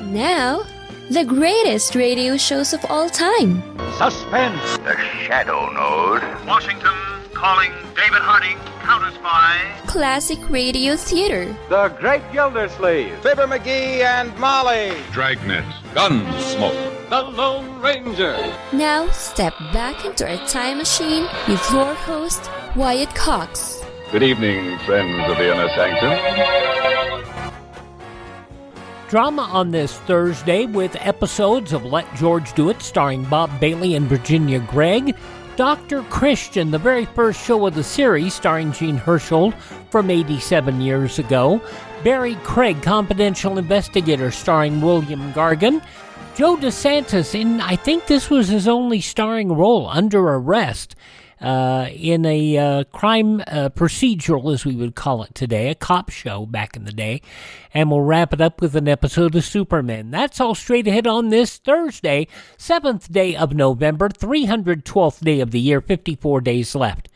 Now, the greatest radio shows of all time. Suspense. The Shadow Node. Washington calling David Harding, counter-spy. Classic radio theater. The Great Gildersleeve. Fibber McGee and Molly. Dragnet. Gunsmoke. The Lone Ranger. Now, step back into a time machine with your host, Wyatt Cox. Good evening, friends of the Inner Sanctum. Drama on this Thursday with episodes of Let George Do It, starring Bob Bailey and Virginia Gregg, Dr. Christian, the very first show of the series, starring Jean Hersholdt from 87 years ago, Barrie Craig Confidential Investigator, starring William Gargan, Joe DeSantis in, I think this was his only starring role, Under Arrest, in a crime procedural, as we would call it today, a cop show back in the day. And we'll wrap it up with an episode of Superman. That's all straight ahead on this Thursday, 7th day of November, 312th day of the year, 54 days left.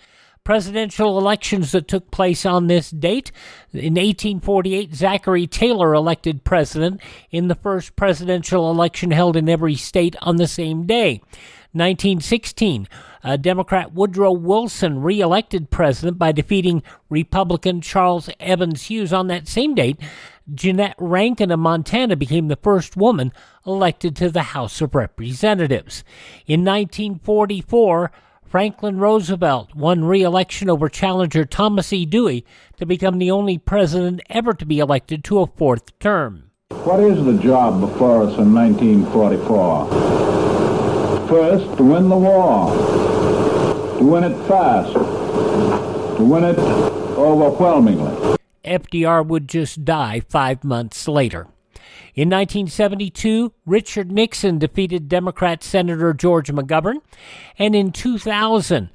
Presidential elections that took place on this date. In 1848, Zachary Taylor elected president in the first presidential election held in every state on the same day. 1916, Democrat Woodrow Wilson re-elected president by defeating Republican Charles Evans Hughes. On that same date, Jeanette Rankin of Montana became the first woman elected to the House of Representatives. In 1944, Franklin Roosevelt won re-election over challenger Thomas E. Dewey to become the only president ever to be elected to a fourth term. What is the job before us in 1944? First, to win the war, to win it fast, to win it overwhelmingly. FDR would just die 5 months later. In 1972, Richard Nixon defeated Democrat Senator George McGovern, and in 2000,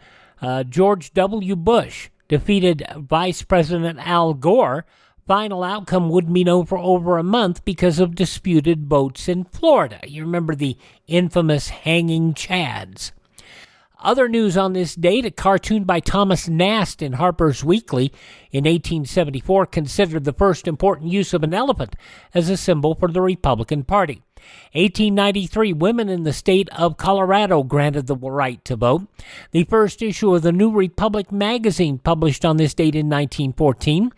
George W. Bush defeated Vice President Al Gore. Final outcome wouldn't be known for over a month because of disputed votes in Florida. You remember the infamous hanging chads. Other news on this date, a cartoon by Thomas Nast in Harper's Weekly in 1874 considered the first important use of an elephant as a symbol for the Republican Party. 1893, women in the state of Colorado granted the right to vote. The first issue of the New Republic magazine published on this date in 1914.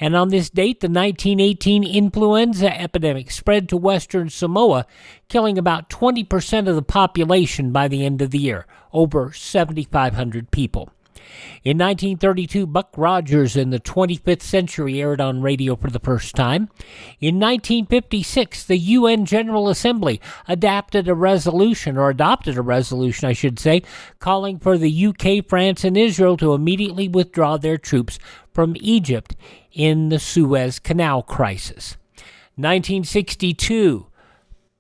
And on this date, the 1918 influenza epidemic spread to Western Samoa, killing about 20% of the population by the end of the year, over 7,500 people. In 1932, Buck Rogers in the 25th Century aired on radio for the first time. In 1956, the UN General Assembly adopted a resolution, calling for the UK, France, and Israel to immediately withdraw their troops from Egypt in the Suez Canal crisis. 1962,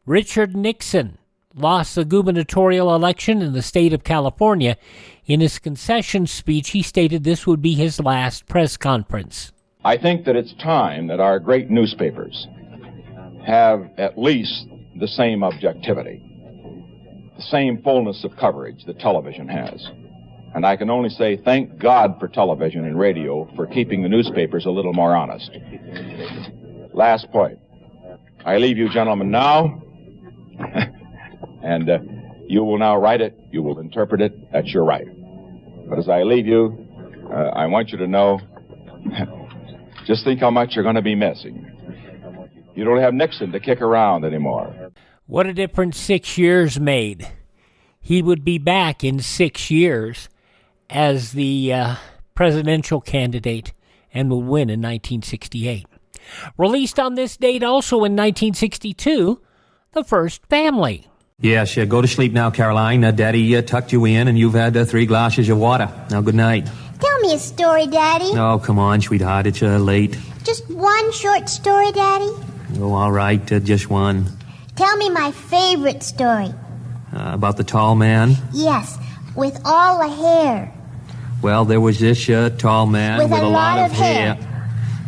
Richard Nixon lost the gubernatorial election in the state of California. In his concession speech, he stated this would be his last press conference. I think that it's time that our great newspapers have at least the same objectivity, the same fullness of coverage that television has. And I can only say thank God for television and radio for keeping the newspapers a little more honest. Last point. I leave you gentlemen now. And you will now write it, you will interpret it, that's your right. But as I leave you, I want you to know, just think how much you're going to be missing. You don't have Nixon to kick around anymore. What a difference 6 years made. He would be back in 6 years as the presidential candidate and will win in 1968. Released on this date also in 1962, The First Family. Yes, go to sleep now, Caroline. Daddy tucked you in, and you've had 3 glasses of water. Now, good night. Tell me a story, Daddy. Oh, come on, sweetheart. It's late. Just one short story, Daddy? Oh, all right, just one. Tell me my favorite story. About the tall man? Yes, with all the hair. Well, there was this tall man with a lot of hair.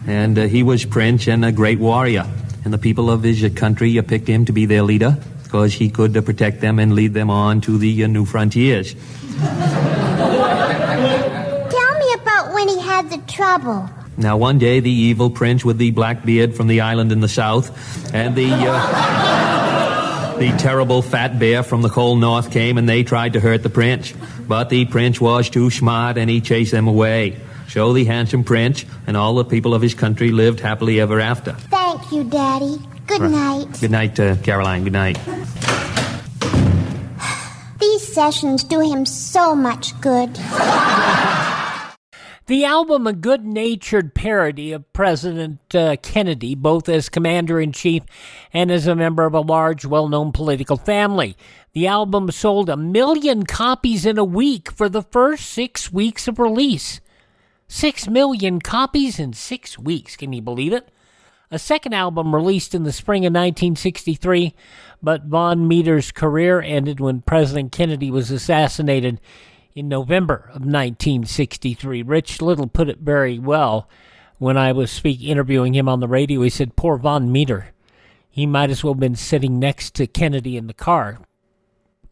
And he was prince and a great warrior. And the people of his country picked him to be their leader, because he could protect them and lead them on to the new frontiers. Tell me about when he had the trouble. Now, one day, the evil prince with the black beard from the island in the south, and the... The terrible fat bear from the cold north came, and they tried to hurt the prince. But the prince was too smart, and he chased them away. So the handsome prince and all the people of his country lived happily ever after. Thank you, Daddy. Good night. Good night, Caroline. Good night. These sessions do him so much good. The album, a good-natured parody of President Kennedy, both as commander-in-chief and as a member of a large, well-known political family. The album sold 1 million copies in a week for the first 6 weeks of release. 6 million copies in 6 weeks. Can you believe it? A second album released in the spring of 1963, but Von Meter's career ended when President Kennedy was assassinated in November of 1963. Rich Little put it very well when I was interviewing him on the radio. He said, poor Von Meter, he might as well have been sitting next to Kennedy in the car.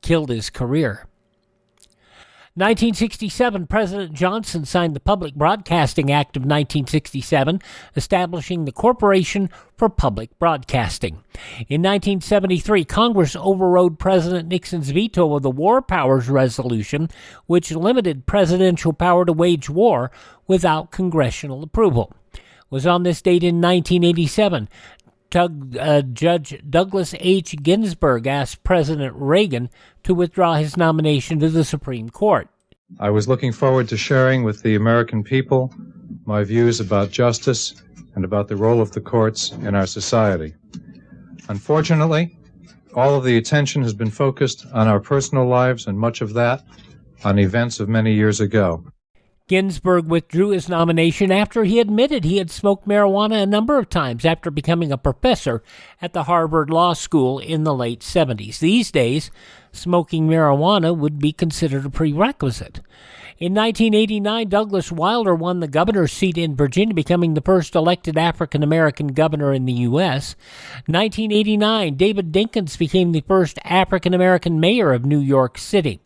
Killed his career. 1967, President Johnson signed the Public Broadcasting Act of 1967, establishing the Corporation for Public Broadcasting. In 1973, Congress overrode President Nixon's veto of the War Powers Resolution, which limited presidential power to wage war without congressional approval. It was on this date in 1987, Judge Douglas H. Ginsburg asked President Reagan to withdraw his nomination to the Supreme Court. I was looking forward to sharing with the American people my views about justice and about the role of the courts in our society. Unfortunately, all of the attention has been focused on our personal lives, and much of that on events of many years ago. Ginsburg withdrew his nomination after he admitted he had smoked marijuana a number of times after becoming a professor at the Harvard Law School in the late 70s. These days, smoking marijuana would be considered a prerequisite. In 1989, Douglas Wilder won the governor's seat in Virginia, becoming the first elected African-American governor in the U.S. 1989, David Dinkins became the first African-American mayor of New York City.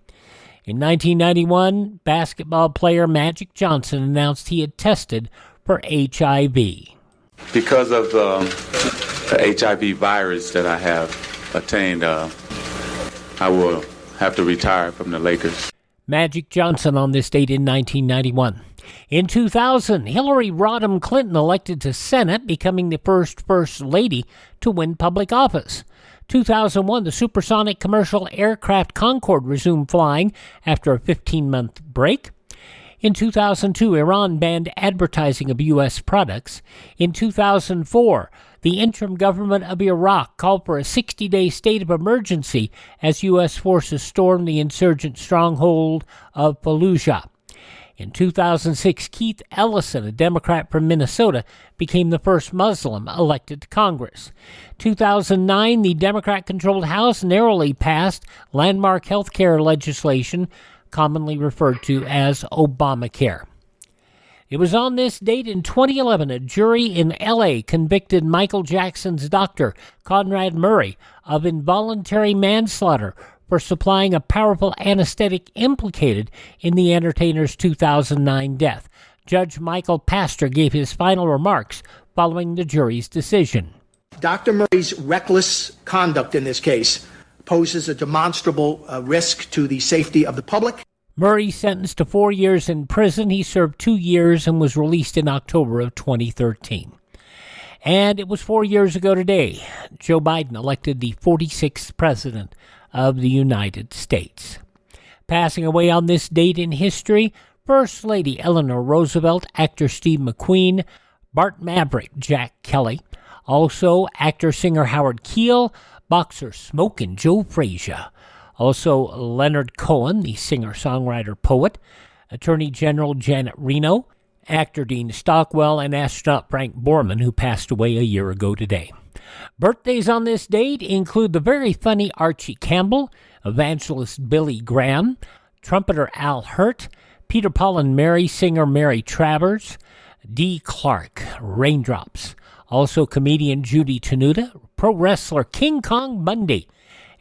In 1991, basketball player Magic Johnson announced he had tested for HIV. Because of the HIV virus that I have attained, I will have to retire from the Lakers. Magic Johnson on this date in 1991. In 2000, Hillary Rodham Clinton elected to Senate, becoming the first lady to win public office. 2001, the supersonic commercial aircraft Concorde resumed flying after a 15-month break. In 2002, Iran banned advertising of U.S. products. In 2004, the interim government of Iraq called for a 60-day state of emergency as U.S. forces stormed the insurgent stronghold of Fallujah. In 2006, Keith Ellison, a Democrat from Minnesota, became the first Muslim elected to Congress. 2009, the Democrat-controlled House narrowly passed landmark health care legislation, commonly referred to as Obamacare. It was on this date in 2011 a jury in L.A. convicted Michael Jackson's doctor, Conrad Murray, of involuntary manslaughter for supplying a powerful anesthetic implicated in the entertainer's 2009 death. Judge Michael Pastor gave his final remarks following the jury's decision. Dr. Murray's reckless conduct in this case poses a demonstrable risk to the safety of the public. Murray sentenced to 4 years in prison. He served 2 years and was released in October of 2013. And it was 4 years ago today, Joe Biden elected the 46th president of the United States. Passing away on this date in history, First Lady Eleanor Roosevelt, actor Steve McQueen, Bart Maverick, Jack Kelly, also actor-singer Howard Keel, boxer Smokin' Joe Frazier, also Leonard Cohen, the singer-songwriter-poet, Attorney General Janet Reno, actor Dean Stockwell, and astronaut Frank Borman, who passed away a year ago today. Birthdays on this date include the very funny Archie Campbell, evangelist Billy Graham, trumpeter Al Hurt, Peter Paul and Mary singer Mary Travers, Dee Clark, Raindrops, also comedian Judy Tenuta, pro wrestler King Kong Bundy,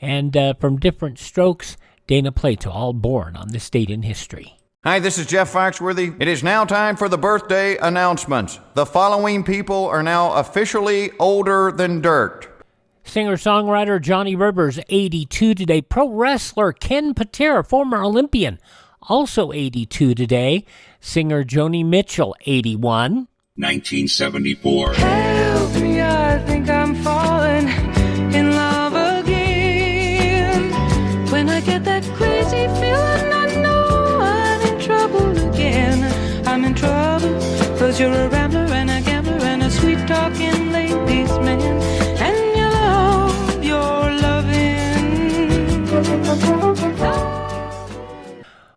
and from Different Strokes, Dana Plato, all born on this date in history. Hi, this is Jeff Foxworthy. It is now time for the birthday announcements. The following people are now officially older than dirt. Singer-songwriter Johnny Rivers, 82 today. Pro wrestler Ken Patera, former Olympian, also 82 today. Singer Joni Mitchell, 81. 1974. Help me, I think I'm falling in love again. When I get that crazy feeling, I know I'm in trouble again. I'm in trouble, 'cause you're a rambler and a gambler and a sweet-talking ladies' man. And you love your loving.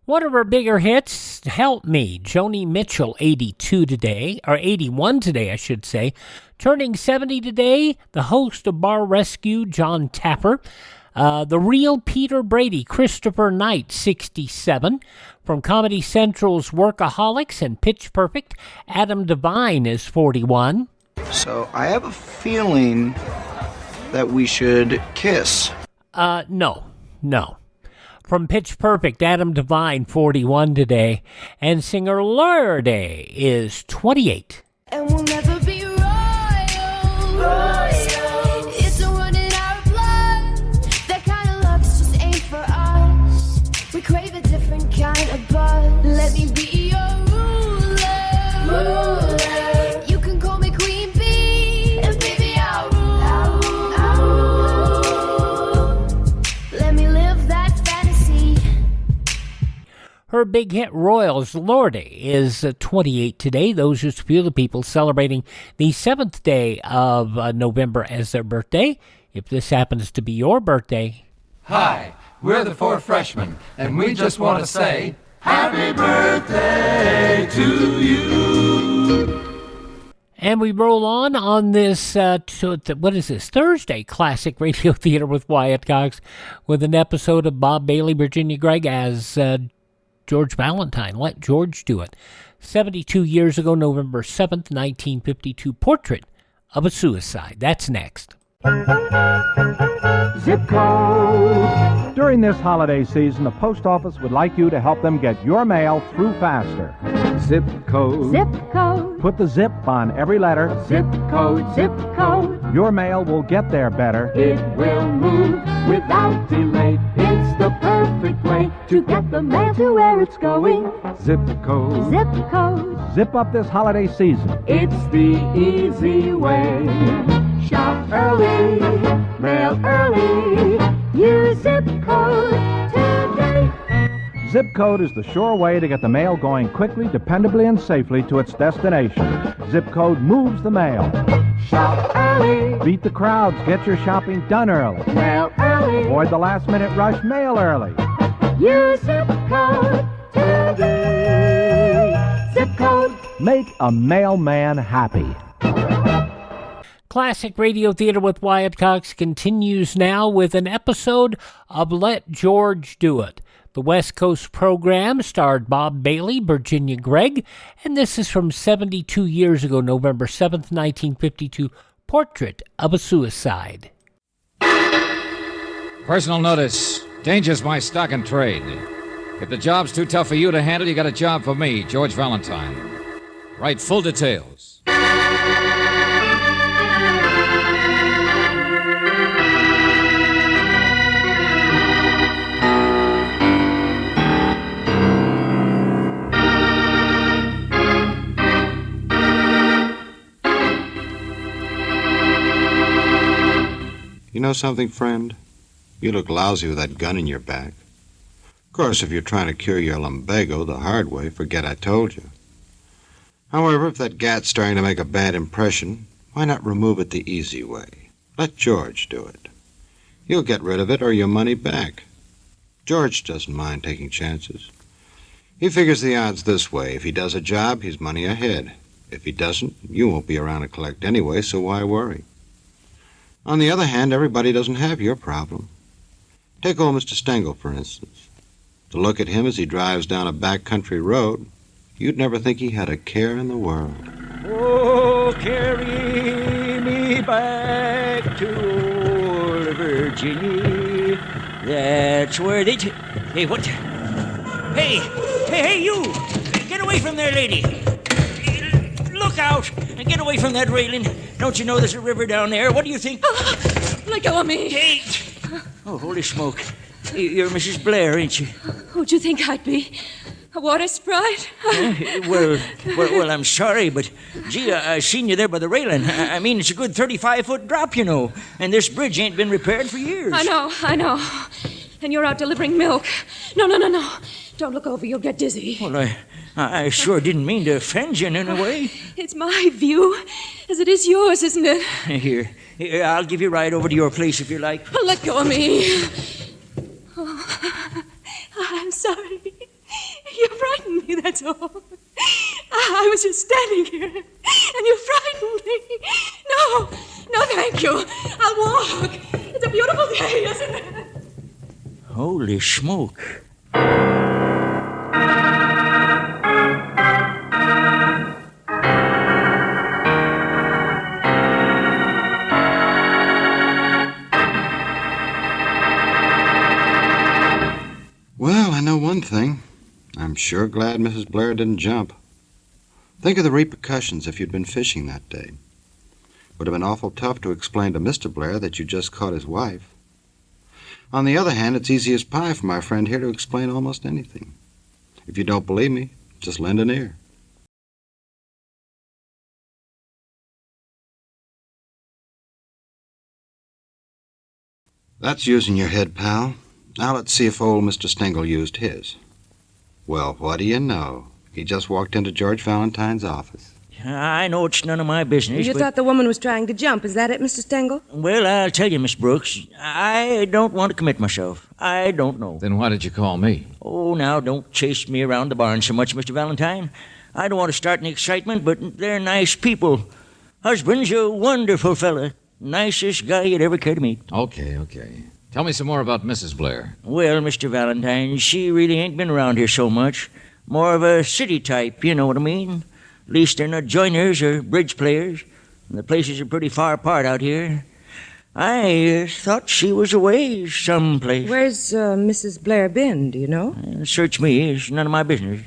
One of her bigger hits, Help Me, Joni Mitchell, 82 today, or 81 today, I should say. Turning 70 today, the host of Bar Rescue, John Tapper. The Real Peter Brady, Christopher Knight, 67. From Comedy Central's Workaholics and Pitch Perfect, Adam Devine is 41. So I have a feeling that we should kiss. No. From Pitch Perfect, Adam Devine, 41 today. And singer Lorde is 28. And we'll never be royal. It's a run in our blood. That kind of love just ain't for us. We crave a different kind of buzz. Let me be your ruler. You can call me Queen Bee. And baby, I'll rule. Let me live that fantasy. Her big hit, Royals, Lorde, is 28 today. Those are a few of the people celebrating the 7th day of November as their birthday. If this happens to be your birthday. Hi, we're the 4 freshmen, and we just want to say, Happy birthday to you. And we roll on this, Thursday Classic Radio Theater with Wyatt Cox with an episode of Bob Bailey, Virginia Gregg as George Valentine. Let George Do It. 72 years ago, November 7th, 1952, Portrait of a Suicide. That's next. Zip code. During this holiday season, the post office would like you to help them get your mail through faster. Zip code. Zip code. Put the zip on every letter. Zip code. Zip code. Your mail will get there better. It will move without delay. It's the perfect way to get the mail to where it's going. Zip code. Zip code. Zip up this holiday season. It's the easy way. Shop early, mail early. Use zip code today. Zip code is the sure way to get the mail going quickly, dependably, and safely to its destination. Zip code moves the mail. Shop early. Beat the crowds. Get your shopping done early. Mail early. Avoid the last-minute rush. Mail early. Use zip code today. Zip code. Make a mailman happy. Classic Radio Theater with Wyatt Cox continues now with an episode of Let George Do It. The West Coast program starred Bob Bailey, Virginia Gregg, and this is from 72 years ago, November 7th, 1952, Portrait of a Suicide. Personal notice. Danger's my stock and trade. If the job's too tough for you to handle, you got a job for me, George Valentine. Write full details. You know something, friend? You look lousy with that gun in your back. Of course, if you're trying to cure your lumbago the hard way, forget I told you. However, if that gat's starting to make a bad impression, why not remove it the easy way? Let George do it. He'll get rid of it or your money back. George doesn't mind taking chances. He figures the odds this way. If he does a job, he's money ahead. If he doesn't, you won't be around to collect anyway, so why worry? On the other hand, everybody doesn't have your problem. Take old Mr. Stengel, for instance. To look at him as he drives down a backcountry road, you'd never think he had a care in the world. Oh, carry me back to old Virginia. That's where they... Hey, what? Hey, you! Get away from there, lady! Look out and get away from that railing. Don't you know there's a river down there? What do you think? Let go of me. Kate! Oh, holy smoke. You're Mrs. Blair, ain't you? Who'd you think I'd be? A water sprite? Well, I'm sorry, but, gee, I seen you there by the railing. I mean, it's a good 35-foot drop, you know, and this bridge ain't been repaired for years. I know. And you're out delivering milk. No. Don't look over. You'll get dizzy. Well, I sure didn't mean to offend you in any way. It's my view, as it is yours, isn't it? Here, I'll give you a ride over to your place if you like. Let go of me. Oh, I'm sorry. You frightened me, that's all. I was just standing here, and you frightened me. No, thank you. I'll walk. It's a beautiful day, isn't it? Holy smoke. Well, I know one thing. I'm sure glad Mrs. Blair didn't jump. Think of the repercussions if you'd been fishing that day. Would have been awful tough to explain to Mr. Blair that you just caught his wife. On the other hand, it's easy as pie for my friend here to explain almost anything. If you don't believe me, just lend an ear. That's using your head, pal. Now let's see if old Mr. Stengel used his. Well, what do you know? He just walked into George Valentine's office. I know it's none of my business, You but... thought the woman was trying to jump. Is that it, Mr. Stengel? Well, I'll tell you, Miss Brooks, I don't want to commit myself. I don't know. Then why did you call me? Oh, now, don't chase me around the barn so much, Mr. Valentine. I don't want to start any excitement, but they're nice people. Husband's a wonderful fella. Nicest guy you'd ever care to meet. Okay. Tell me some more about Mrs. Blair. Well, Mr. Valentine, she really ain't been around here so much. More of a city type, you know what I mean? At least they're not joiners or bridge players. And the places are pretty far apart out here. I thought she was away someplace. Where's Mrs. Blair been, do you know? Search me. It's none of my business.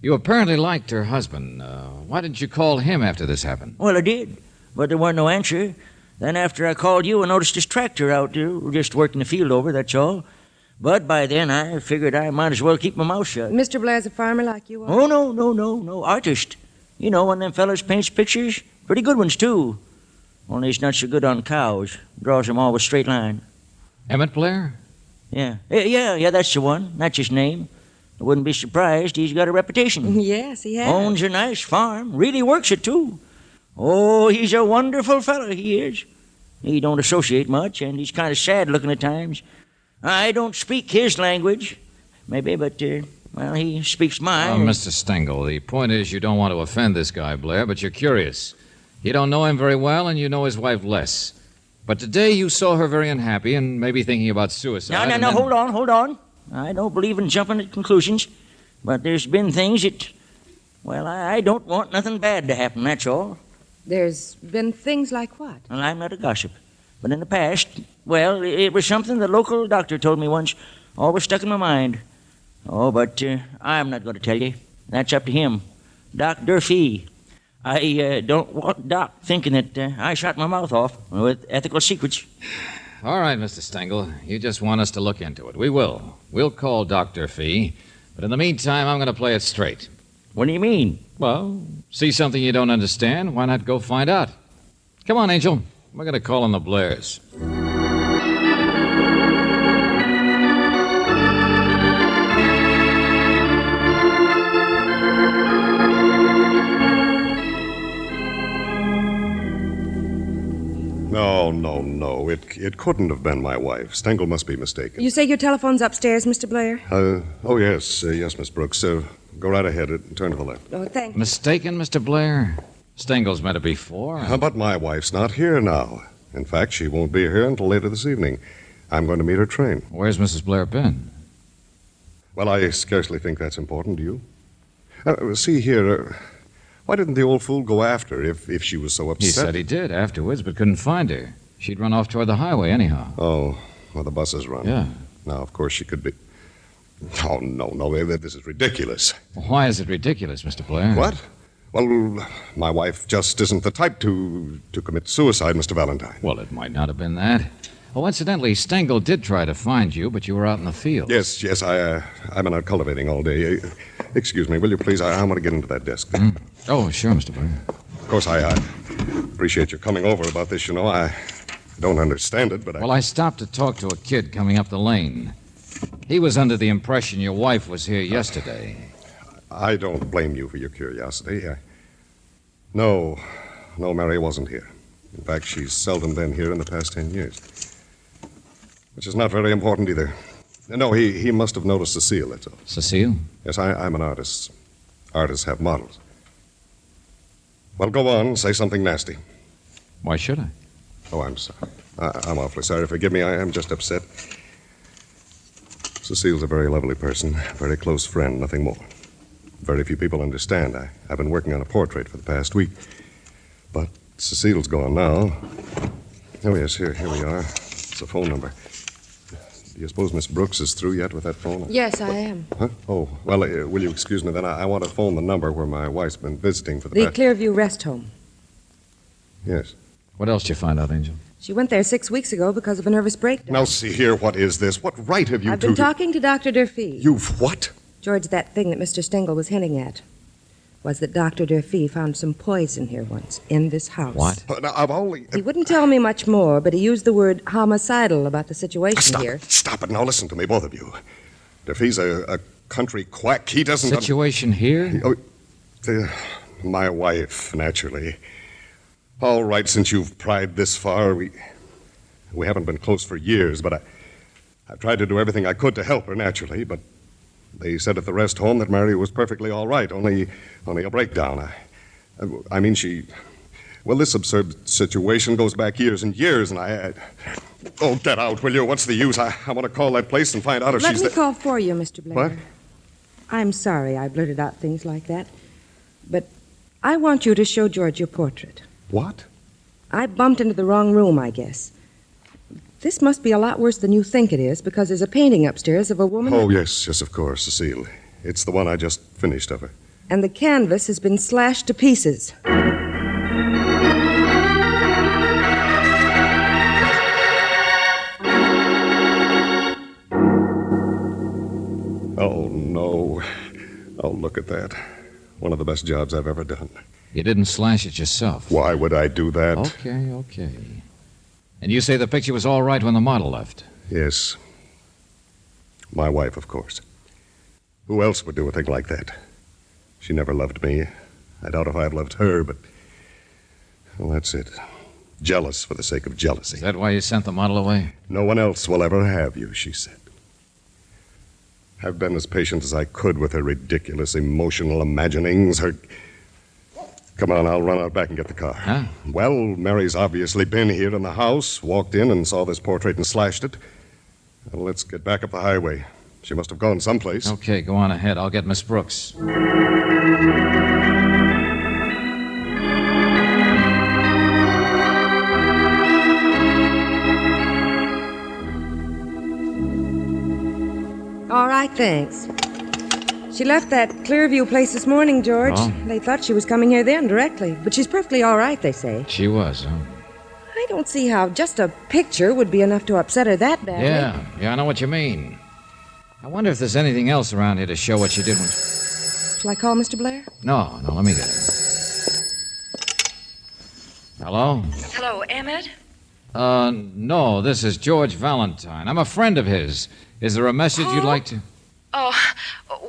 You apparently liked her husband. Why didn't you call him after this happened? Well, I did, but there wasn't no answer. Then after I called you, I noticed his tractor out there, just working the field over, that's all. But by then, I figured I might as well keep my mouth shut. Mr. Blair's a farmer like you are? Oh, no. Artist. You know, one of them fellas paints pictures. Pretty good ones, too. Only he's not so good on cows. Draws them all with straight line. Emmett Blair? Yeah, that's the one. That's his name. I wouldn't be surprised. He's got a reputation. Yes, he has. Owns a nice farm. Really works it, too. Oh, he's a wonderful fellow, he is. He don't associate much, and he's kind of sad-looking at times. I don't speak his language, maybe, but, well, he speaks mine. Mr. Stengel, the point is you don't want to offend this guy, Blair, but you're curious. You don't know him very well, and you know his wife less. But today you saw her very unhappy and maybe thinking about suicide. No, hold on. I don't believe in jumping at conclusions, but there's been things that, well, I don't want nothing bad to happen, that's all. There's been things like what? Well, I'm not a gossip. But in the past, well, it was something the local doctor told me once. Always stuck in my mind. Oh, but I'm not going to tell you. That's up to him. Doc Durfee. I don't want Doc thinking that I shot my mouth off with ethical secrets. All right, Mr. Stengel. You just want us to look into it. We will. We'll call Dr. Fee. But in the meantime, I'm going to play it straight. What do you mean? Well, see something you don't understand, why not go find out? Come on, Angel. We're going to call on the Blairs. No. It couldn't have been my wife. Stengel must be mistaken. You say your telephone's upstairs, Mr. Blair? Yes, Miss Brooks. Go right ahead and turn to the left. Oh, thank you. Mistaken, Mr. Blair? Stengel's met her before. But my wife's not here now. In fact, she won't be here until later this evening. I'm going to meet her train. Where's Mrs. Blair been? Well, I scarcely think that's important, do you? See here, why didn't the old fool go after her if she was so upset? He said he did afterwards, but couldn't find her. She'd run off toward the highway anyhow. Oh, well, the buses run. Yeah. Now, of course, she could be... Oh, no, this is ridiculous. Why is it ridiculous, Mr. Blair? What? Well, my wife just isn't the type to commit suicide, Mr. Valentine. Well, it might not have been that. Oh, incidentally, Stengel did try to find you, but you were out in the field. Yes, I've been out cultivating all day. Excuse me, will you please? I want to get into that desk. Oh, sure, Mr. Blair. Of course, I appreciate your coming over about this, I don't understand it, but Well, I stopped to talk to a kid coming up the lane. He was under the impression your wife was here yesterday. I don't blame you for your curiosity. No, Mary wasn't here. In fact, she's seldom been here in the past 10 years. Which is not very important either. No, he must have noticed Cecile, that's all. Cecile? Yes, I'm an artist. Artists have models. Well, go on, say something nasty. Why should I? Oh, I'm sorry. I'm awfully sorry. Forgive me, I am just upset. Cecile's a very lovely person, a very close friend, nothing more. Very few people understand. I've been working on a portrait for the past week. But Cecile's gone now. Oh, yes, here we are. It's a phone number. Do you suppose Miss Brooks is through yet with that phone? Yes, I am. Huh? Oh, well, will you excuse me then? I want to phone the number where my wife's been visiting for The past... Clearview Rest Home. Yes. What else did you find out, Angel? She went there 6 weeks ago because of a nervous breakdown. Now, see here, what is this? What right have you I've been talking to Dr. Durfee. You've what? George, that thing that Mr. Stengel was hinting at was that Dr. Durfee found some poison here once, in this house. What? Now, I've only... He wouldn't tell me much more, but he used the word homicidal about the situation here. Stop it. Now, listen to me, both of you. Durfee's a country quack. He doesn't... Situation here? My wife, naturally. All right, since you've pried this far, we haven't been close for years, but I've tried to do everything I could to help her, naturally, but they said at the rest home that Mary was perfectly all right, only a breakdown. I mean, well, this absurd situation goes back years and years, and oh, get out, will you? What's the use? I want to call that place and find out if she's... Let me call for you, Mr. Blair. What? I'm sorry I blurted out things like that, but I want you to show George your portrait. What? I bumped into the wrong room, I guess. This must be a lot worse than you think it is, because there's a painting upstairs of a woman... Oh, yes, of course, Cecile. It's the one I just finished of her. And the canvas has been slashed to pieces. Oh, no. Oh, look at that. One of the best jobs I've ever done. You didn't slash it yourself. Why would I do that? Okay. And you say the picture was all right when the model left? Yes. My wife, of course. Who else would do a thing like that? She never loved me. I doubt if I've loved her, but... Well, that's it. Jealous for the sake of jealousy. Is that why you sent the model away? No one else will ever have you, she said. I've been as patient as I could with her ridiculous emotional imaginings, her... Come on, I'll run out back and get the car. Huh? Well, Mary's obviously been here in the house, walked in and saw this portrait and slashed it. Well, let's get back up the highway. She must have gone someplace. Okay, go on ahead. I'll get Miss Brooks. All right, thanks. She left that Clearview place this morning, George. Oh? They thought she was coming here then directly, but she's perfectly all right, they say. She was, huh? I don't see how just a picture would be enough to upset her that badly. Yeah, I know what you mean. I wonder if there's anything else around here to show what she did when... Shall I call Mr. Blair? No, let me get it. Hello? Hello, Emmett? No, this is George Valentine. I'm a friend of his. Is there a message you'd like to... Oh,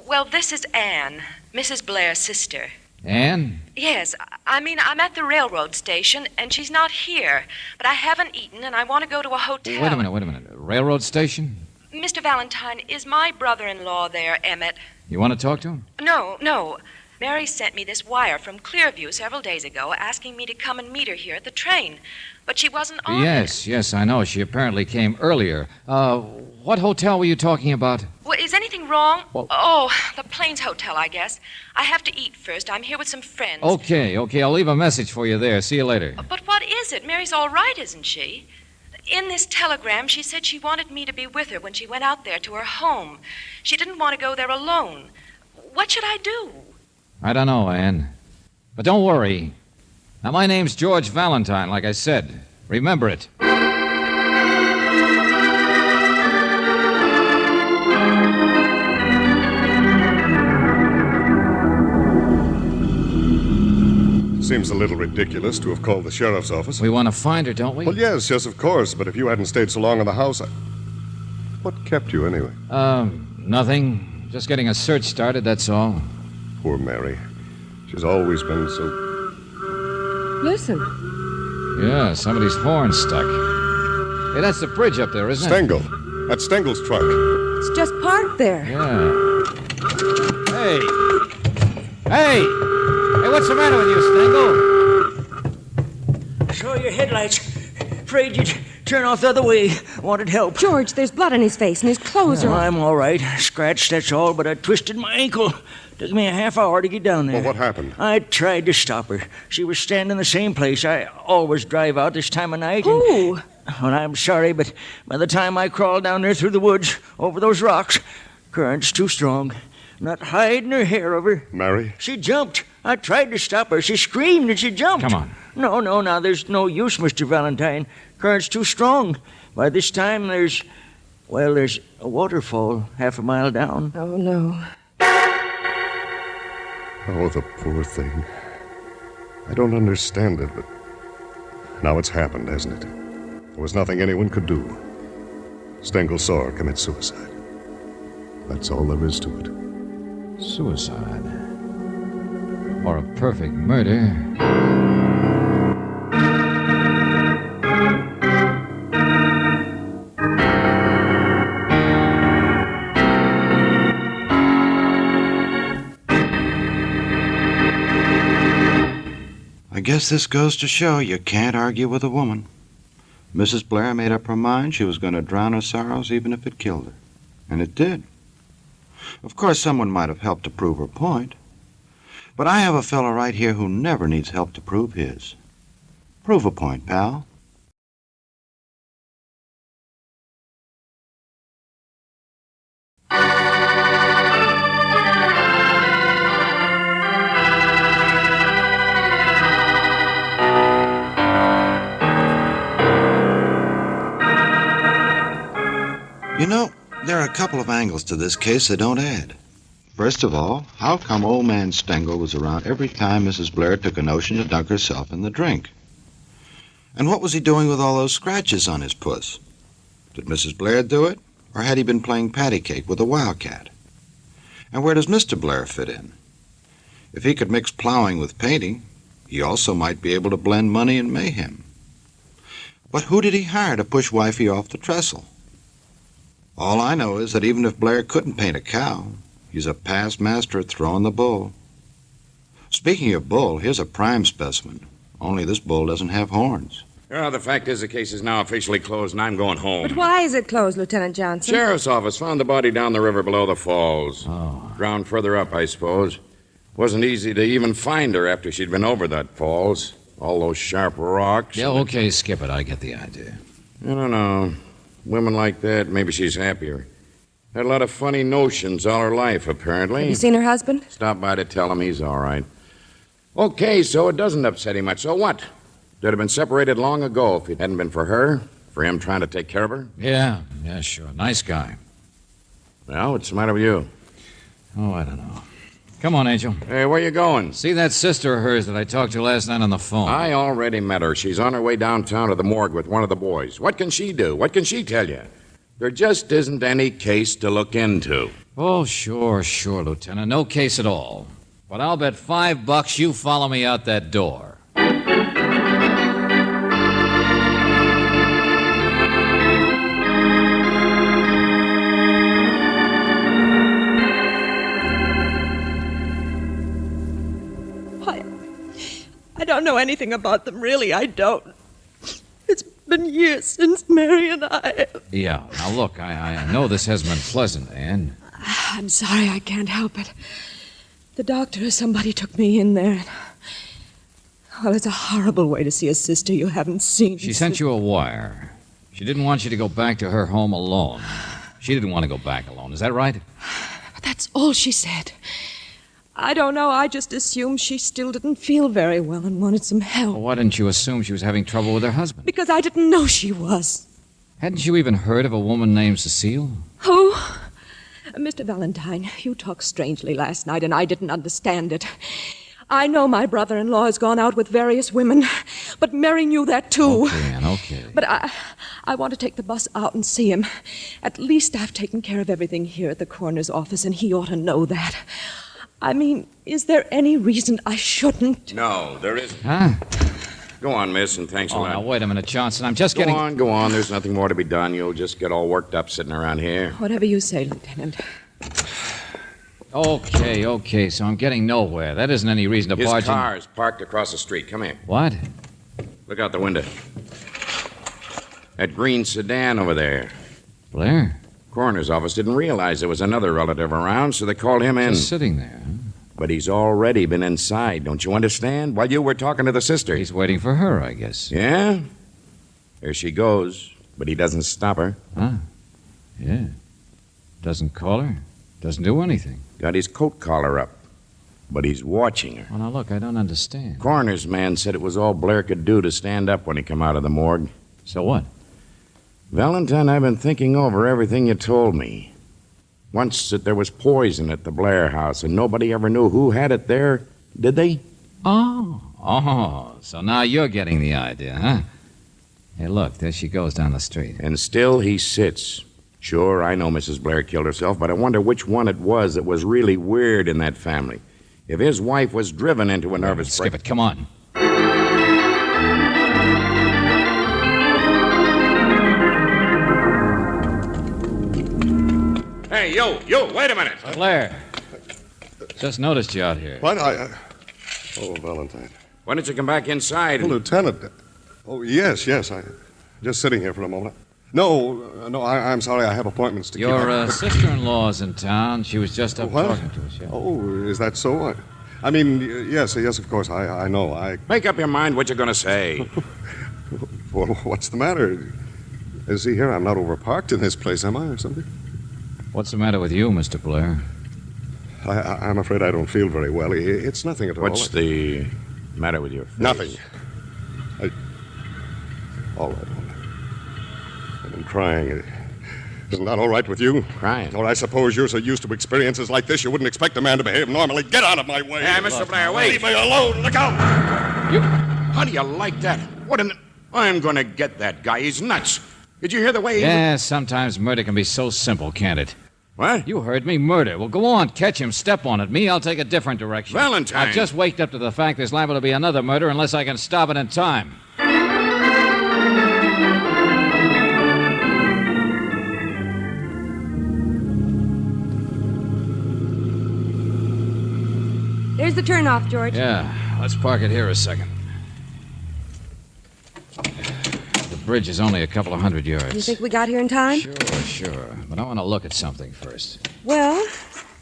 well, this is Anne, Mrs. Blair's sister. Anne? Yes, I'm at the railroad station, and she's not here. But I haven't eaten, and I want to go to a hotel. Wait a minute. Railroad station? Mr. Valentine, is my brother-in-law there, Emmett? You want to talk to him? No. Mary sent me this wire from Clearview several days ago asking me to come and meet her here at the train. But she wasn't on. Yes, I know. She apparently came earlier. What hotel were you talking about? Well, is anything wrong? Well, Oh, the Plains Hotel, I guess. I have to eat first. I'm here with some friends. Okay. I'll leave a message for you there. See you later. But what is it? Mary's all right, isn't she? In this telegram, she said she wanted me to be with her when she went out there to her home. She didn't want to go there alone. What should I do? I don't know, Anne. But don't worry. Now, my name's George Valentine, like I said. Remember it. seems a little ridiculous to have called the sheriff's office. We want to find her, don't we? Well, yes, of course. But if you hadn't stayed so long in the house, What kept you, anyway? Nothing. Just getting a search started, that's all. Poor Mary. She's always been so... Listen. Yeah, somebody's horn stuck. Hey, that's the bridge up there, isn't it? Stengel. That's Stengel's truck. It's just parked there. Yeah. Hey! Hey! Hey, what's the matter with you, Stengel? Saw your headlights. Afraid you'd turn off the other way. Wanted help. George, there's blood on his face and his clothes are... I'm all right. Scratched, that's all, but I twisted my ankle. Took me a half hour to get down there. Well, what happened? I tried to stop her. She was standing in the same place. I always drive out this time of night. Who? Well, I'm sorry, but by the time I crawled down there through the woods, over those rocks, current's too strong. Not hide nor hair of her. Mary? She jumped. I tried to stop her. She screamed and she jumped. Come on. No, now there's no use, Mr. Valentine. Current's too strong. By this time, there's a waterfall half a mile down. Oh, no. Oh, the poor thing. I don't understand it, but now it's happened, hasn't it? There was nothing anyone could do. Stengel saw her commit suicide. That's all there is to it. Suicide. Or a perfect murder. I guess this goes to show you can't argue with a woman. Mrs. Blair made up her mind she was going to drown her sorrows even if it killed her. And it did. Of course, someone might have helped to prove her point. But I have a fellow right here who never needs help to prove his. Prove a point, pal. You know, there are a couple of angles to this case that don't add. First of all, how come old man Stengel was around every time Mrs. Blair took a notion to dunk herself in the drink? And what was he doing with all those scratches on his puss? Did Mrs. Blair do it, or had he been playing patty cake with a wildcat? And where does Mr. Blair fit in? If he could mix plowing with painting, he also might be able to blend money and mayhem. But who did he hire to push wifey off the trestle? All I know is that even if Blair couldn't paint a cow, he's a past master at throwing the bull. Speaking of bull, here's a prime specimen. Only this bull doesn't have horns. Well, the fact is the case is now officially closed, and I'm going home. But why is it closed, Lieutenant Johnson? Sheriff's office found the body down the river below the falls. Oh. Drowned further up, I suppose. Wasn't easy to even find her after she'd been over that falls. All those sharp rocks. Yeah, okay, skip it. I get the idea. I don't know. Women like that, maybe she's happier. Had a lot of funny notions all her life, apparently. Have you seen her husband? Stopped by to tell him he's all right. Okay, so it doesn't upset him much. So what? They'd have been separated long ago if it hadn't been for her, for him trying to take care of her. Yeah, sure. Nice guy. Well, what's the matter with you? Oh, I don't know. Come on, Angel. Hey, where you going? See that sister of hers that I talked to last night on the phone? I already met her. She's on her way downtown to the morgue with one of the boys. What can she do? What can she tell you? There just isn't any case to look into. Oh, sure, Lieutenant. No case at all. But I'll bet $5 you follow me out that door. I don't know anything about them, really. I don't. It's been years since Mary and I... Yeah, now look, I know this hasn't been pleasant, Anne. I'm sorry, I can't help it. The doctor or somebody took me in there. Well, it's a horrible way to see a sister you haven't seen. She sent you a wire. She didn't want you to go back to her home alone. She didn't want to go back alone, is that right? But that's all she said. I don't know. I just assumed she still didn't feel very well and wanted some help. Well, why didn't you assume she was having trouble with her husband? Because I didn't know she was. Hadn't you even heard of a woman named Cecile? Who? Mr. Valentine, you talked strangely last night, and I didn't understand it. I know my brother-in-law has gone out with various women, but Mary knew that too. Okay, Ann, okay. But I want to take the bus out and see him. At least I've taken care of everything here at the coroner's office, and he ought to know that. I mean, is there any reason I shouldn't? No, there isn't. Huh? Go on, miss, and thanks a lot. Now, wait a minute, Johnson. I'm just getting... Go on. There's nothing more to be done. You'll just get all worked up sitting around here. Whatever you say, Lieutenant. Okay, so I'm getting nowhere. That isn't any reason to barge in. His car's parked across the street. Come here. What? Look out the window. That green sedan over there. Blair? Coroner's office didn't realize there was another relative around, so they called him in. Just sitting there, huh? But he's already been inside, don't you understand? While you were talking to the sister. He's waiting for her, I guess. Yeah? There she goes, but he doesn't stop her. Huh? Yeah. Doesn't call her. Doesn't do anything. Got his coat collar up, but he's watching her. Well, now, look, I don't understand. Coroner's man said it was all Blair could do to stand up when he come out of the morgue. So what? Valentine, I've been thinking over everything you told me. Once that there was poison at the Blair house, and nobody ever knew who had it there, did they? Oh, so now you're getting the idea, huh? Hey, look, there she goes down the street. And still he sits. Sure, I know Mrs. Blair killed herself, but I wonder which one it was that was really weird in that family. If his wife was driven into a nervous break... Skip it, come on. Hey, you, wait a minute. Blair. Just noticed you out here. What? Oh, Valentine. Why don't you come back inside? Well, Lieutenant. Oh, yes. I'm just sitting here for a moment. No, I'm sorry. I have appointments to keep. Your sister-in-law's in town. She was just up talking to us. Yeah. Oh, is that so? I mean, yes, of course. I know. Make up your mind what you're going to say. Well, what's the matter? See here, I'm not overparked in this place, am I, or something? What's the matter with you, Mr. Blair? I'm afraid I don't feel very well. It's nothing at all. What's the matter with your face? Nothing. All right. I've been crying. Isn't that all right with you? Crying? Or I suppose you're so used to experiences like this you wouldn't expect a man to behave normally. Get out of my way. Hey, Mr. Blair, wait. Leave me alone. Look out. How do you like that? I'm going to get that guy. He's nuts. Did you hear the way he... Yeah, sometimes murder can be so simple, can't it? What? You heard me, murder. Well, go on, catch him, step on it. Me, I'll take a different direction. Valentine! I've just waked up to the fact there's liable to be another murder unless I can stop it in time. There's the turnoff, George. Yeah, let's park it here a second. The bridge is only a couple of 100 yards. You think we got here in time? Sure. But I want to look at something first. Well,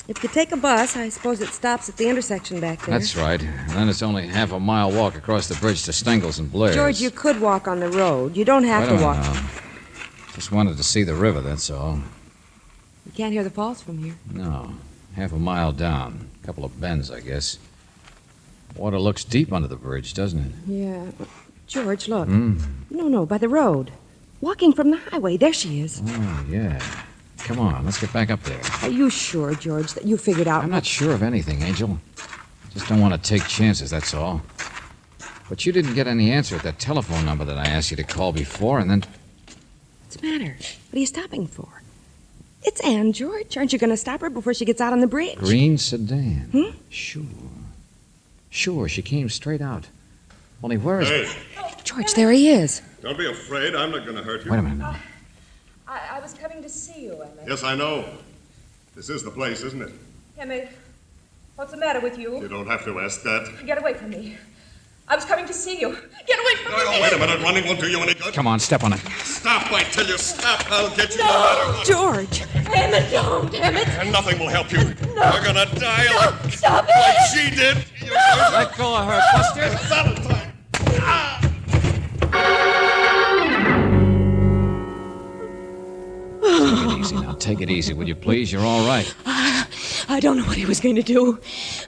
if you take a bus, I suppose it stops at the intersection back there. That's right. And then it's only half a mile walk across the bridge to Stengel's and Blair's. George, you could walk on the road. You don't have to walk. Now. Just wanted to see the river, that's all. You can't hear the falls from here. No. Half a mile down. A couple of bends, I guess. Water looks deep under the bridge, doesn't it? Yeah. George, look. No, by the road. Walking from the highway. There she is. Oh, yeah. Come on, let's get back up there. Are you sure, George, that you figured out... I'm not sure of anything, Angel. Just don't want to take chances, that's all. But you didn't get any answer at that telephone number that I asked you to call before, and then... What's the matter? What are you stopping for? It's Anne, George. Aren't you going to stop her before she gets out on the bridge? Green sedan. Sure, she came straight out. Only where is... Hey. George, there he is. Don't be afraid. I'm not going to hurt you. Wait a minute now. I was coming to see you, Emmett. Yes, I know. This is the place, isn't it? Emmett, what's the matter with you? You don't have to ask that. Get away from me. I was coming to see you. Get away from me. Oh, wait a minute. Running won't do you any good. Come on, step on it. Stop. I tell you, stop. I'll get you no matter what. George. Emmett, don't. Emmett. And nothing will help you. No. You're going to die Stop like it. she did. Let go of her, Buster. Valentine. Take it easy now. Take it easy, will you please? You're all right. I don't know what he was going to do.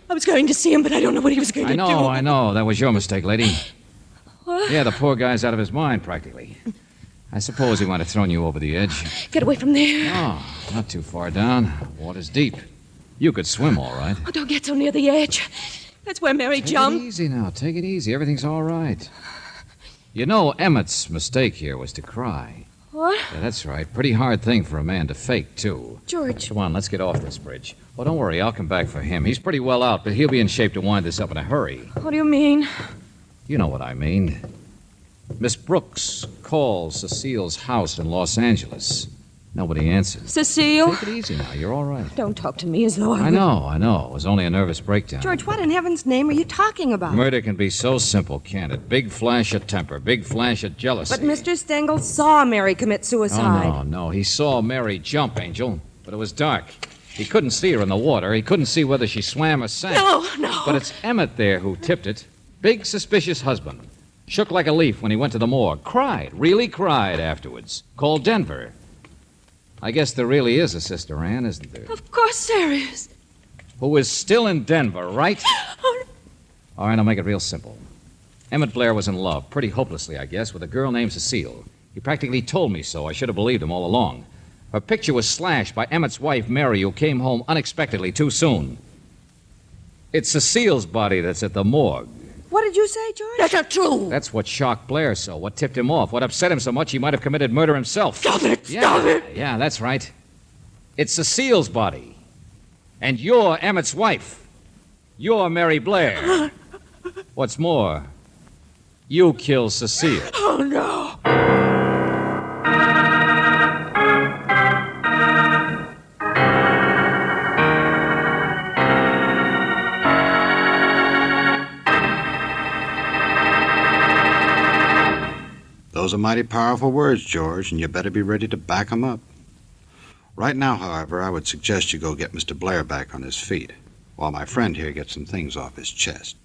I was going to see him, but I don't know what he was going to do. I know. That was your mistake, lady. What? Yeah, the poor guy's out of his mind, practically. I suppose he might have thrown you over the edge. Get away from there. No, not too far down. Water's deep. You could swim, all right. Oh, don't get so near the edge. That's where Mary Take it jumped. easy now. Take it easy. Everything's all right. You know, Emmett's mistake here was to cry. What? Yeah, that's right. Pretty hard thing for a man to fake, too. George. Come on, let's get off this bridge. Oh, don't worry. I'll come back for him. He's pretty well out, but he'll be in shape to wind this up in a hurry. What do you mean? You know what I mean. Miss Brooks calls Cecile's house in Los Angeles. Nobody answers. Cecile? Take it easy now. You're all right. Don't talk to me as though I know. It was only a nervous breakdown. George, what in heaven's name are you talking about? Murder can be so simple, can't it? Big flash of temper, big flash of jealousy. But Mr. Stengel saw Mary commit suicide. Oh, no. He saw Mary jump, Angel, but it was dark. He couldn't see her in the water. He couldn't see whether she swam or sank. No. But it's Emmett there who tipped it. Big, suspicious husband. Shook like a leaf when he went to the morgue. Cried, really cried afterwards. Called Denver. I guess there really is a Sister Ann, isn't there? Of course there is. Who is still in Denver, right? All right, I'll make it real simple. Emmett Blair was in love, pretty hopelessly, I guess, with a girl named Cecile. He practically told me so. I should have believed him all along. Her picture was slashed by Emmett's wife, Mary, who came home unexpectedly too soon. It's Cecile's body that's at the morgue. What did you say, George? That's not true. That's what shocked Blair so, what tipped him off, what upset him so much he might have committed murder himself. Stop it! Stop it! Yeah, that's right. It's Cecile's body. And you're Emmett's wife. You're Mary Blair. What's more, you killed Cecile. Oh, no. Those are mighty powerful words, George, and you better be ready to back 'em up. Right now, however, I would suggest you go get Mr. Blair back on his feet, while my friend here gets some things off his chest.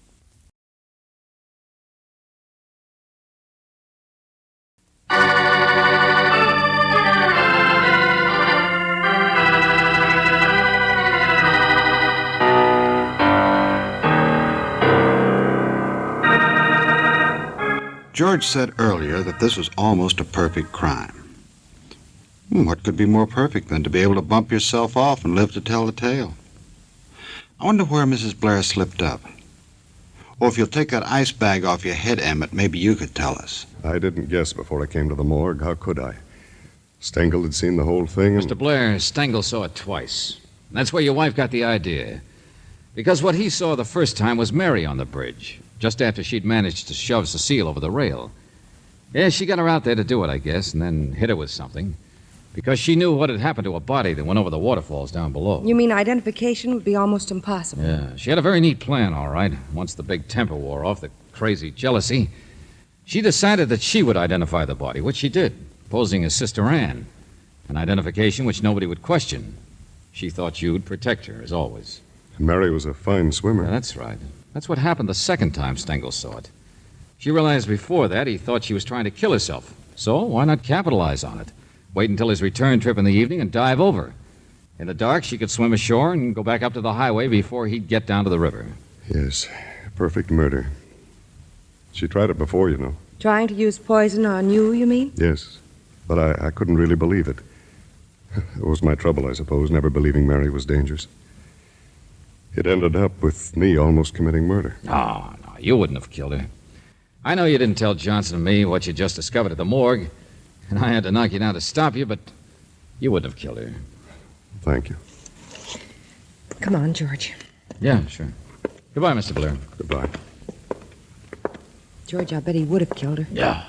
George said earlier that this was almost a perfect crime. What could be more perfect than to be able to bump yourself off and live to tell the tale? I wonder where Mrs. Blair slipped up. Or if you'll take that ice bag off your head, Emmett, maybe you could tell us. I didn't guess before I came to the morgue. How could I? Stengel had seen the whole thing and... Mr. Blair, Stengel saw it twice. That's where your wife got the idea. Because what he saw the first time was Mary on the bridge, just after she'd managed to shove Cecile over the rail. Yeah, she got her out there to do it, I guess, and then hit her with something. Because she knew what had happened to a body that went over the waterfalls down below. You mean identification would be almost impossible? Yeah, she had a very neat plan, all right. Once the big temper wore off, the crazy jealousy, she decided that she would identify the body, which she did, posing as Sister Ann. An identification which nobody would question. She thought you'd protect her, as always. Mary was a fine swimmer. Yeah, that's right. That's what happened the second time Stengel saw it. She realized before that he thought she was trying to kill herself. So why not capitalize on it? Wait until his return trip in the evening and dive over. In the dark, she could swim ashore and go back up to the highway before he'd get down to the river. Yes, perfect murder. She tried it before, you know. Trying to use poison on you mean? Yes, but I couldn't really believe it. It was my trouble, I suppose, never believing Mary was dangerous. It ended up with me almost committing murder. No, you wouldn't have killed her. I know you didn't tell Johnson and me what you just discovered at the morgue, and I had to knock you down to stop you, but you wouldn't have killed her. Thank you. Come on, George. Yeah, sure. Goodbye, Mr. Blair. Goodbye. George, I bet he would have killed her. Yeah.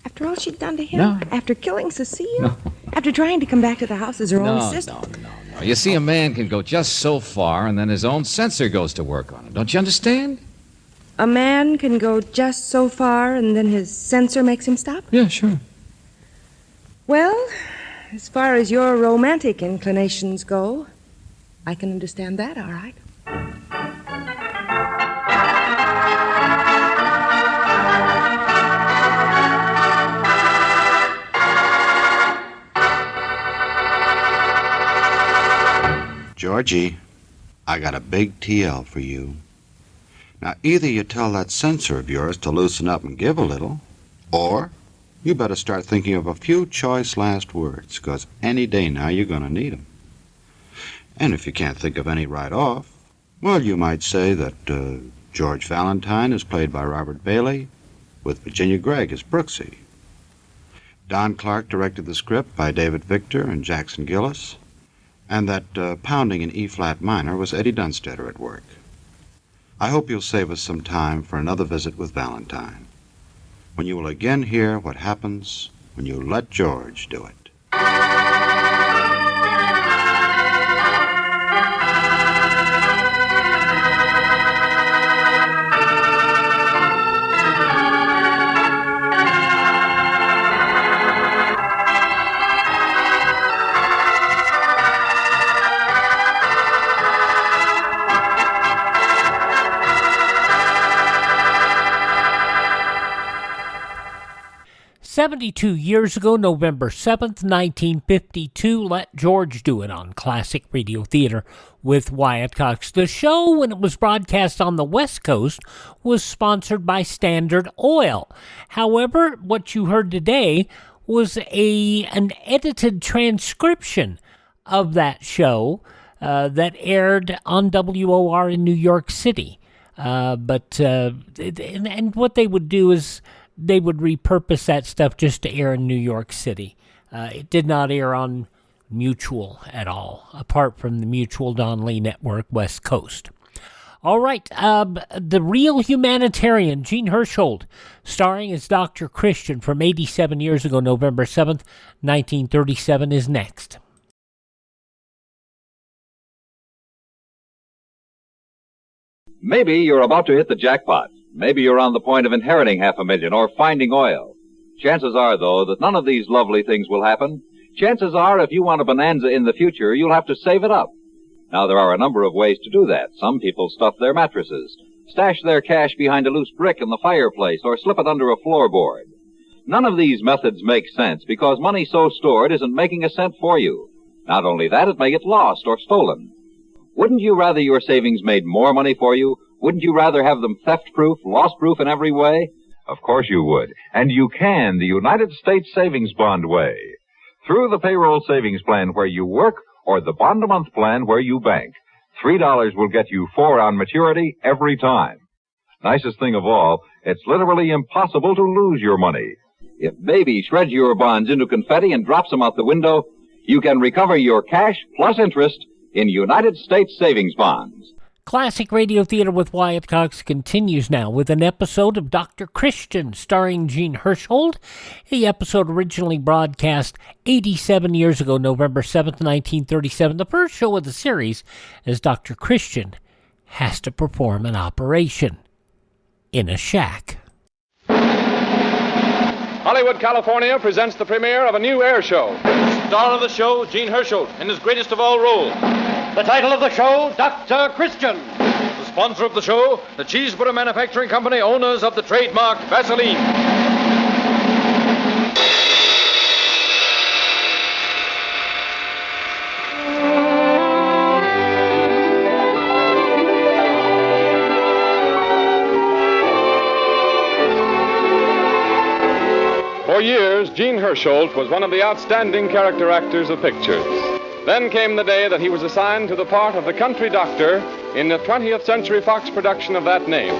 After all she'd done to him? No. After killing Cecile? No. After trying to come back to the house as her own sister? No. You see, a man can go just so far, and then his own censor goes to work on him. Don't you understand? A man can go just so far, and then his censor makes him stop? Yeah, sure. Well, as far as your romantic inclinations go, I can understand that, all right. Georgie, I got a big TL for you. Now, either you tell that censor of yours to loosen up and give a little, or you better start thinking of a few choice last words, because any day now you're going to need them. And if you can't think of any right off, well, you might say that George Valentine is played by Robert Bailey, with Virginia Gregg as Brooksy. Don Clark directed the script by David Victor and Jackson Gillis, and that pounding in E-flat minor was Eddie Dunstetter at work. I hope you'll save us some time for another visit with Valentine, when you will again hear what happens when you let George do it. "72 years ago, November 7th, 1952, Let George Do It" on Classic Radio Theater with Wyatt Cox. The show, when it was broadcast on the West Coast, was sponsored by Standard Oil. However, what you heard today was an edited transcription of that show that aired on WOR in New York City. And what they would do is they would repurpose that stuff just to air in New York City. It did not air on Mutual at all, apart from the Mutual Don Lee Network West Coast. All right, The Real Humanitarian, Jean Hersholdt, starring as Dr. Christian from 87 years ago, November 7th, 1937, is next. Maybe you're about to hit the jackpot. Maybe you're on the point of inheriting $500,000 or finding oil. Chances are, though, that none of these lovely things will happen. Chances are, if you want a bonanza in the future, you'll have to save it up. Now, there are a number of ways to do that. Some people stuff their mattresses, stash their cash behind a loose brick in the fireplace, or slip it under a floorboard. None of these methods make sense because money so stored isn't making a cent for you. Not only that, it may get lost or stolen. Wouldn't you rather your savings made more money for you? Wouldn't you rather have them theft-proof, loss-proof in every way? Of course you would. And you can the United States Savings Bond way. Through the payroll savings plan where you work or the bond-a-month plan where you bank. $3 will get you $4 on maturity every time. Nicest thing of all, it's literally impossible to lose your money. If baby shreds your bonds into confetti and drops them out the window, you can recover your cash plus interest in United States Savings Bonds. Classic Radio Theater with Wyatt Cox continues now with an episode of Dr. Christian, starring Jean Hersholdt. The episode originally broadcast 87 years ago, November 7th, 1937, the first show of the series, as Dr. Christian has to perform an operation in a shack. Hollywood, California presents the premiere of a new air show. Star of the show, Jean Hersholdt, in his greatest of all roles. The title of the show, Dr. Christian. The sponsor of the show, the Cheeseburger Manufacturing Company, owners of the trademark Vaseline. For years, Jean Hersholdt was one of the outstanding character actors of pictures. Then came the day that he was assigned to the part of the country doctor in the 20th Century Fox production of that name,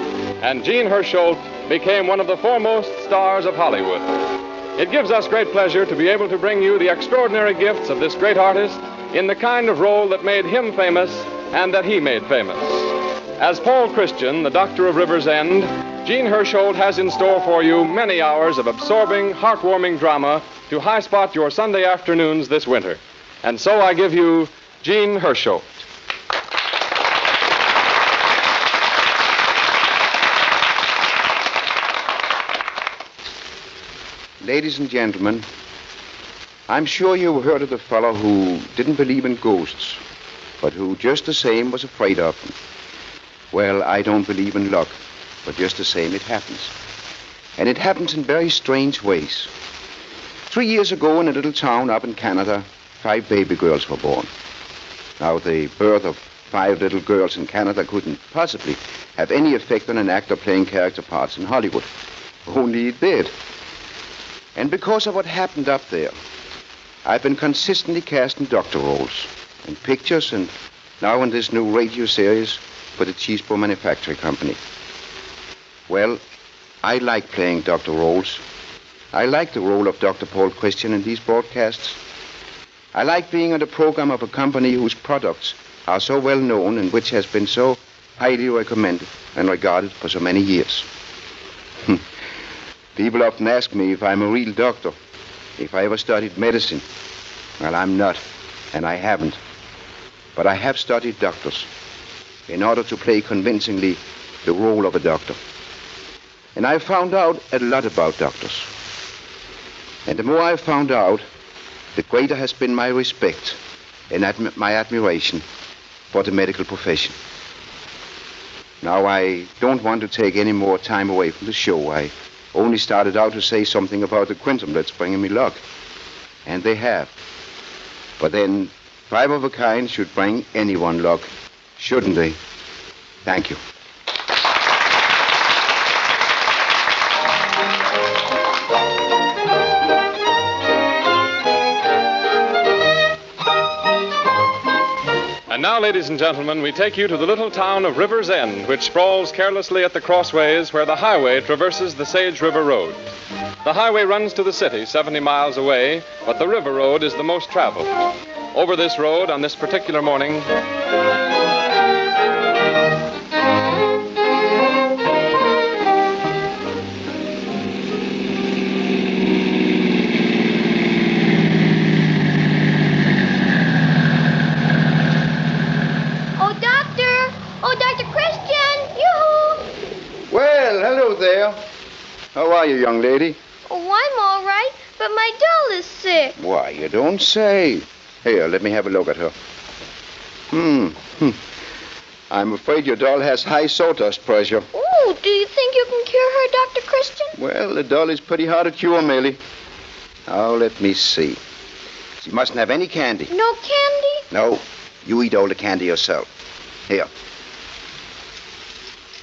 and Jean Hersholdt became one of the foremost stars of Hollywood. It gives us great pleasure to be able to bring you the extraordinary gifts of this great artist in the kind of role that made him famous and that he made famous. As Paul Christian, the doctor of River's End, Jean Hersholdt has in store for you many hours of absorbing, heartwarming drama to high-spot your Sunday afternoons this winter. And so I give you Jean Hersholdt. Ladies and gentlemen, I'm sure you've heard of the fellow who didn't believe in ghosts, but who just the same was afraid of them. Well, I don't believe in luck, but just the same it happens. And it happens in very strange ways. 3 years ago in a little town up in Canada, 5 baby girls were born. Now, the birth of 5 little girls in Canada couldn't possibly have any effect on an actor playing character parts in Hollywood. Only it did. And because of what happened up there, I've been consistently casting doctor roles in pictures and now in this new radio series for the Cheeseburger Manufacturing Company. Well, I like playing doctor roles. I like the role of Dr. Paul Christian in these broadcasts. I like being on the program of a company whose products are so well known and which has been so highly recommended and regarded for so many years. People often ask me if I'm a real doctor, if I ever studied medicine. Well, I'm not, and I haven't. But I have studied doctors in order to play convincingly the role of a doctor. And I found out a lot about doctors. And the more I found out, the greater has been my respect and my admiration for the medical profession. Now, I don't want to take any more time away from the show. I only started out to say something about the quintuplets bringing me luck. And they have. But then, 5 of a kind should bring anyone luck, shouldn't they? Thank you. And now, ladies and gentlemen, we take you to the little town of River's End, which sprawls carelessly at the crossways where the highway traverses the Sage River Road. The highway runs to the city 70 miles away, but the river road is the most traveled. Over this road, on this particular morning... Hello there. How are you, young lady? Oh, I'm all right, but my doll is sick. Why, you don't say. Here, let me have a look at her. I'm afraid your doll has high sawdust pressure. Oh, do you think you can cure her, Dr. Christian? Well, the doll is pretty hard to cure, Millie. Now, let me see. She mustn't have any candy. No candy? No. You eat all the candy yourself. Here.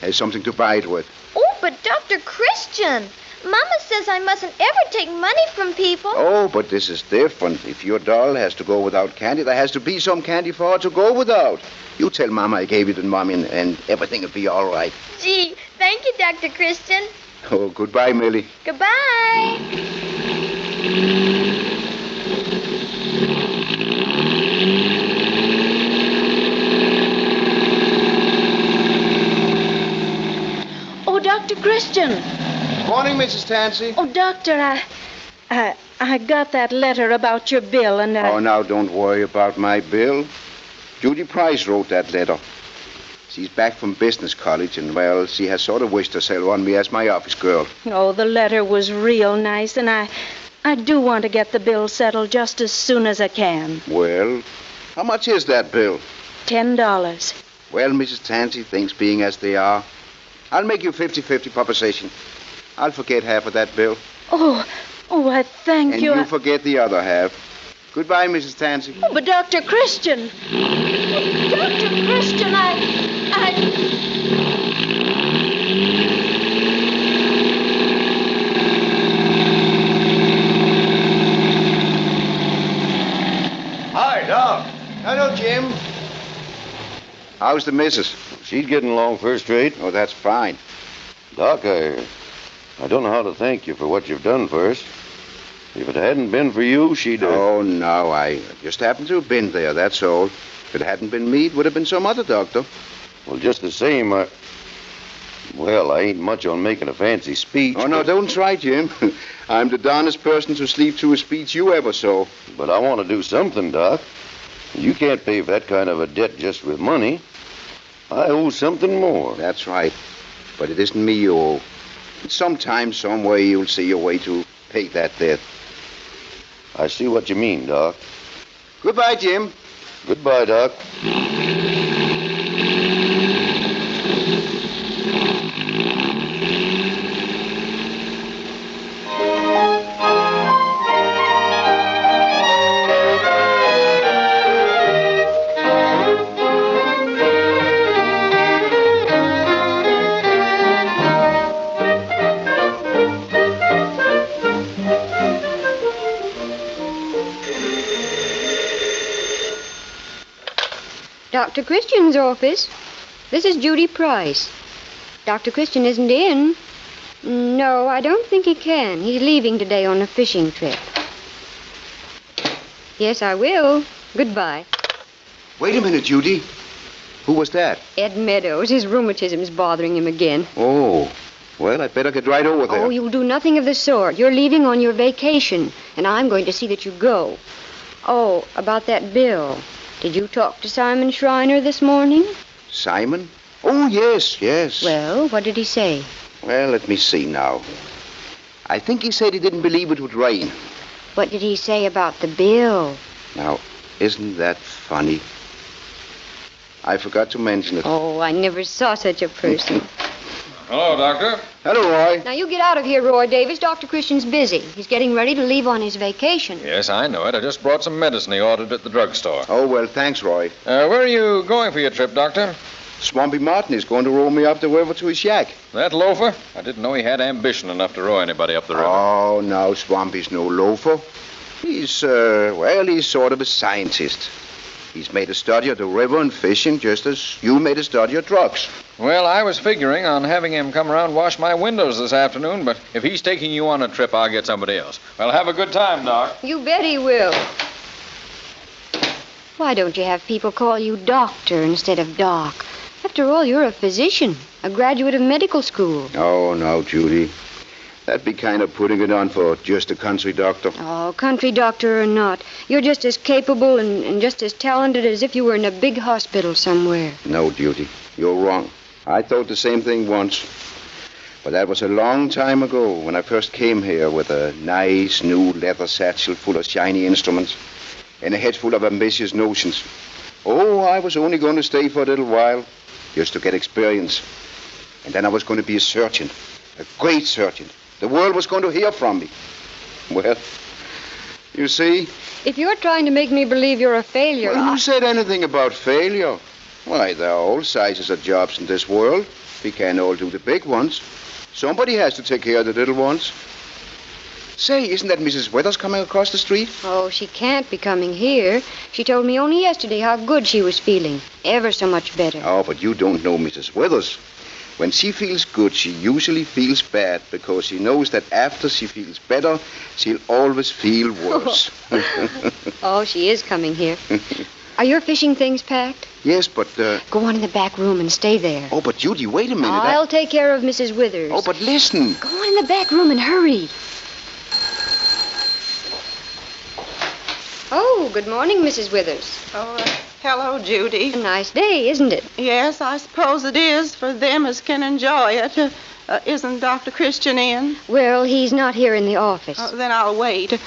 Here's something to buy it with. Oh, but Dr. Christian, Mama says I mustn't ever take money from people. Oh, but this is different. If your doll has to go without candy, there has to be some candy for her to go without. You tell Mama I gave you to Mommy and everything will be all right. Gee, thank you, Dr. Christian. Oh, goodbye, Millie. Goodbye. Dr. Christian. Morning, Mrs. Tansy. Oh, Doctor, I got that letter about your bill and... Oh, now, don't worry about my bill. Judy Price wrote that letter. She's back from business college, and, well, she has sort of wished herself on me as my office girl. Oh, the letter was real nice, and I do want to get the bill settled just as soon as I can. Well, how much is that bill? $10. Well, Mrs. Tansy, things being as they are, I'll make you 50-50 proposition. I'll forget half of that bill. Oh, I thank you. And you forget the other half. Goodbye, Mrs. Tansy. Oh, but Dr. Christian. Dr. Christian, Hi, Doc. Hello, Jim. How's the missus? She's getting along first rate. Oh, that's fine. Doc, I don't know how to thank you for what you've done for us. If it hadn't been for you, she'd... Oh, no, I just happened to have been there, that's all. If it hadn't been me, it would have been some other doctor. Well, just the same, I ain't much on making a fancy speech. Oh, no, don't try, Jim. I'm the darnest person to sleep through a speech you ever saw. But I want to do something, Doc. You can't pay for that kind of a debt just with money. I owe something more. That's right. But it isn't me you owe. Sometime, some way, you'll see your way to pay that debt. I see what you mean, Doc. Goodbye, Jim. Goodbye, Doc. Dr. Christian's office. This is Judy Price. Dr. Christian isn't in. No, I don't think he can. He's leaving today on a fishing trip. Yes, I will. Goodbye. Wait a minute, Judy. Who was that? Ed Meadows. His rheumatism's bothering him again. Oh, well, I'd better get right over there. Oh, you'll do nothing of the sort. You're leaving on your vacation, and I'm going to see that you go. Oh, about that bill. Did you talk to Simon Schreiner this morning? Simon? Oh, yes. Well, what did he say? Well, let me see now. I think he said he didn't believe it would rain. What did he say about the bill? Now, isn't that funny? I forgot to mention it. Oh, I never saw such a person. Hello, Doctor. Hello, Roy. Now, you get out of here, Roy Davis. Dr. Christian's busy. He's getting ready to leave on his vacation. Yes, I know it. I just brought some medicine he ordered at the drugstore. Oh, well, thanks, Roy. Where are you going for your trip, Doctor? Swampy Martin is going to row me up the river to his shack. That loafer? I didn't know he had ambition enough to row anybody up the river. Oh, no, Swampy's no loafer. He's sort of a scientist. He's made a study of the river and fishing just as you made a study of drugs. Well, I was figuring on having him come around and wash my windows this afternoon, but if he's taking you on a trip, I'll get somebody else. Well, have a good time, Doc. You bet he will. Why don't you have people call you Doctor instead of Doc? After all, you're a physician, a graduate of medical school. Oh, no, Judy. That'd be kind of putting it on for just a country doctor. Oh, country doctor or not, you're just as capable and just as talented as if you were in a big hospital somewhere. No, Judy, you're wrong. I thought the same thing once. But that was a long time ago when I first came here with a nice new leather satchel full of shiny instruments and a head full of ambitious notions. Oh, I was only going to stay for a little while just to get experience. And then I was going to be a surgeon, a great surgeon. The world was going to hear from me. Well, you see? If you're trying to make me believe you're a failure... Well, who said anything about failure? Why, there are all sizes of jobs in this world. We can't all do the big ones. Somebody has to take care of the little ones. Say, isn't that Mrs. Withers coming across the street? Oh, she can't be coming here. She told me only yesterday how good she was feeling. Ever so much better. Oh, but you don't know Mrs. Withers. When she feels good, she usually feels bad because she knows that after she feels better, she'll always feel worse. Oh, she is coming here. Are your fishing things packed? Yes, but... Go on in the back room and stay there. Oh, but Judy, wait a minute. I'll take care of Mrs. Withers. Oh, but listen. Go on in the back room and hurry. Oh, good morning, Mrs. Withers. Oh, hello, Judy. A nice day, isn't it? Yes, I suppose it is for them as can enjoy it. Isn't Dr. Christian in? Well, he's not here in the office. Then I'll wait.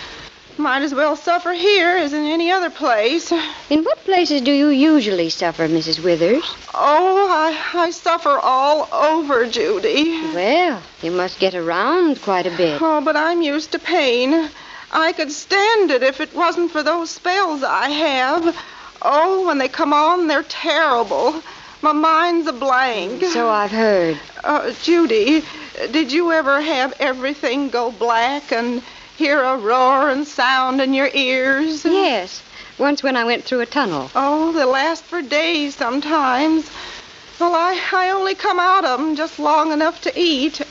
Might as well suffer here as in any other place. In what places do you usually suffer, Mrs. Withers? Oh, I suffer all over, Judy. Well, you must get around quite a bit. Oh, but I'm used to pain. I could stand it if it wasn't for those spells I have. Oh, when they come on, they're terrible. My mind's a blank. So I've heard. Judy, did you ever have everything go black and hear a roar and sound in your ears? Yes, once when I went through a tunnel. Oh, they last for days sometimes. Well, I only come out of them just long enough to eat.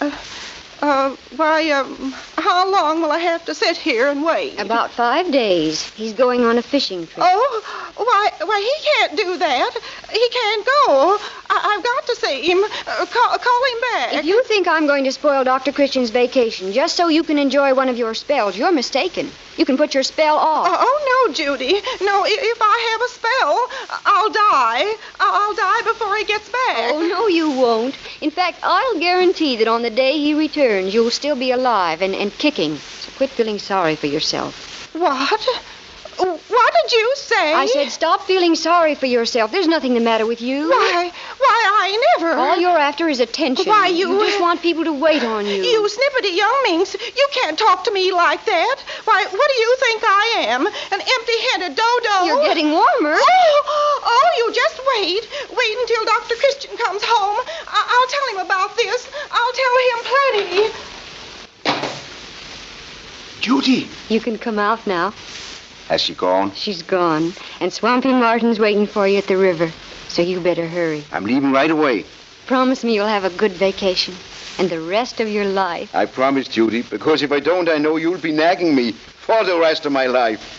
How long will I have to sit here and wait? About 5 days. He's going on a fishing trip. Oh, why, he can't do that. He can't go. I've got to see him. Call him back. If you think I'm going to spoil Dr. Christian's vacation just so you can enjoy one of your spells, you're mistaken. You can put your spell off. Oh, no, Judy. No, if I have a spell, I'll die. I'll die before he gets back. Oh, no, you won't. In fact, I'll guarantee that on the day he returns, you'll still be alive and kicking. So quit feeling sorry for yourself. What? What did you say? I said stop feeling sorry for yourself. There's nothing the matter with you. Why, I never... All you're after is attention. Why, you just want people to wait on you. You snippety young minx. You can't talk to me like that. Why, what do you think I am? An empty-headed dodo? You're getting warmer. Oh, you just wait. Wait until Dr. Christian comes home. I'll tell him about this. I'll tell him plenty. Judy! You can come out now. Has she gone? She's gone. And Swampy Martin's waiting for you at the river. So you better hurry. I'm leaving right away. promise me you'll have a good vacation and the rest of your life? I promise, Judy, because if I don't, I know you'll be nagging me for the rest of my life.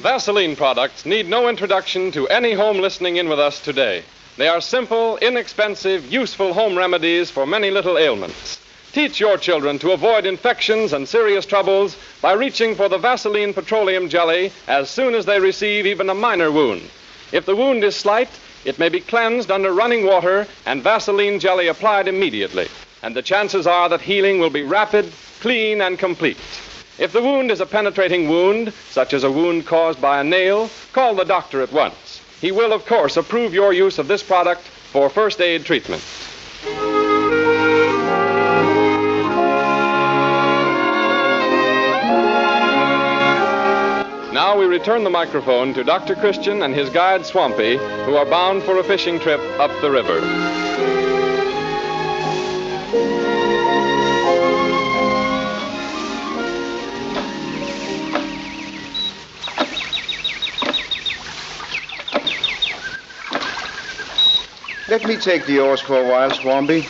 Vaseline products need no introduction to any home listening in with us today. They are simple, inexpensive, useful home remedies for many little ailments. Teach your children to avoid infections and serious troubles by reaching for the Vaseline petroleum jelly as soon as they receive even a minor wound. If the wound is slight, it may be cleansed under running water and Vaseline jelly applied immediately. And the chances are that healing will be rapid, clean, and complete. If the wound is a penetrating wound, such as a wound caused by a nail, call the doctor at once. He will, of course, approve your use of this product for first aid treatment. Now we return the microphone to Dr. Christian and his guide, Swampy, who are bound for a fishing trip up the river. Let me take the oars for a while, Swampy.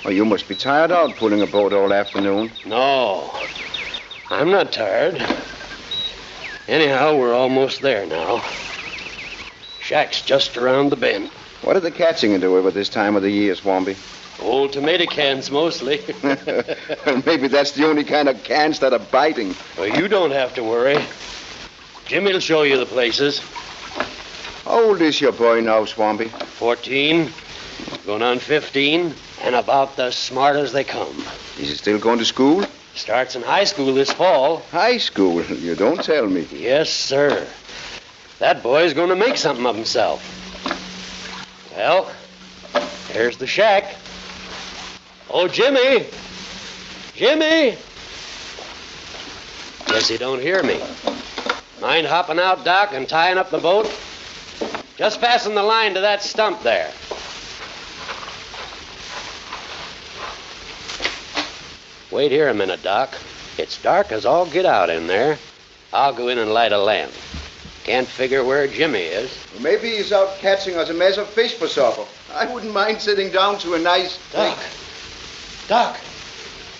Oh, you must be tired out pulling a boat all afternoon. No, I'm not tired. Anyhow, we're almost there now. Shack's just around the bend. What are they catching in the river this time of the year, Swampy? Old tomato cans, mostly. Well, maybe that's the only kind of cans that are biting. Well, you don't have to worry. Jimmy'll show you the places. How old is your boy now, Swampy? 14, going on 15, and about as smart as they come. Is he still going to school? Starts in high school this fall. High school? You don't tell me. Yes, sir. That boy's going to make something of himself. Well, there's the shack. Oh, Jimmy! Jimmy! Guess he don't hear me. Mind hopping out, Doc, and tying up the boat? Just fasten the line to that stump there. Wait here a minute, Doc. It's dark as all get out in there. I'll go in and light a lamp. Can't figure where Jimmy is. Well, maybe he's out catching us a mess of fish for supper. I wouldn't mind sitting down to a nice... Doc. Doc.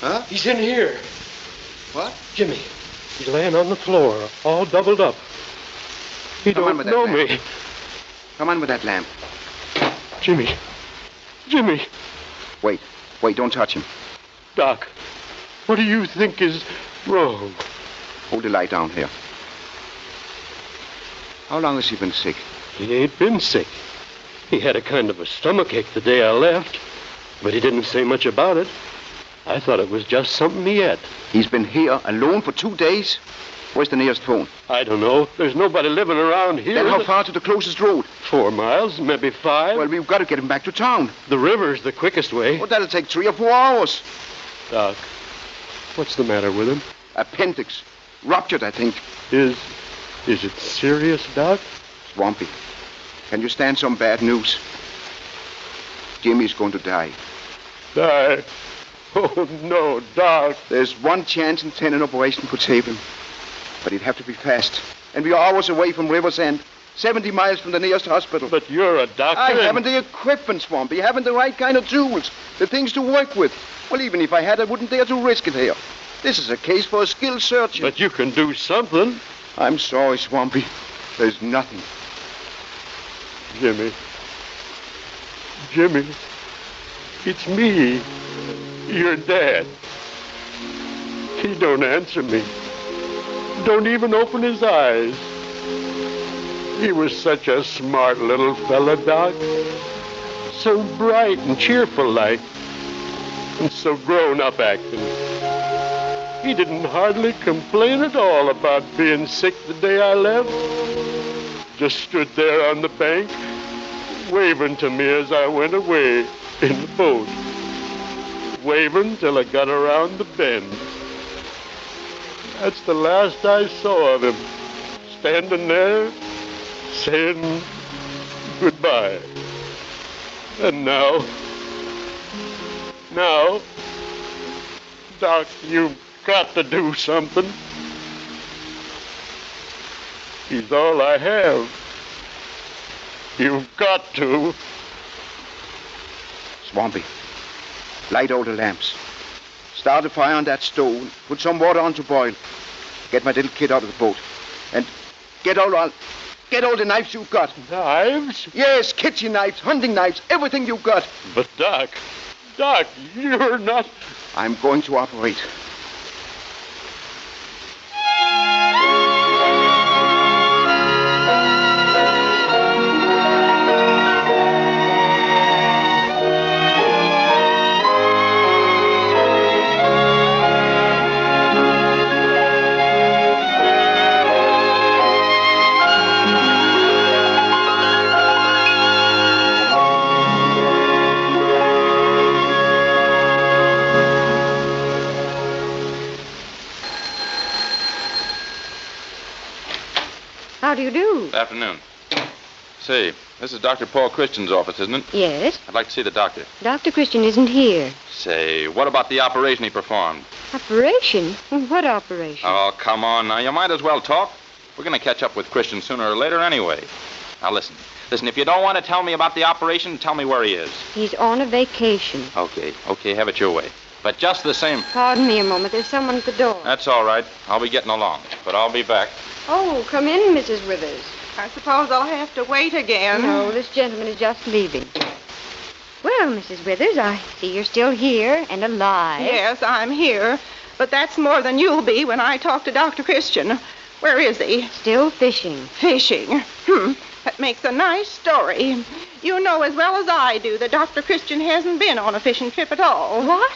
Huh? He's in here. What? Jimmy. He's laying on the floor, all doubled up. He don't know me. Come on with that lamp. Jimmy. Jimmy. Wait, don't touch him. Doc, what do you think is wrong? Hold the light down here. How long has he been sick? He ain't been sick. He had a kind of a stomachache the day I left, but he didn't say much about it. I thought it was just something he had. He's been here alone for 2 days? Where's the nearest phone? I don't know. There's nobody living around here. Then how far to the closest road? 4 miles, maybe 5. Well, we've got to get him back to town. The river's the quickest way. Well, that'll take 3 or 4 hours. Doc, what's the matter with him? Appendix. Ruptured, I think. Is it serious, Doc? Swampy, can you stand some bad news? Jimmy's going to die. Die? Oh, no, Doc. There's 1 chance in 10 an operation could save him. But he'd have to be fast. And we are hours away from River's End, 70 miles from the nearest hospital. But you're a doctor. I haven't the equipment, Swampy. I haven't the right kind of tools, the things to work with. Well, even if I had, I wouldn't dare to risk it here. This is a case for a skilled surgeon. But you can do something. I'm sorry, Swampy. There's nothing. Jimmy. Jimmy. It's me. Your dad. He don't answer me. Don't even open his eyes. He was such a smart little fella, Doc. So bright and cheerful like. And so grown up acting. He didn't hardly complain at all about being sick the day I left. Just stood there on the bank, waving to me as I went away in the boat. wavering till I got around the bend. That's the last I saw of him, standing there, saying goodbye. And now, Doc, you've got to do something. He's all I have. You've got to. Swampy, light all the lamps. Start a fire on that stove. Put some water on to boil. Get my little kid out of the boat. And get all the knives you've got. Knives? Yes, kitchen knives, hunting knives, everything you've got. But, Doc, you're not... I'm going to operate. How do you do? Good afternoon. Say, this is Dr. Paul Christian's office, isn't it? Yes. I'd like to see the doctor. Dr. Christian isn't here. Say, what about the operation he performed? Operation? What operation? Oh, come on now. You might as well talk. We're going to catch up with Christian sooner or later anyway. Now, listen, if you don't want to tell me about the operation, tell me where he is. He's on a vacation. Okay, have it your way. But just the same... Pardon me a moment. There's someone at the door. That's all right. I'll be getting along. But I'll be back. Oh, come in, Mrs. Withers. I suppose I'll have to wait again. No, this gentleman is just leaving. Well, Mrs. Withers, I see you're still here and alive. Yes, I'm here. But that's more than you'll be when I talk to Dr. Christian. Where is he? Still fishing. Fishing? That makes a nice story. You know as well as I do that Dr. Christian hasn't been on a fishing trip at all. What?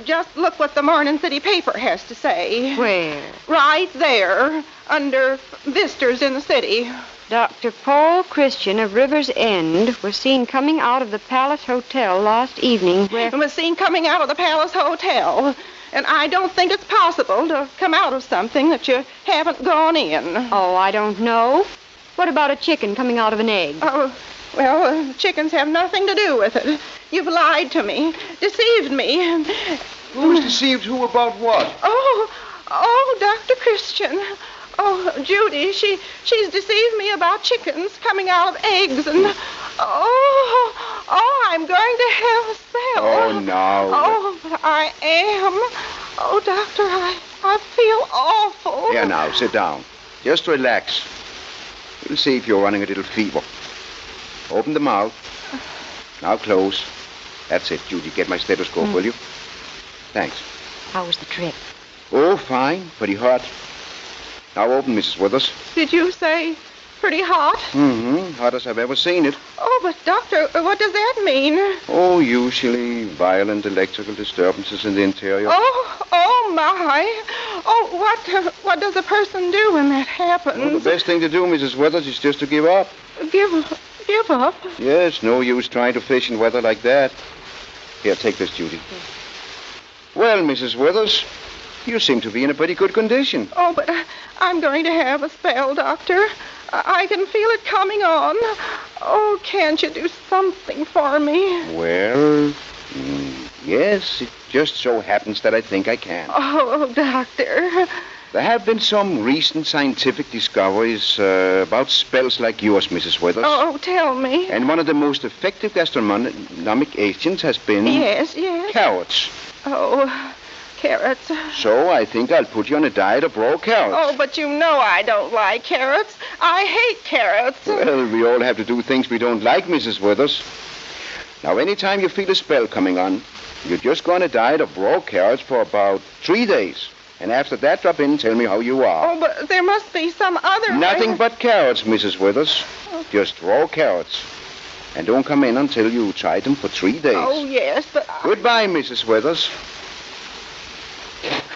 Just look what the Morning City paper has to say. Where? Right there, under visitors in the city. Dr. Paul Christian of River's End was seen coming out of the Palace Hotel last evening where... Was seen coming out of the Palace Hotel. And I don't think it's possible to come out of something that you haven't gone in. Oh, I don't know. What about a chicken coming out of an egg? Oh, well, chickens have nothing to do with it. You've lied to me, deceived me. Who's deceived who about what? Oh, Dr. Christian. Oh, Judy, she's deceived me about chickens coming out of eggs, and I'm going to have a spell. Oh, no. Oh, but I am. Oh, Doctor, I feel awful. Here now, sit down. Just relax. We'll see if you're running a little fever. Open the mouth. Now close. That's it, Judy. Get my stethoscope, will you? Thanks. How was the trip? Oh, fine. Pretty hot. Now open, Mrs. Withers. Did you say pretty hot? Mm-hmm. Hot as I've ever seen it. Oh, but Doctor, what does that mean? Oh, usually violent electrical disturbances in the interior. Oh, my. Oh, what does a person do when that happens? Well, the best thing to do, Mrs. Withers, is just to give up. Give up? Yes, no use trying to fish in weather like that. Here, take this, Judy. Well, Mrs. Withers, you seem to be in a pretty good condition. Oh, but I'm going to have a spell, Doctor. I can feel it coming on. Oh, can't you do something for me? Well, yes, it just so happens that I think I can. Oh, Doctor. There have been some recent scientific discoveries about spells like yours, Mrs. Withers. Oh, tell me. And one of the most effective gastronomic agents has been... Yes. Carrots. Oh, carrots. So I think I'll put you on a diet of raw carrots. Oh, but you know I don't like carrots. I hate carrots. Well, we all have to do things we don't like, Mrs. Withers. Now, anytime you feel a spell coming on, you just go on a diet of raw carrots for about 3 days. And after that, drop in and tell me how you are. Oh, but there must be some other Nothing but carrots, Mrs. Withers. Just raw carrots. And don't come in until you tried them for 3 days. Oh, yes, but... Goodbye, Mrs. Withers.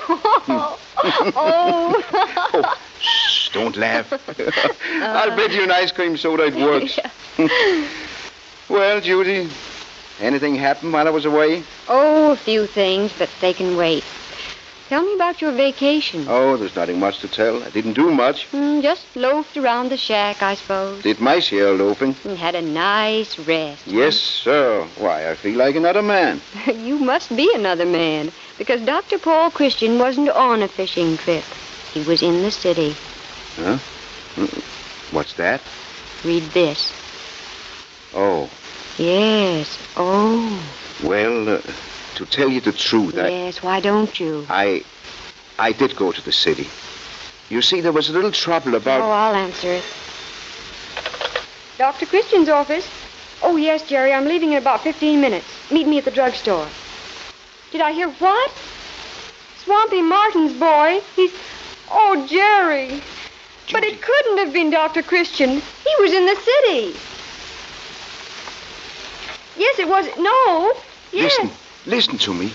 Oh, shh, don't laugh. I'll bet you an ice cream soda it works. Yeah. Well, Judy, Anything happen while I was away? Oh, a few things, but they can wait. Tell me about your vacation. Oh, there's nothing much to tell. I didn't do much. Just loafed around the shack, I suppose. Did my share of loafing. And had a nice rest. Yes, sir. Why, I feel like another man. You must be another man, because Dr. Paul Christian wasn't on a fishing trip. He was in the city. Huh? What's that? Read this. Oh. Yes. Oh. Well, to tell you the truth, Yes, why don't you? I did go to the city. You see, there was a little trouble about... Oh, I'll answer it. Dr. Christian's office? Oh, yes, Jerry, I'm leaving in about 15 minutes. Meet me at the drugstore. Did I hear what? Swampy Martin's boy? He's... Oh, Jerry. But it couldn't have been Dr. Christian. He was in the city. Yes, it was... No. Yes. Listen to me.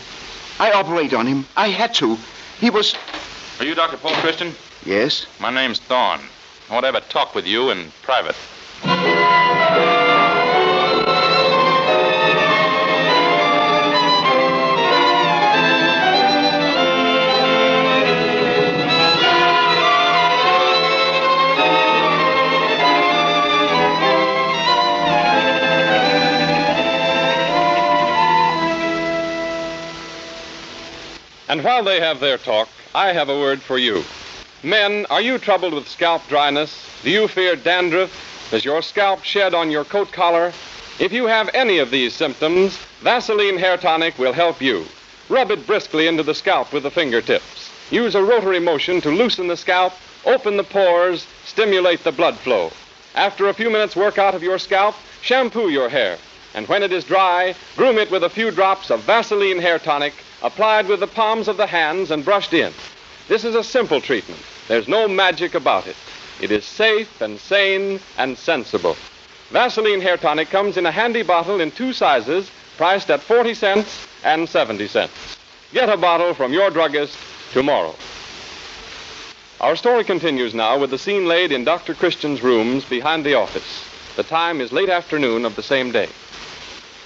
I operate on him. I had to. He was... Are you Dr. Paul Christian? Yes. My name's Thorne. I want to have a talk with you in private. And while they have their talk, I have a word for you. Men, are you troubled with scalp dryness? Do you fear dandruff? Does your scalp shed on your coat collar? If you have any of these symptoms, Vaseline Hair Tonic will help you. Rub it briskly into the scalp with the fingertips. Use a rotary motion to loosen the scalp, open the pores, stimulate the blood flow. After a few minutes work out of your scalp, shampoo your hair. And when it is dry, groom it with a few drops of Vaseline Hair Tonic, applied with the palms of the hands and brushed in. This is a simple treatment. There's no magic about it. It is safe and sane and sensible. Vaseline Hair Tonic comes in a handy bottle in 2 sizes, priced at 40 cents and 70 cents. Get a bottle from your druggist tomorrow. Our story continues now with the scene laid in Dr. Christian's rooms behind the office. The time is late afternoon of the same day.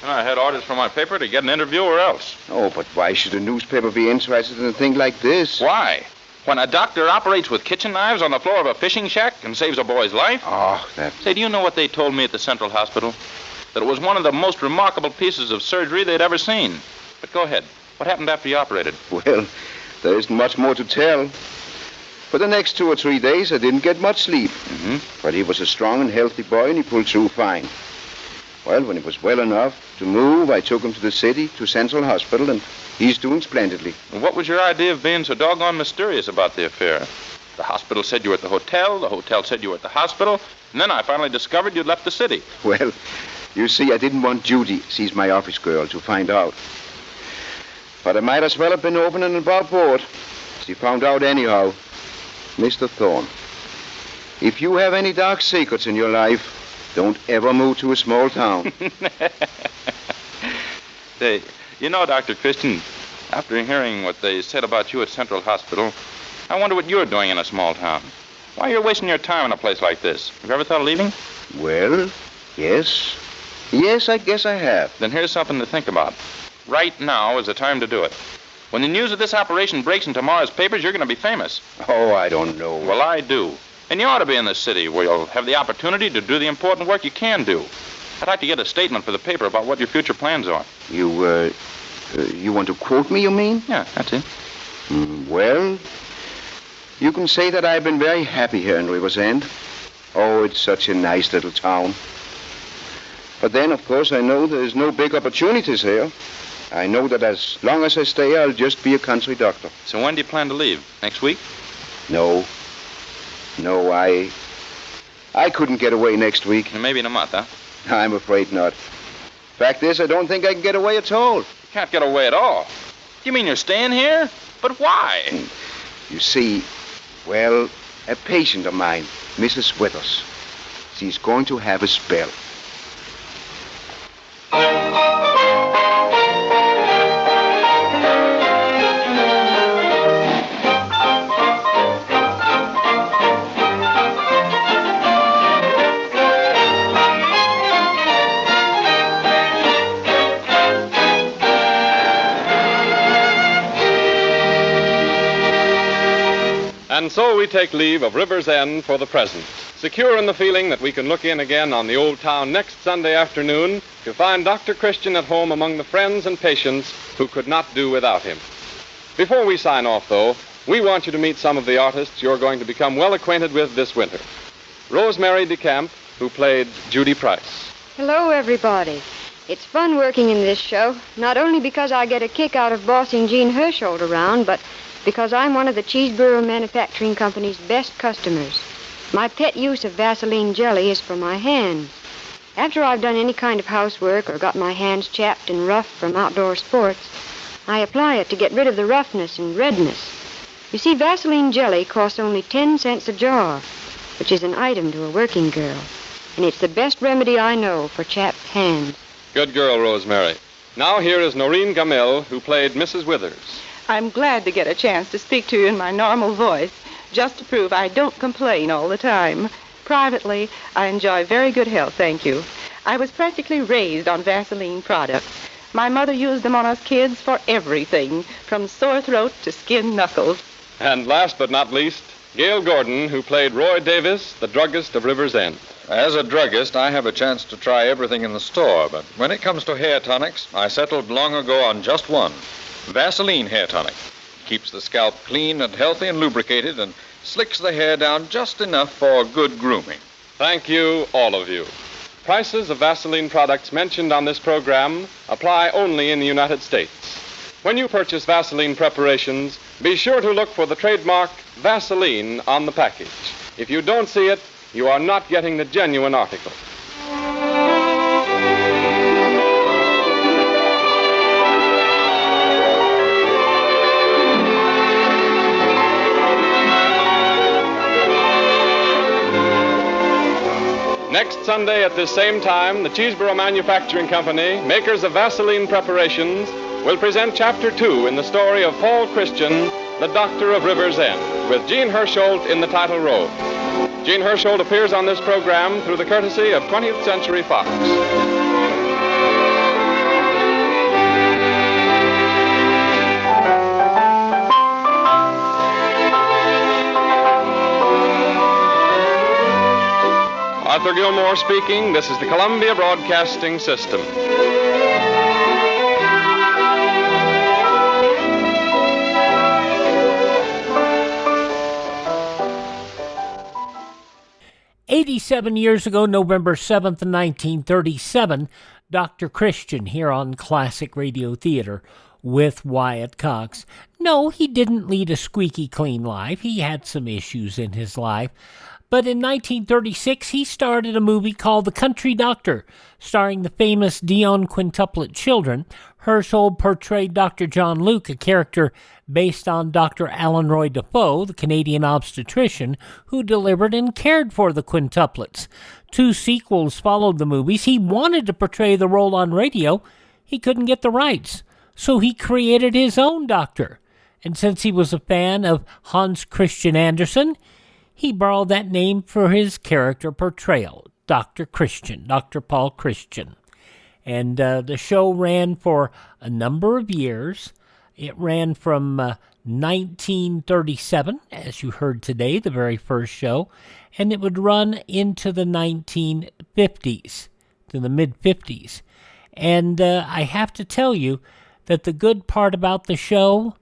And I had orders from my paper to get an interview or else. Oh, but why should a newspaper be interested in a thing like this? Why? When a doctor operates with kitchen knives on the floor of a fishing shack and saves a boy's life? Oh, that... Say, do you know what they told me at the Central Hospital? That it was one of the most remarkable pieces of surgery they'd ever seen. But go ahead. What happened after you operated? Well, there isn't much more to tell. For the next 2 or 3 days, I didn't get much sleep. But he was a strong and healthy boy, and he pulled through fine. Well, when he was well enough to move, I took him to the city, to Central Hospital, and he's doing splendidly. What was your idea of being so doggone mysterious about the affair? The hospital said you were at the hotel said you were at the hospital, and then I finally discovered you'd left the city. Well, you see, I didn't want Judy, she's my office girl, to find out. But I might as well have been open and above board. She found out anyhow. Mr. Thorne, if you have any dark secrets in your life, don't ever move to a small town. Say, you know, Dr. Christian, after hearing what they said about you at Central Hospital, I wonder what you're doing in a small town. Why you're wasting your time in a place like this? Have you ever thought of leaving? Well, yes. Yes, I guess I have. Then here's something to think about. Right now is the time to do it. When the news of this operation breaks in tomorrow's papers, you're going to be famous. Oh, I don't know. Well, I do. And you ought to be in the city where you'll have the opportunity to do the important work you can do. I'd like to get a statement for the paper about what your future plans are. You want to quote me, you mean? Yeah, that's it. Well, you can say that I've been very happy here in River's End. Oh, it's such a nice little town. But then, of course, I know there's no big opportunities here. I know that as long as I stay, I'll just be a country doctor. So when do you plan to leave? Next week? No, I couldn't get away next week. Maybe in a month, huh? I'm afraid not. Fact is, I don't think I can get away at all. You can't get away at all. You mean you're staying here? But why? You see, well, a patient of mine, Mrs. Withers, she's going to have a spell. And so we take leave of River's End for the present, secure in the feeling that we can look in again on the old town next Sunday afternoon to find Dr. Christian at home among the friends and patients who could not do without him. Before we sign off, though, we want you to meet some of the artists you're going to become well acquainted with this winter. Rosemary DeCamp, who played Judy Price. Hello, everybody. It's fun working in this show, not only because I get a kick out of bossing Jean Hersholdt around, but because I'm one of the Cheeseburger Manufacturing Company's best customers. My pet use of Vaseline jelly is for my hands. After I've done any kind of housework or got my hands chapped and rough from outdoor sports, I apply it to get rid of the roughness and redness. You see, Vaseline jelly costs only 10 cents a jar, which is an item to a working girl. And it's the best remedy I know for chapped hands. Good girl, Rosemary. Now here is Noreen Gamel, who played Mrs. Withers. I'm glad to get a chance to speak to you in my normal voice, just to prove I don't complain all the time. Privately, I enjoy very good health, thank you. I was practically raised on Vaseline products. My mother used them on us kids for everything, from sore throat to skinned knuckles. And last but not least, Gail Gordon, who played Roy Davis, the druggist of River's End. As a druggist, I have a chance to try everything in the store, but when it comes to hair tonics, I settled long ago on just one. Vaseline hair tonic. Keeps the scalp clean and healthy and lubricated and slicks the hair down just enough for good grooming. Thank you, all of you. Prices of Vaseline products mentioned on this program apply only in the United States. When you purchase Vaseline preparations, be sure to look for the trademark Vaseline on the package. If you don't see it, you are not getting the genuine article. Next Sunday at this same time, the Cheeseboro Manufacturing Company, makers of Vaseline preparations, will present Chapter 2 in the story of Paul Christian, the Doctor of River's End, with Jean Hersholdt in the title role. Jean Hersholdt appears on this program through the courtesy of 20th Century Fox. Arthur Gilmore speaking. This is the Columbia Broadcasting System. "87 years ago, November 7th, 1937, Dr. Christian here on Classic Radio Theater with Wyatt Cox. No, he didn't lead a squeaky clean life. He had some issues in his life. But in 1936, he starred in a movie called The Country Doctor, starring the famous Dion quintuplet children. Hersholdt portrayed Dr. John Luke, a character based on Dr. Alan Roy Defoe, the Canadian obstetrician who delivered and cared for the quintuplets. 2 sequels followed the movies. He wanted to portray the role on radio. He couldn't get the rights, so he created his own doctor. And since he was a fan of Hans Christian Andersen, he borrowed that name for his character portrayal, Dr. Christian, Dr. Paul Christian. And the show ran for a number of years. It ran from 1937, as you heard today, the very first show, and it would run into the 1950s, to the mid-50s. And I have to tell you that the good part about the show,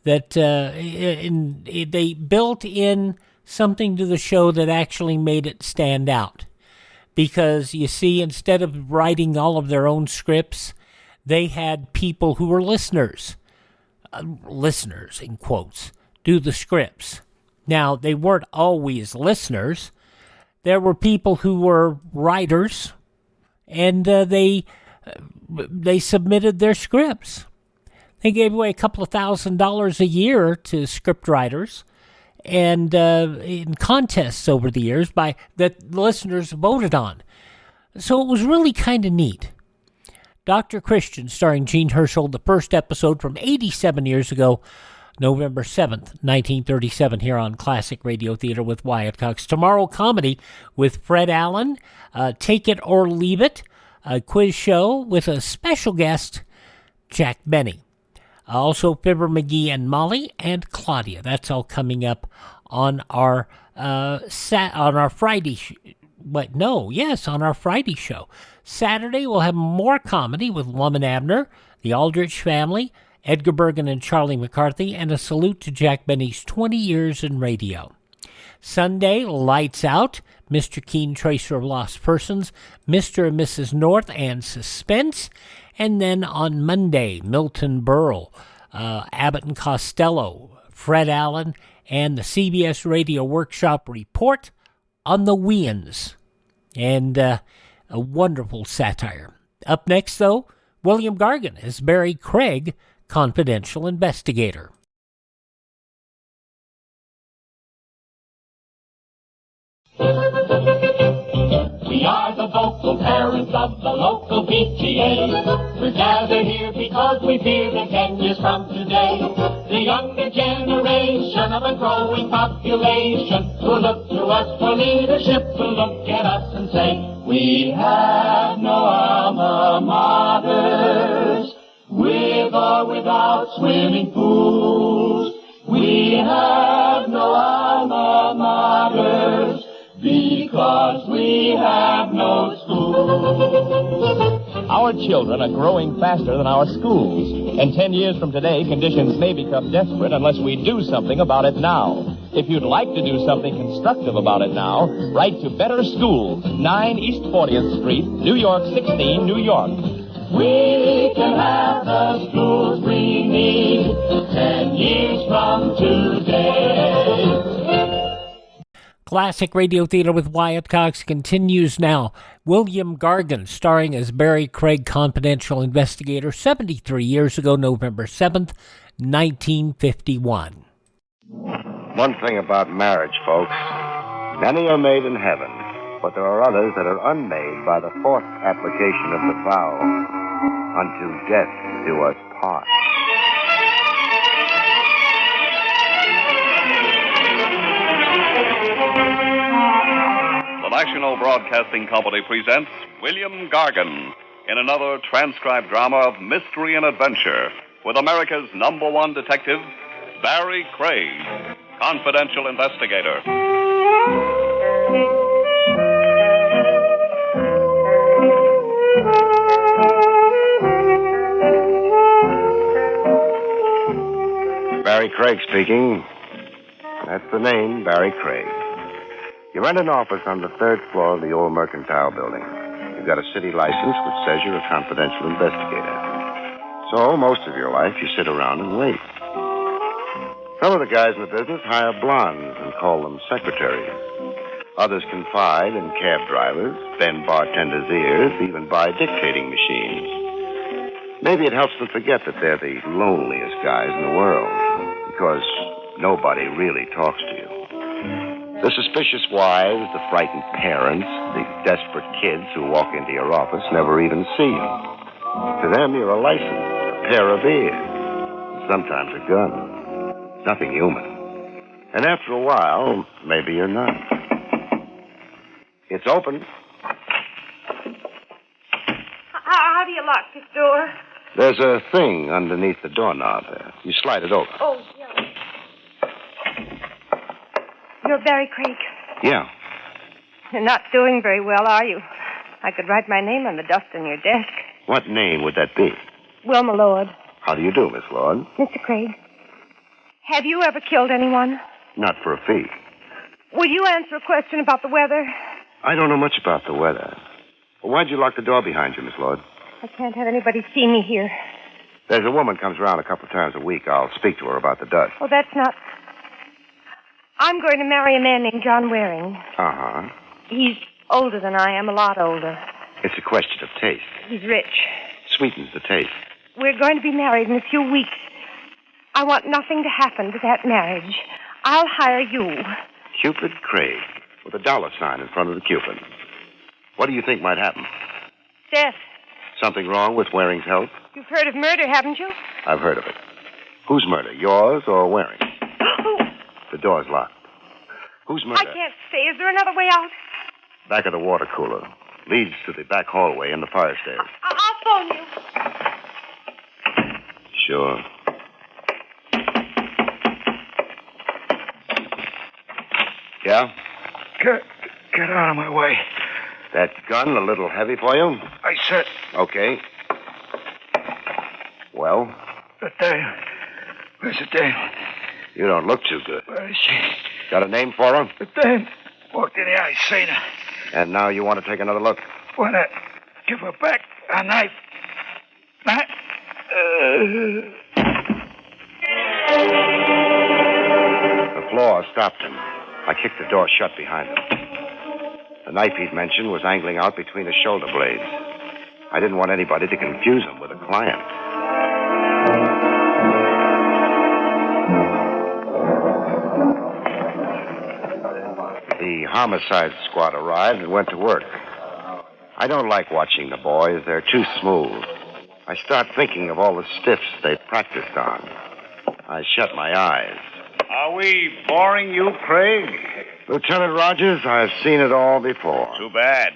that they built in something to the show that actually made it stand out. Because, you see, instead of writing all of their own scripts, they had people who were listeners in quotes, do the scripts. Now, they weren't always listeners. There were people who were writers, and they submitted their scripts. They gave away a couple of $1,000s a year to script writers, and in contests over the years that listeners voted on. So it was really kind of neat. Dr. Christian, starring Jean Hersholdt, the first episode from 87 years ago, November 7th, 1937, here on Classic Radio Theater with Wyatt Cox. Tomorrow, comedy with Fred Allen, Take It or Leave It, a quiz show with a special guest, Jack Benny. Also, Fibber McGee and Molly and Claudia. That's all coming up on our Friday on our Friday show. Saturday, we'll have more comedy with Lum and Abner, the Aldrich Family, Edgar Bergen and Charlie McCarthy, and a salute to Jack Benny's 20 years in radio. Sunday, Lights Out, Mr. Keen, Tracer of Lost Persons, Mr. and Mrs. North, and Suspense. And then on Monday, Milton Berle, Abbott and Costello, Fred Allen, and the CBS Radio Workshop Report on the Weans. And a wonderful satire. Up next, though, William Gargan as Barrie Craig, Confidential Investigator. We are the vocal parents of the local PTA. We're gathered here because we fear that 10 years from today, the younger generation of a growing population who look to us for leadership will look at us and say, we have no alma maters, with or without swimming pools. We have no alma maters, because we have no schools. Our children are growing faster than our schools. And 10 years from today, conditions may become desperate unless we do something about it now. If you'd like to do something constructive about it now, write to Better Schools, 9 East 40th Street, New York 16, New York. We can have the schools we need 10 years from today. Classic Radio Theater with Wyatt Cox continues now. William Gargan, starring as Barrie Craig, Confidential Investigator, 73 years ago, November 7th, 1951. One thing about marriage, folks. Many are made in heaven, but there are others that are unmade by the fourth application of the vow, unto death do us part. The National Broadcasting Company presents William Gargan in another transcribed drama of mystery and adventure with America's #1 detective, Barrie Craig, Confidential Investigator. Barrie Craig speaking. That's the name, Barrie Craig. You rent an office on the 3rd floor of the old Mercantile Building. You've got a city license which says you're a confidential investigator. So, most of your life, you sit around and wait. Some of the guys in the business hire blondes and call them secretaries. Others confide in cab drivers, bend bartenders' ears, even buy dictating machines. Maybe it helps them forget that they're the loneliest guys in the world, because nobody really talks to you. The suspicious wives, the frightened parents, the desperate kids who walk into your office never even see you. To them, you're a license, a pair of ears, sometimes a gun. Nothing human. And after a while, maybe you're not. It's open. How do you lock this door? There's a thing underneath the doorknob there. You slide it over. Oh, yeah. You're Barrie Craig. Yeah. You're not doing very well, are you? I could write my name on the dust on your desk. What name would that be? Wilma Lord. How do you do, Miss Lord? Mr. Craig, have you ever killed anyone? Not for a fee. Will you answer a question about the weather? I don't know much about the weather. Well, why'd you lock the door behind you, Miss Lord? I can't have anybody see me here. There's a woman comes around a couple of times a week. I'll speak to her about the dust. Oh, that's not... I'm going to marry a man named John Waring. Uh-huh. He's older than I am, a lot older. It's a question of taste. He's rich. Sweetens the taste. We're going to be married in a few weeks. I want nothing to happen to that marriage. I'll hire you. Cupid Craig, with a $sign in front of the Cupid. What do you think might happen? Death. Something wrong with Waring's health? You've heard of murder, haven't you? I've heard of it. Whose murder, yours or Waring? The door's locked. Whose murder? I can't stay. Is there another way out? Back of the water cooler. Leads to the back hallway and the fire stairs. I'll phone you. Sure. Yeah? Get out of my way. That gun a little heavy for you? I said, Okay. Well, the dame. Where's the dame? you don't look too good. Where is she? Got a name for her? The dame walked in here. I seen her. And now you want to take another look? Want to give her back a knife? Knife? The floor stopped him. I kicked the door shut behind him. The knife he'd mentioned was angling out between his shoulder blades. I didn't want anybody to confuse him with a client. The homicide squad arrived and went to work. I don't like watching the boys. They're too smooth. I start thinking of all the stiffs they've practiced on. I shut my eyes. Are we boring you, Craig? Lieutenant Rogers, I've seen it all before. Too bad.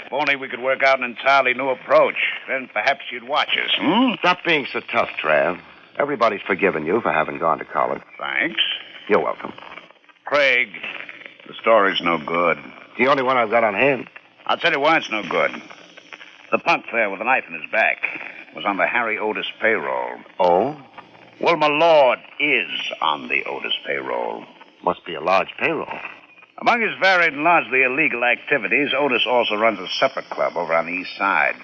If only we could work out an entirely new approach. Then perhaps you'd watch us, hmm? Stop being so tough, Trav. Everybody's forgiven you for having gone to college. Thanks. You're welcome. Craig, the story's no good. The only one I've got on hand. I'll tell you why it's no good. The punk there with a knife in his back was on the Harry Otis payroll. Oh? Wilma Lord is on the Otis payroll. Must be a large payroll. Among his varied and largely illegal activities, Otis also runs a supper club over on the east side.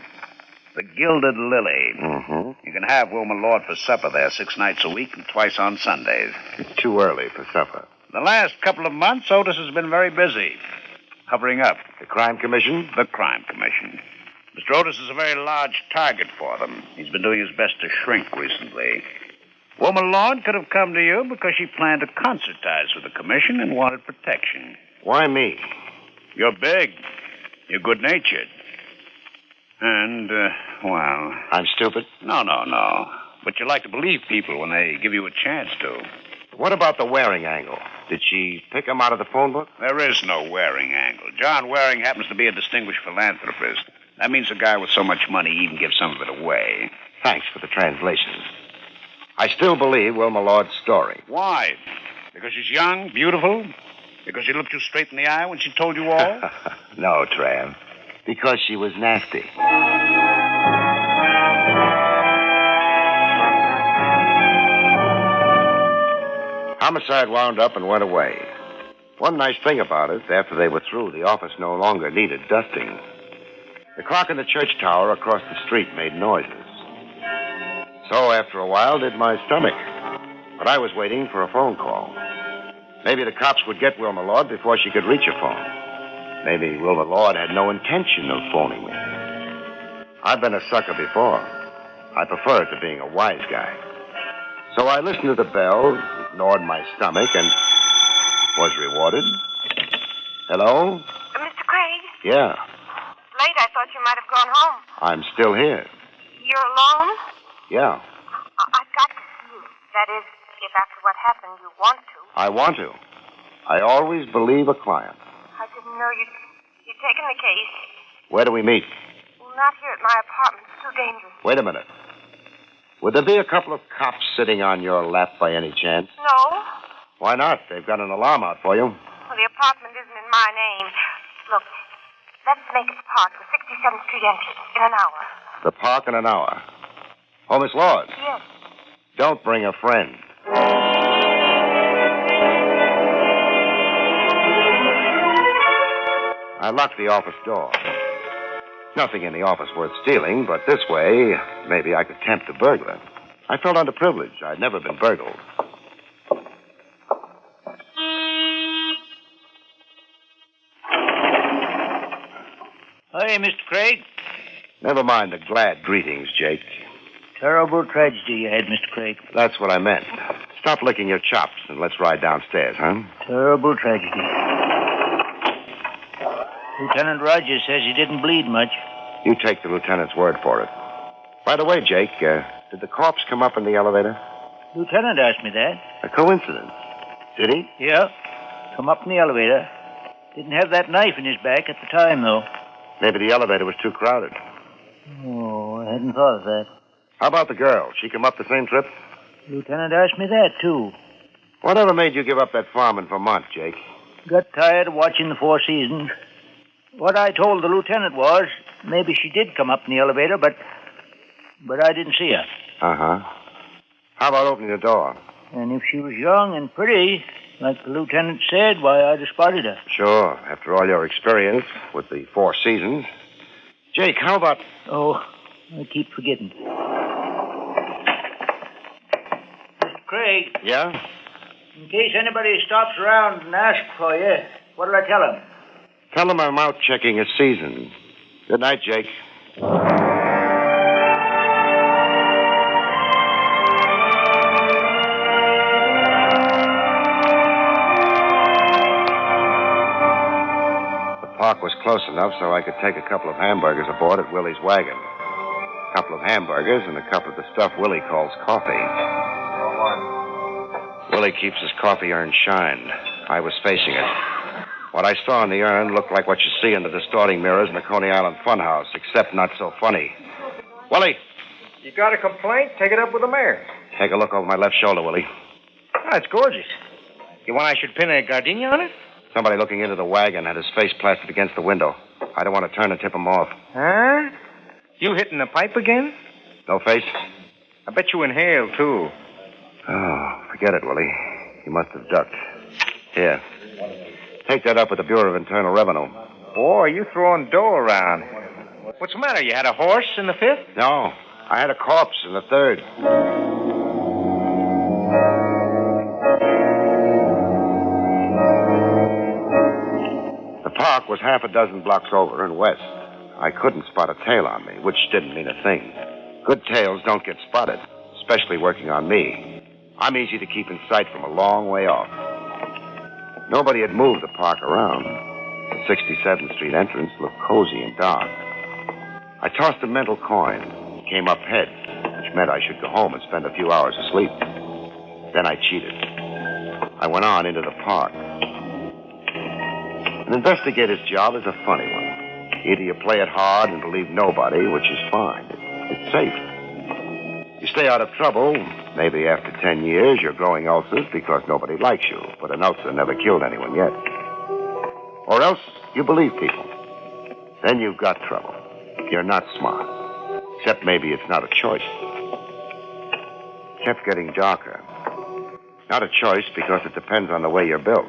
The Gilded Lily. Mm-hmm. You can have Wilma Lord for supper there 6 nights a week and twice on Sundays. It's too early for supper. The last couple of months, Otis has been very busy. Covering up. The Crime Commission? The Crime Commission. Mr. Otis is a very large target for them. He's been doing his best to shrink recently. Wilma Lord could have come to you because she planned to concertize with the commission and wanted protection. Why me? You're big. You're good-natured. And, well... I'm stupid? No. But you like to believe people when they give you a chance to. What about the Waring angle? Did she pick him out of the phone book? There is no Waring angle. John Waring happens to be a distinguished philanthropist. That means a guy with so much money he even gives some of it away. Thanks for the translation. I still believe Wilma Lord's story. Why? Because she's young, beautiful? Because she looked you straight in the eye when she told you all? No, Trav. Because she was nasty. Homicide wound up and went away. One nice thing about it, after they were through, the office no longer needed dusting. The clock in the church tower across the street made noises. So after a while did my stomach. But I was waiting for a phone call. Maybe the cops would get Wilma Lord before she could reach a phone. Maybe Wilma Lord had no intention of phoning me. I've been a sucker before. I prefer it to being a wise guy. So I listened to the bells, ignored my stomach, and was rewarded. Hello? Mr. Craig? Yeah, Late, I thought you might have gone home. I'm still here. You're alone? Yeah, I've got to see you. That is, if after what happened you want to. I want to. I always believe a client. I didn't know you'd taken the case. Where do we meet? Not here at my apartment. It's too dangerous. Wait a minute. Would there be a couple of cops sitting on your lap by any chance? No. Why not? They've got an alarm out for you. Well, the apartment isn't in my name. Look, let's make it park, the 67th Street entrance, in an hour. The park in an hour. Oh, Miss Lord. Yes. Don't bring a friend. I locked the office door. Nothing in the office worth stealing, but this way, maybe I could tempt a burglar. I felt underprivileged. I'd never been burgled. Hey, Mr. Craig. Never mind the glad greetings, Jake. Terrible tragedy you had, Mr. Craig. That's what I meant. Stop licking your chops and let's ride downstairs, huh? Terrible tragedy. Lieutenant Rogers says he didn't bleed much. You take the lieutenant's word for it. By the way, Jake, did the corpse come up in the elevator? Lieutenant asked me that. A coincidence. Did he? Yeah. Come up in the elevator. Didn't have that knife in his back at the time, though. Maybe the elevator was too crowded. Oh, I hadn't thought of that. How about the girl? She come up the same trip? Lieutenant asked me that, too. Whatever made you give up that farm in Vermont, Jake? Got tired of watching the Four Seasons. What I told the lieutenant was maybe she did come up in the elevator, but I didn't see her. Uh-huh. How about opening the door? And if she was young and pretty, like the lieutenant said, why, I'd have spotted her. Sure, after all your experience with the Four Seasons. Jake, how about... Oh, I keep forgetting. Mr. Craig. Yeah? In case anybody stops around and asks for you, what'll I tell them? Tell them I'm out checking a season. Good night, Jake. The park was close enough so I could take a couple of hamburgers aboard at Willie's wagon. A couple of hamburgers and a cup of the stuff Willie calls coffee. Willie keeps his coffee urn shined. I was facing it. What I saw in the urn looked like what you see in the distorting mirrors in the Coney Island Funhouse, except not so funny. Willie! You got a complaint? Take it up with the mayor. Take a look over my left shoulder, Willie. Oh, it's gorgeous. You want I should pin a gardenia on it? Somebody looking into the wagon had his face plastered against the window. I don't want to turn and tip him off. Huh? You hitting the pipe again? No face? I bet you inhaled, too. Oh, forget it, Willie. He must have ducked. Here. Take that up with the Bureau of Internal Revenue. Boy, you throwing dough around. What's the matter? You had a horse in the fifth? No, I had a corpse in the third. The park was half a dozen blocks over and west. I couldn't spot a tail on me, which didn't mean a thing. Good tails don't get spotted, especially working on me. I'm easy to keep in sight from a long way off. Nobody had moved the park around. The 67th Street entrance looked cozy and dark. I tossed a mental coin. It came up head, which meant I should go home and spend a few hours asleep. Then I cheated. I went on into the park. An investigator's job is a funny one. Either you play it hard and believe nobody, which is fine. It's safe. You stay out of trouble. Maybe after 10 years, you're growing ulcers because nobody likes you, but an ulcer never killed anyone yet. Or else you believe people. Then you've got trouble. You're not smart. Except maybe it's not a choice. It kept getting darker. Not a choice because it depends on the way you're built.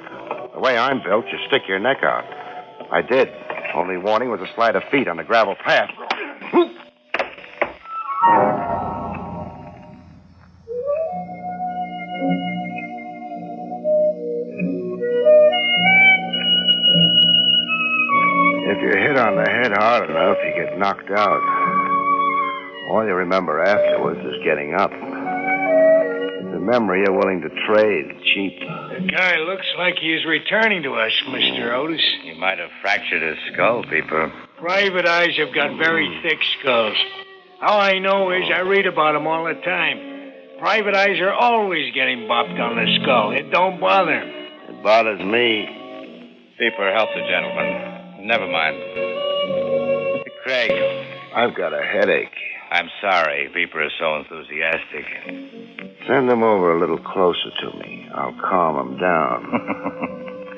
The way I'm built, you stick your neck out. I did. Only warning was a slide of feet on the gravel path. If you hit on the head hard enough, you get knocked out. All you remember afterwards is getting up. It's a memory you're willing to trade cheap. The guy looks like he is returning to us, Mr. Otis. He might have fractured his skull, Peeper. Private eyes have got very thick skulls. All I know is I read about them all the time. Private eyes are always getting bopped on the skull. It don't bother him. It bothers me. Peeper, help the gentleman. Never mind. Mr. Craig. I've got a headache. I'm sorry. Peeper is so enthusiastic. Send him over a little closer to me. I'll calm him down.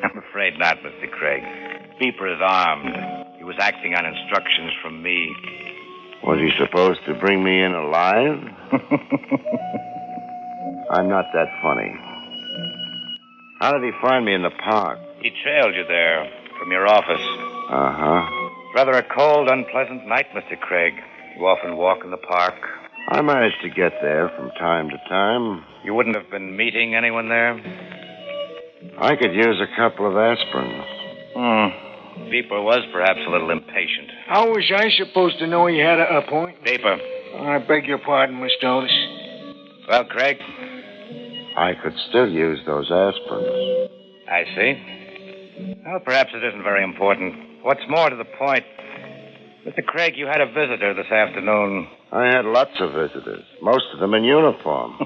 I'm afraid not, Mr. Craig. Peeper is armed. He was acting on instructions from me. Was he supposed to bring me in alive? I'm not that funny. How did he find me in the park? He trailed you there from your office. Uh-huh. Rather a cold, unpleasant night, Mr. Craig. You often walk in the park. I managed to get there from time to time. You wouldn't have been meeting anyone there? I could use a couple of aspirin. Peeper was perhaps a little impatient. How was I supposed to know he had a point? Peeper. I beg your pardon, Mr. Otis. Well, Craig? I could still use those aspirins. I see. Well, perhaps it isn't very important. What's more to the point, Mr. Craig, you had a visitor this afternoon. I had lots of visitors, most of them in uniform.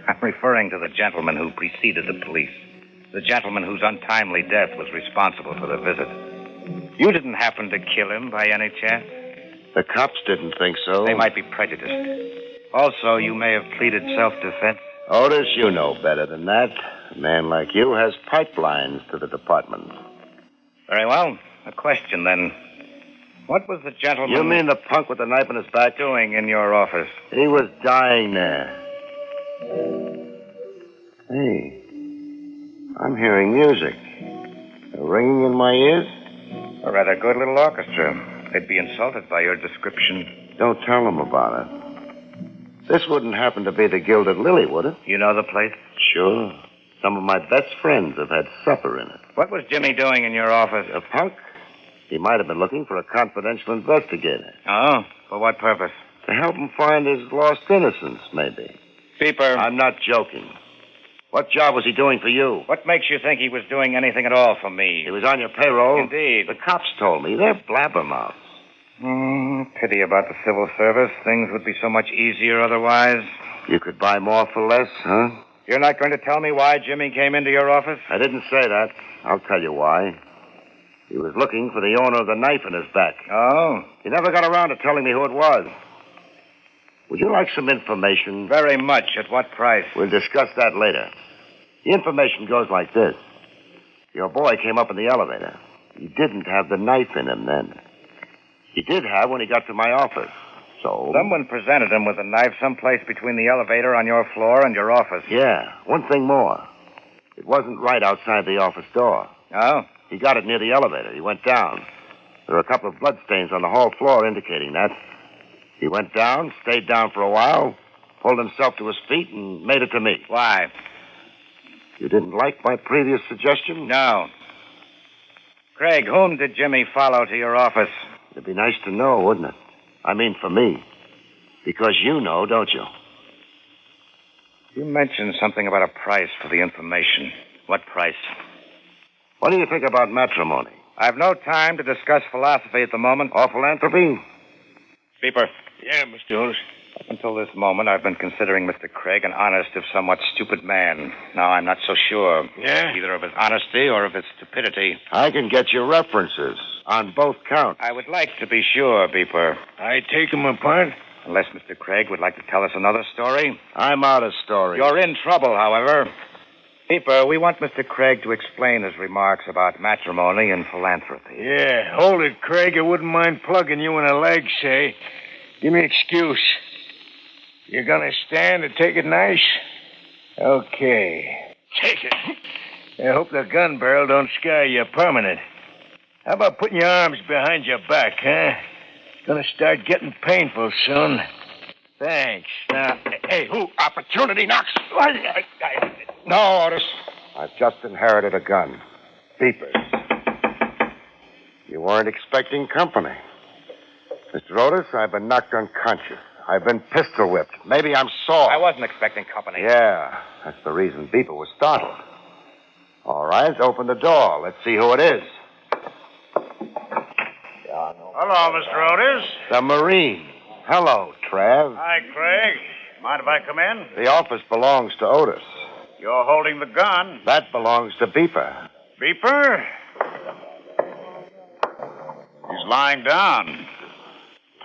I'm referring to the gentleman who preceded the police. The gentleman whose untimely death was responsible for the visit. You didn't happen to kill him by any chance? The cops didn't think so. They might be prejudiced. Also, you may have pleaded self-defense. Otis, you know better than that. A man like you has pipelines to the department. Very well. A question, then. What was the gentleman... You mean the punk with the knife in his back? ...doing in your office? He was dying there. Hey, I'm hearing music. Ringing in my ears? A rather good little orchestra. They'd be insulted by your description. Don't tell them about it. This wouldn't happen to be the Gilded Lily, would it? You know the place? Sure. Some of my best friends have had supper in it. What was Jimmy doing in your office? A punk? He might have been looking for a confidential investigator. Oh? For what purpose? To help him find his lost innocence, maybe. Beeper. I'm not joking. What job was he doing for you? What makes you think he was doing anything at all for me? He was on your payroll? Indeed. The cops told me. They're blabbermouths. Pity about the civil service. Things would be so much easier otherwise. You could buy more for less, huh? You're not going to tell me why Jimmy came into your office? I didn't say that. I'll tell you why. He was looking for the owner of the knife in his back. Oh? He never got around to telling me who it was. Would you like some information? Very much. At what price? We'll discuss that later. The information goes like this. Your boy came up in the elevator. He didn't have the knife in him then. He did have when he got to my office. So... Someone presented him with a knife someplace between the elevator on your floor and your office. Yeah. One thing more. It wasn't right outside the office door. Oh? He got it near the elevator. He went down. There were a couple of bloodstains on the hall floor indicating that. He went down, stayed down for a while, pulled himself to his feet, and made it to me. Why? You didn't like my previous suggestion? No. Gregg, whom did Jimmy follow to your office? It'd be nice to know, wouldn't it? I mean, for me. Because you know, don't you? You mentioned something about a price for the information. What price? What do you think about matrimony? I've no time to discuss philosophy at the moment. Or philanthropy? Beeper. Yeah, Mr. Otis. Up until this moment, I've been considering Mr. Craig an honest, if somewhat stupid man. Now I'm not so sure. Yeah? Either of his honesty or of his stupidity. I can get you references on both counts. I would like to be sure, Beeper. I take him apart? Unless Mr. Craig would like to tell us another story. I'm out of stories. You're in trouble, however. Beeper, we want Mr. Craig to explain his remarks about matrimony and philanthropy. Yeah, hold it, Craig. I wouldn't mind plugging you in a leg, say. Give me an excuse. You're gonna stand and take it nice? Okay. Take it. I hope the gun barrel don't scar you permanent. How about putting your arms behind your back, huh? Gonna start getting painful soon. Thanks. Now, hey, who? Opportunity knocks. No, Otis. I've just inherited a gun. Beepers. You weren't expecting company. Mr. Otis, I've been knocked unconscious. I've been pistol whipped. Maybe I'm sore. I wasn't expecting company. Yeah, that's the reason Beeper was startled. All right, open the door. Let's see who it is. Hello, Mr. Otis. The Marine. Hello, Trav. Hi, Craig. Mind if I come in? The office belongs to Otis. You're holding the gun. That belongs to Beeper. Beeper? He's lying down.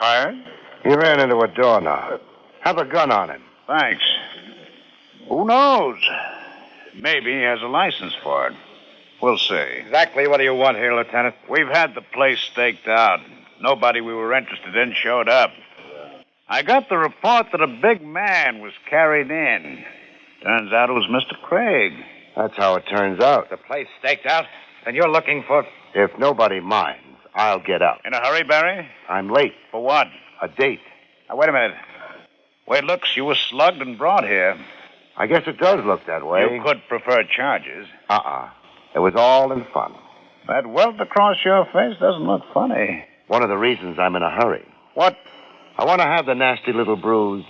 Tired? He ran into a doorknob. Have a gun on him. Thanks. Who knows? Maybe he has a license for it. We'll see. Exactly what do you want here, Lieutenant? We've had the place staked out. Nobody we were interested in showed up. I got the report that a big man was carried in. Turns out it was Mr. Craig. That's how it turns out. The place staked out? And you're looking for... If nobody minds, I'll get out. In a hurry, Barrie? I'm late. For what? A date. Now, wait a minute. Way it looks, you were slugged and brought here. I guess it does look that way. You could prefer charges. It was all in fun. That welt across your face doesn't look funny. One of the reasons I'm in a hurry. What? I want to have the nasty little bruise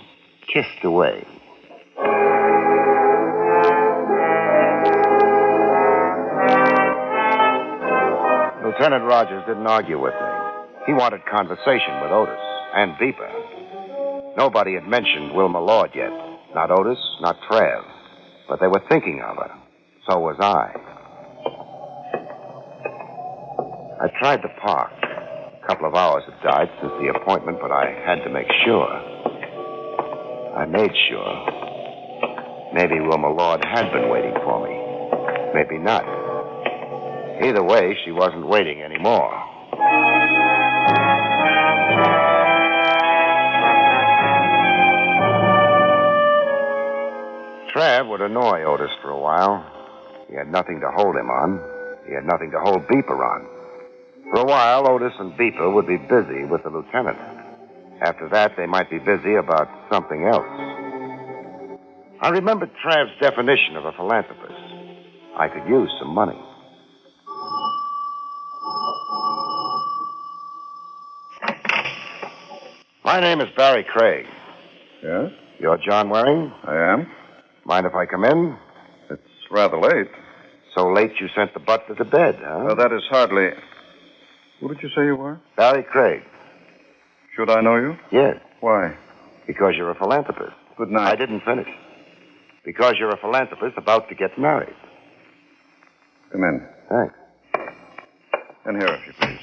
kissed away. Lieutenant Rogers didn't argue with me. He wanted conversation with Otis and Beeper. Nobody had mentioned Wilma Lord yet. Not Otis, not Trav. But they were thinking of her. So was I. I tried the park. A couple of hours had died since the appointment, but I had to make sure. I made sure. Maybe Wilma Lord had been waiting for me. Maybe not. Either way, she wasn't waiting anymore. Trav would annoy Otis for a while. He had nothing to hold him on. He had nothing to hold Beeper on. For a while, Otis and Beeper would be busy with the lieutenant. After that, they might be busy about something else. I remembered Trav's definition of a philanthropist. I could use some money. My name is Barrie Craig. Yes? You're John Waring? I am. Mind if I come in? It's rather late. So late you sent the butler to bed, huh? Well, that is hardly... Who did you say you were? Barrie Craig. Should I know you? Yes. Why? Because you're a philanthropist. Good night. I didn't finish. Because you're a philanthropist about to get married. Come in. Thanks. In here, if you please.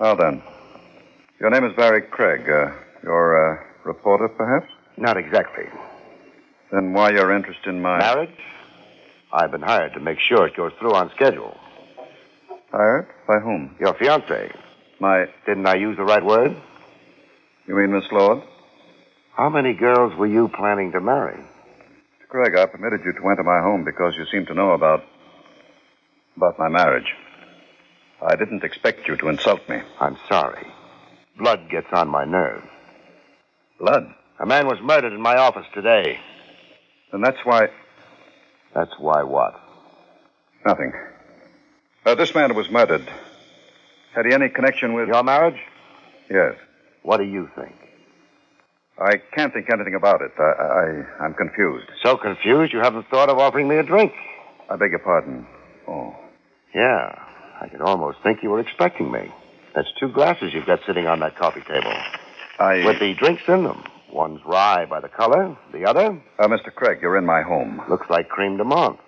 Now then. Your name is Barrie Craig. You're a reporter, perhaps? Not exactly. Then why your interest in my... Marriage? I've been hired to make sure it goes through on schedule. Hired? By whom? Your fiancée. My... Didn't I use the right word? You mean Miss Lord? How many girls were you planning to marry? Mr. Gregg, I permitted you to enter my home because you seem to know about my marriage. I didn't expect you to insult me. I'm sorry. Blood gets on my nerves. Blood? A man was murdered in my office today. And that's why... That's why what? Nothing. This man was murdered. Had he any connection with... Your marriage? Yes. What do you think? I can't think anything about it. I'm confused. So confused you haven't thought of offering me a drink? I beg your pardon. Oh. Yeah. I could almost think you were expecting me. That's 2 glasses you've got sitting on that coffee table. With the drinks in them. One's rye by the color. The other? Mr. Craig, you're in my home. Looks like creme de menthe.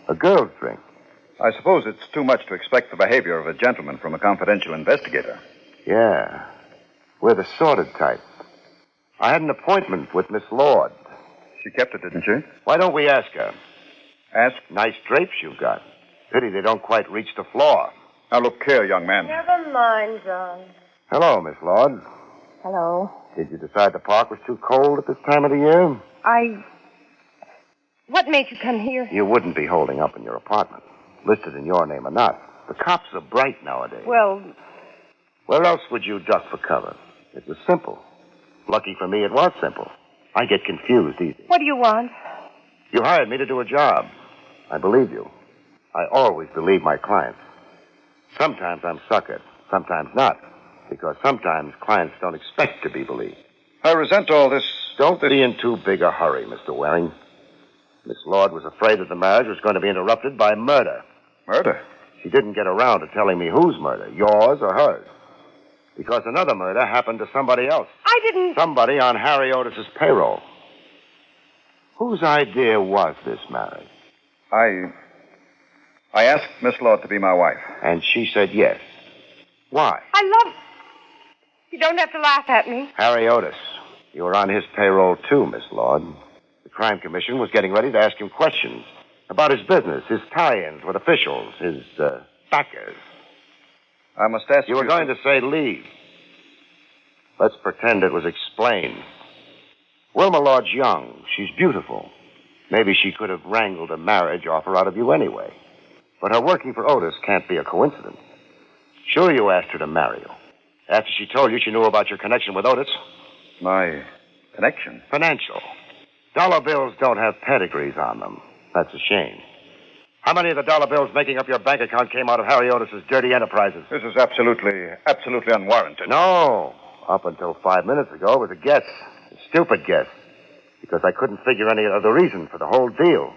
A girl's drink. I suppose it's too much to expect the behavior of a gentleman from a confidential investigator. Yeah. We're the sordid type. I had an appointment with Miss Lord. She kept it, didn't she? Why don't we ask her? Ask? Nice drapes you've got. Pity they don't quite reach the floor. Now, look here, young man. Never mind, John. Hello, Miss Lord. Hello. Did you decide the park was too cold at this time of the year? What made you come here? You wouldn't be holding up in your apartment, listed in your name or not. The cops are bright nowadays. Well... Where else would you duck for cover? It was simple. Lucky for me, it was simple. I get confused easy. What do you want? You hired me to do a job. I believe you. I always believe my clients. Sometimes I'm suckered, sometimes not. Because sometimes clients don't expect to be believed. I resent all this. Don't be in too big a hurry, Mr. Waring. Miss Lord was afraid that the marriage was going to be interrupted by murder. Murder? She didn't get around to telling me whose murder, yours or hers. Because another murder happened to somebody else. I didn't... Somebody on Harry Otis's payroll. Whose idea was this marriage? I asked Miss Lord to be my wife. And she said yes. Why? I love... You don't have to laugh at me. Harry Otis. You were on his payroll, too, Miss Lord. The Crime Commission was getting ready to ask him questions about his business, his tie-ins with officials, his backers. I must ask you... You were going to say leave. Let's pretend it was explained. Wilma Lord's young. She's beautiful. Maybe she could have wrangled a marriage offer out of you anyway. But her working for Otis can't be a coincidence. Sure you asked her to marry you. After she told you she knew about your connection with Otis. My connection? Financial. Dollar bills don't have pedigrees on them. That's a shame. How many of the dollar bills making up your bank account came out of Harry Otis's dirty enterprises? This is absolutely unwarranted. No. Up until 5 minutes ago, it was a guess. A stupid guess. Because I couldn't figure any other reason for the whole deal.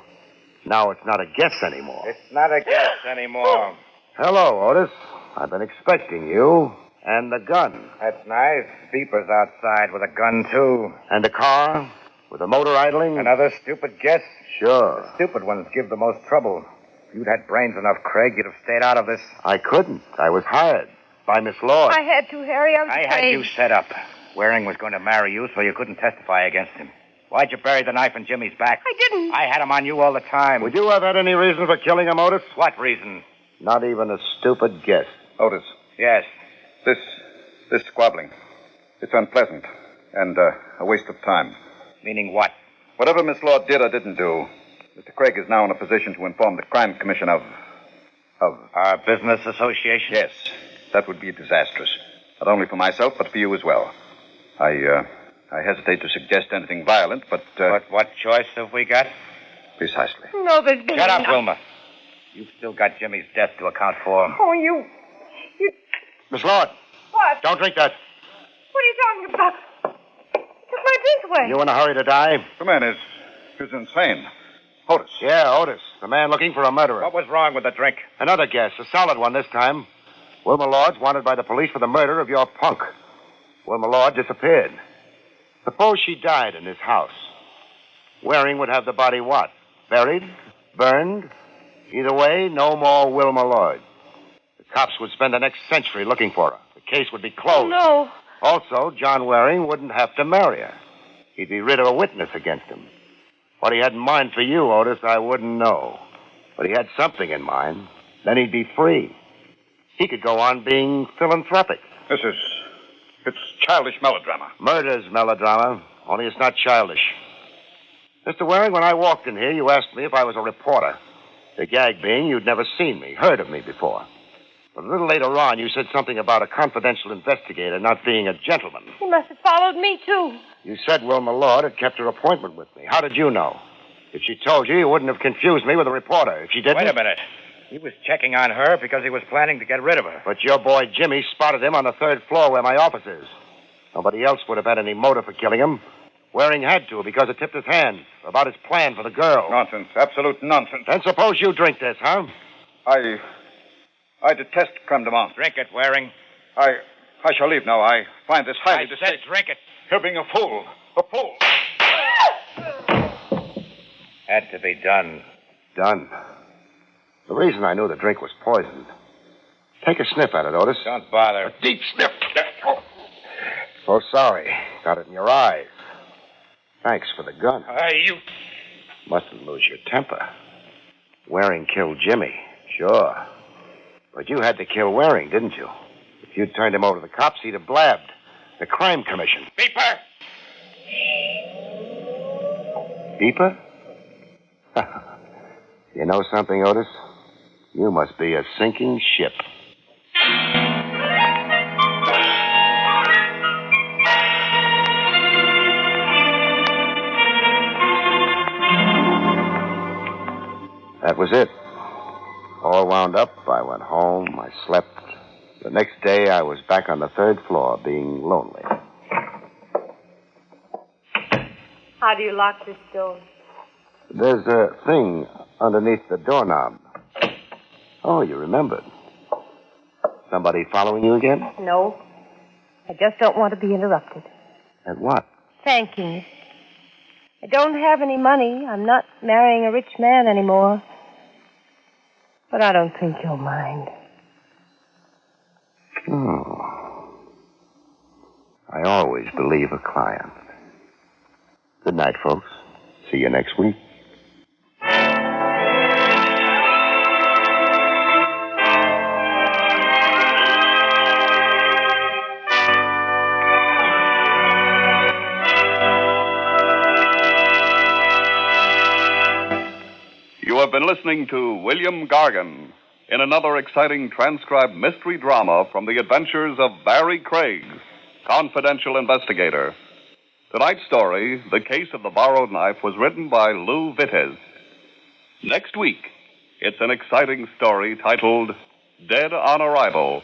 Now it's not a guess anymore. It's not a guess anymore. Hello, Otis. I've been expecting you. And the gun. That's nice. Beeper's outside with a gun, too. And the car? With the motor idling? Another stupid guess? Sure. The stupid ones give the most trouble. If you'd had brains enough, Craig, you'd have stayed out of this. I couldn't. I was hired by Miss Lord. I had to, Harry. I had you set up. Waring was going to marry you, so you couldn't testify against him. Why'd you bury the knife in Jimmy's back? I didn't. I had him on you all the time. Would you have had any reason for killing him, Otis? What reason? Not even a stupid guess. Otis. Yes. This squabbling. It's unpleasant and a waste of time. Meaning what? Whatever Miss Lord did or didn't do, Mr. Craig is now in a position to inform the Crime Commission of our business association? Yes. That would be disastrous. Not only for myself, but for you as well. I hesitate to suggest anything violent, but... But what choice have we got? Precisely. No, there's been... Shut up, Wilma. You've still got Jimmy's death to account for. Oh, you... Miss Lord. What? Don't drink that. What are you talking about? Took my drink away. You in a hurry to die? The man is insane. Otis. Yeah, Otis. The man looking for a murderer. What was wrong with the drink? Another guess. A solid one this time. Wilma Lord's wanted by the police for the murder of your punk. Wilma Lord disappeared. Suppose she died in his house. Waring would have the body what? Buried? Burned? Either way, no more Wilma Lord. The cops would spend the next century looking for her. The case would be closed. Oh, no. Also, John Waring wouldn't have to marry her. He'd be rid of a witness against him. What he had in mind for you, Otis, I wouldn't know. But he had something in mind. Then he'd be free. He could go on being philanthropic. It's childish melodrama. Murder's melodrama, only it's not childish. Mr. Waring, when I walked in here, you asked me if I was a reporter. The gag being you'd never seen me, heard of me before. But a little later on, you said something about a confidential investigator not being a gentleman. He must have followed me, too. You said Wilma Lord had kept her appointment with me. How did you know? If she told you, you wouldn't have confused me with a reporter. If she didn't... Wait a minute. He was checking on her because he was planning to get rid of her. But your boy Jimmy spotted him on the third floor where my office is. Nobody else would have had any motive for killing him. Waring had to because it tipped his hand about his plan for the girl. Nonsense. Absolute nonsense. Then suppose you drink this, huh? I detest creme de menthe. Drink it, Waring. I shall leave now. I find this highly distasteful. I said drink it. You're being a fool. A fool. Had to be done. Done. The reason I knew the drink was poisoned. Take a sniff at it, Otis. Don't bother. A deep sniff. Oh, sorry. Got it in your eyes. Thanks for the gun. You... Mustn't lose your temper. Waring killed Jimmy. Sure. But you had to kill Waring, didn't you? If you'd turned him over to the cops, he'd have blabbed. The Crime Commission. Beeper! Beeper? You know something, Otis? You must be a sinking ship. That was it. All wound up, I went home, I slept. The next day, I was back on the third floor, being lonely. How do you lock this door? There's a thing underneath the doorknob. Oh, you remembered. Somebody following you again? No. I just don't want to be interrupted. At what? Thanking you. I don't have any money. I'm not marrying a rich man anymore. But I don't think you'll mind. Oh. I always believe a client. Good night, folks. See you next week. You have been listening to William Gargan in another exciting transcribed mystery drama from the adventures of Barrie Craig, Confidential Investigator. Tonight's story, The Case of the Borrowed Knife, was written by Lou Vittes. Next week, it's an exciting story titled Dead on Arrival,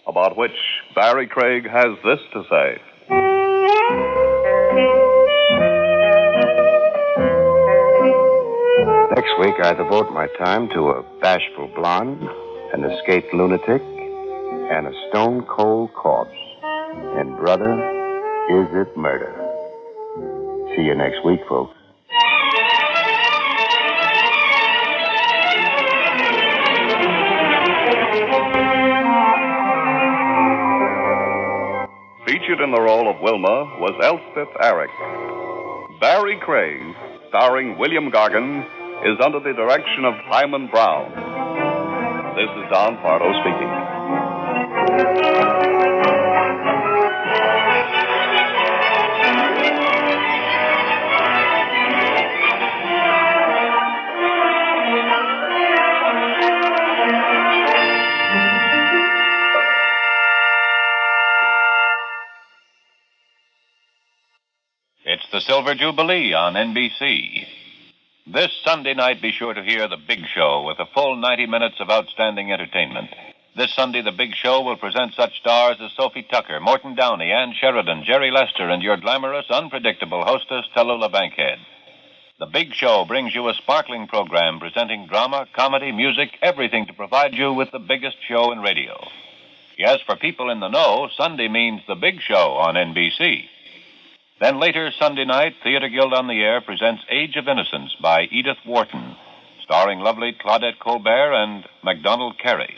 about which Barrie Craig has this to say. Next week, I devote my time to a bashful blonde, an escaped lunatic, and a stone-cold corpse. And, brother, is it murder? See you next week, folks. Featured Featured in the role of Wilma was Elspeth Eric. Barrie Craig, starring William Gargan, is under the direction of Hyman Brown. This is Don Pardo speaking. It's the Silver Jubilee on NBC. This Sunday night, be sure to hear The Big Show with a full 90 minutes of outstanding entertainment. This Sunday, The Big Show will present such stars as Sophie Tucker, Morton Downey, Ann Sheridan, Jerry Lester, and your glamorous, unpredictable hostess, Tallulah Bankhead. The Big Show brings you a sparkling program presenting drama, comedy, music, everything to provide you with the biggest show in radio. Yes, for people in the know, Sunday means The Big Show on NBC. Then later Sunday night, Theater Guild on the Air presents Age of Innocence by Edith Wharton, starring lovely Claudette Colbert and MacDonald Carey.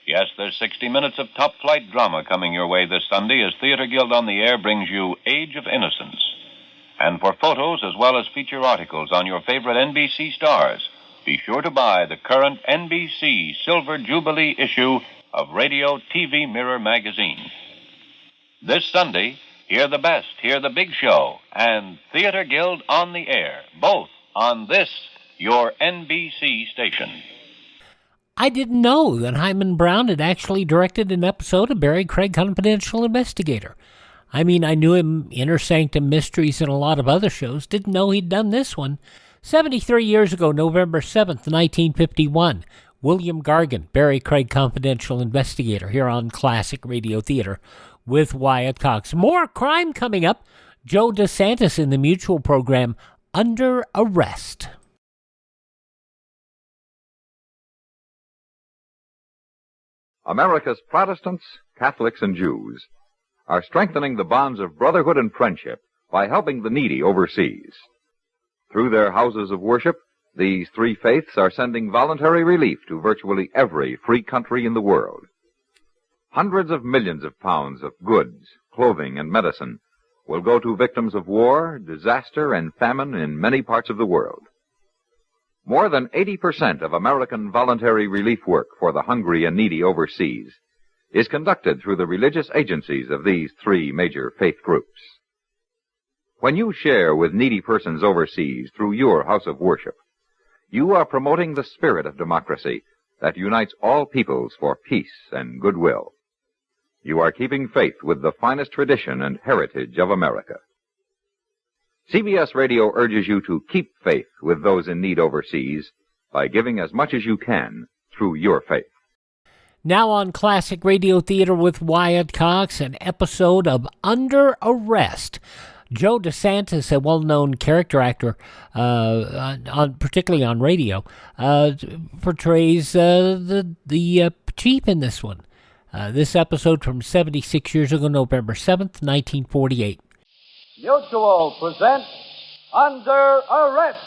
Yes, there's 60 minutes of top-flight drama coming your way this Sunday as Theater Guild on the Air brings you Age of Innocence. And for photos as well as feature articles on your favorite NBC stars, be sure to buy the current NBC Silver Jubilee issue of Radio TV Mirror magazine. This Sunday, hear the best, hear The Big Show, and Theater Guild on the Air, both on this, your NBC station. I didn't know that Hyman Brown had actually directed an episode of Barrie Craig Confidential Investigator. I mean, I knew him Inner Sanctum Mysteries and a lot of other shows. Didn't know he'd done this one. 73 years ago, November 7th, 1951, William Gargan, Barrie Craig Confidential Investigator, here on Classic Radio Theater with Wyatt Cox. More crime coming up. Joe DeSantis in the Mutual program, Under Arrest. America's Protestants, Catholics, and Jews are strengthening the bonds of brotherhood and friendship by helping the needy overseas. Through their houses of worship, these three faiths are sending voluntary relief to virtually every free country in the world. Hundreds of millions of pounds of goods, clothing, and medicine will go to victims of war, disaster, and famine in many parts of the world. More than 80% of American voluntary relief work for the hungry and needy overseas is conducted through the religious agencies of these three major faith groups. When you share with needy persons overseas through your house of worship, you are promoting the spirit of democracy that unites all peoples for peace and goodwill. You are keeping faith with the finest tradition and heritage of America. CBS Radio urges you to keep faith with those in need overseas by giving as much as you can through your faith. Now on Classic Radio Theater with Wyatt Cox, an episode of Under Arrest. Joe DeSantis, a well-known character actor, particularly on radio, portrays the chief in this one. This episode from 76 years ago, November 7th, 1948. Mutual presents Under Arrest.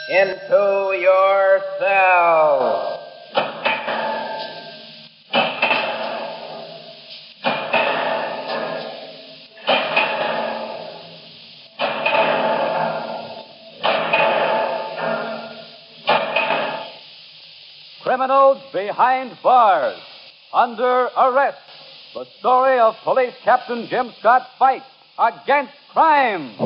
Into your cell. Criminals behind bars. Under arrest. The story of Police Captain Jim Scott's fight against crime.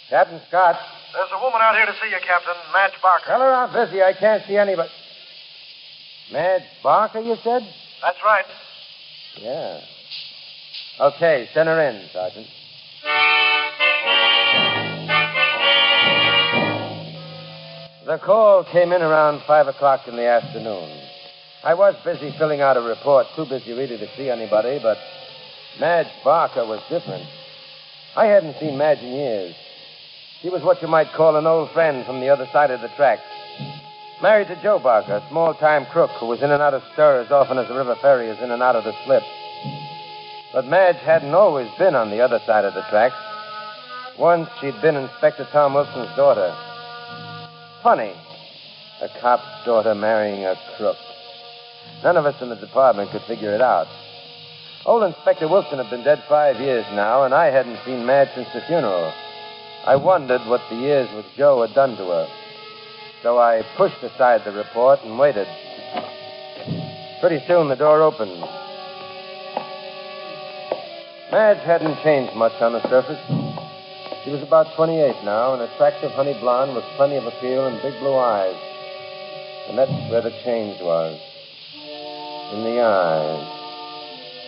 Captain Scott. There's a woman out here to see you, Captain. Madge Barker. Tell her I'm busy. I can't see anybody. Madge Barker, you said? That's right. Yeah. Okay, send her in, Sergeant. The call came in around 5 o'clock in the afternoon. I was busy filling out a report, too busy really to see anybody, but Madge Barker was different. I hadn't seen Madge in years. She was what you might call an old friend from the other side of the tracks. Married to Joe Barker, a small-time crook who was in and out of stir as often as the river ferry is in and out of the slip. But Madge hadn't always been on the other side of the tracks. Once she'd been Inspector Tom Wilson's daughter. Funny, a cop's daughter marrying a crook. None of us in the department could figure it out. Old Inspector Wilson had been dead 5 years now, and I hadn't seen Madge since the funeral. I wondered what the years with Joe had done to her. So I pushed aside the report and waited. Pretty soon the door opened. Madge hadn't changed much on the surface. She was about 28 now, an attractive honey blonde with plenty of appeal and big blue eyes. And that's where the change was. In the eyes.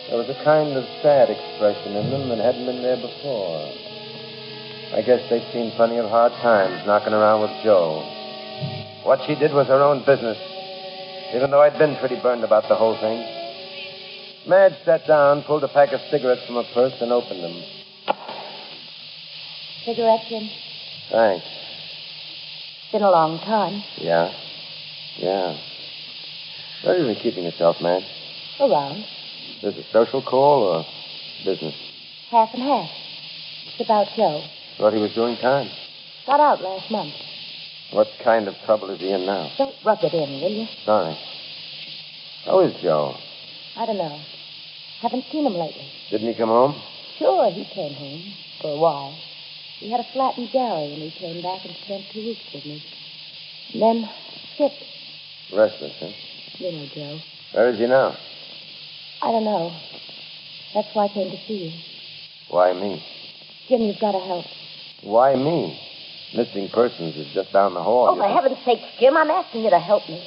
There was a kind of sad expression in them that hadn't been there before. I guess they'd seen plenty of hard times knocking around with Joe. What she did was her own business, even though I'd been pretty burned about the whole thing. Madge sat down, pulled a pack of cigarettes from her purse, and opened them. Cigarette, Jim? Thanks. It's been a long time. Yeah. Where have you been keeping yourself, Madge? Around. Is this a social call or business? Half and half. It's about Joe. Thought he was doing time. Got out last month. What kind of trouble is he in now? Don't rub it in, will you? Sorry. How is Joe? I don't know. Haven't seen him lately. Didn't he come home? Sure, he came home for a while. He had a flat in Gary, and he came back and spent 2 weeks with me. And then skipped. Restless, huh? You know, Joe. Where is he now? I don't know. That's why I came to see you. Why me? Jim, you've got to help. Why me? Missing persons is just down the hall. Oh, for heaven's sake, Jim, I'm asking you to help me.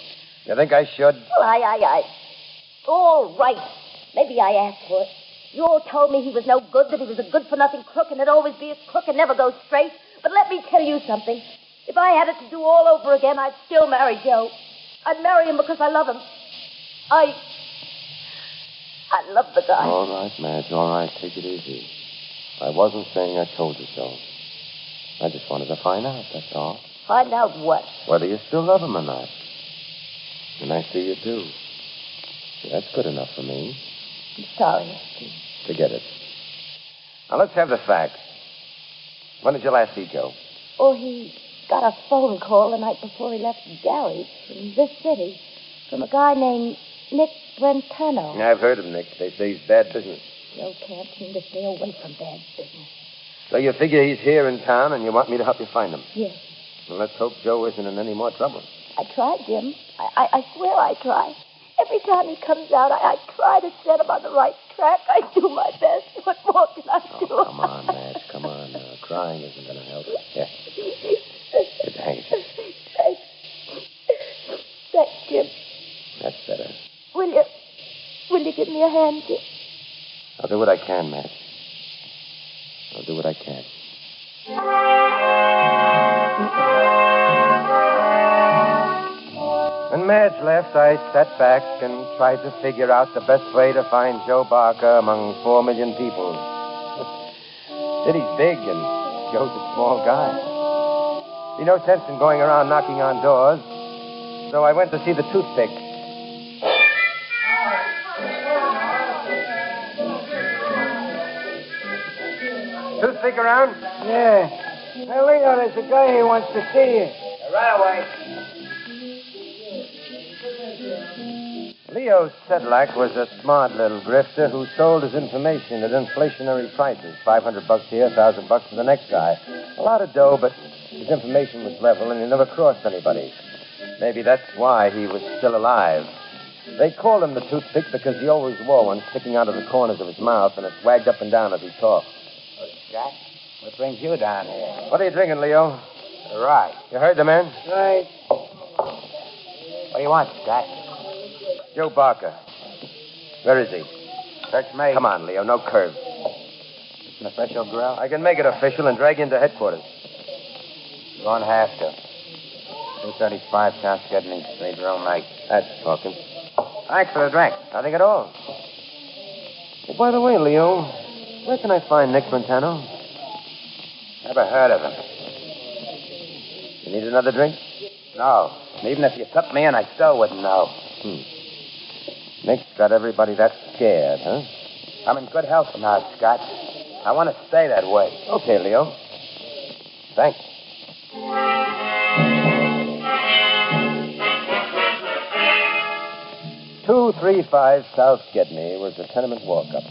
You think I should? Well, I. All right. Maybe I asked for it. You all told me he was no good, that he was a good-for-nothing crook, and he'd always be a crook and never go straight. But let me tell you something. If I had it to do all over again, I'd still marry Joe. I'd marry him because I love him. I love the guy. All right, Madge, all right. Take it easy. I wasn't saying I told you so. I just wanted to find out, that's all. Find out what? Whether you still love him or not. And I see you do. That's good enough for me. I'm sorry. Forget it. Now, let's have the facts. When did you last see Joe? Oh, he got a phone call the night before he left Gary from this city from a guy named Nick Brentano. I've heard of Nick. They say he's bad business. Joe can't seem to stay away from bad business. So you figure he's here in town and you want me to help you find him? Yes. Well, let's hope Joe isn't in any more trouble. I tried, Jim. I swear I try. Every time he comes out, I try to set him on the right track. I do my best. What more can I do? Oh, come on, Madge. Come on. Crying isn't going to help. Here. Here's a handkerchief. Thanks, Jim. That's better. Will you give me a hand, Jim? I'll do what I can, Madge. I'll do what I can. When Madge left, I sat back and tried to figure out the best way to find Joe Barker among 4 million people. City's big, and Joe's a small guy. Be no sense in going around knocking on doors, so I went to see the toothpick. Toothpick around? Yeah. Hey, Leo, there's a guy here who wants to see you. Right away. Leo Sedlak was a smart little grifter who sold his information at inflationary prices. $500 here, $1,000 to the next guy. A lot of dough, but his information was level and he never crossed anybody. Maybe that's why he was still alive. They called him the toothpick because he always wore one sticking out of the corners of his mouth and it wagged up and down as he talked. Jack, what brings you down here? What are you drinking, Leo? Right. You heard the man? Right. What do you want, Jack? Joe Barker. Where is he? Search me. Come on, Leo, no curves. It's an official grill? I can make it official and drag you into headquarters. You won't have to. 235 South Gedney Street, room 8. That's talking. Thanks for the drink. Nothing at all. Oh, by the way, Leo, where can I find Nick Brentano? Never heard of him. You need another drink? No. Even if you took me in, I still wouldn't know. Nick's got everybody that scared, huh? I'm in good health now, Scott. I want to stay that way. Okay, Leo. Thanks. 235 South Gedney was the tenement walk-up.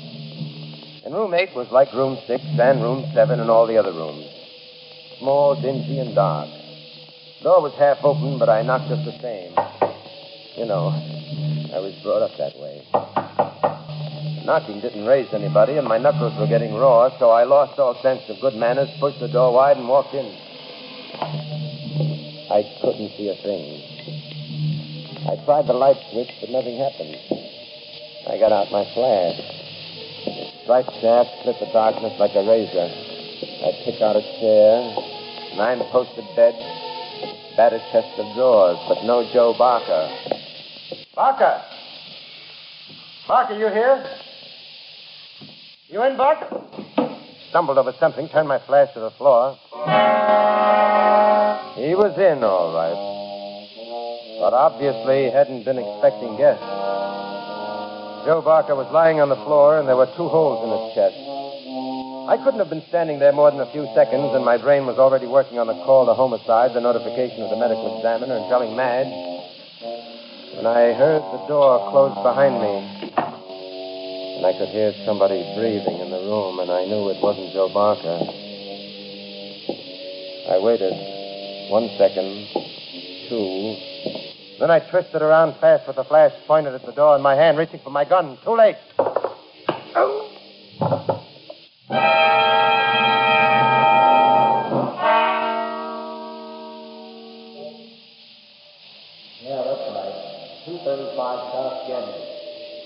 And room 8 was like room 6 and room 7 and all the other rooms. Small, dingy, and dark. The door was half open, but I knocked just the same. You know, I was brought up that way. The knocking didn't raise anybody, and my knuckles were getting raw, so I lost all sense of good manners, pushed the door wide, and walked in. I couldn't see a thing. I tried the light switch, but nothing happened. I got out my flash. The striped shaft split the darkness like a razor. I picked out a chair, 9-posted bed, battered chest of drawers, but no Joe Barker. Barker! Barker, you here? You in, Barker? Stumbled over something, turned my flash to the floor. He was in, all right. But obviously hadn't been expecting guests. Joe Barker was lying on the floor, and there were 2 holes in his chest. I couldn't have been standing there more than a few seconds, and my brain was already working on the call to homicide, the notification of the medical examiner, and telling Madge. When I heard the door close behind me, and I could hear somebody breathing in the room, and I knew it wasn't Joe Barker. I waited 1 second, 2. Then I twisted around fast with the flash pointed at the door in my hand, reaching for my gun. Too late. Oh. Yeah, that's right. 235 South Gedney.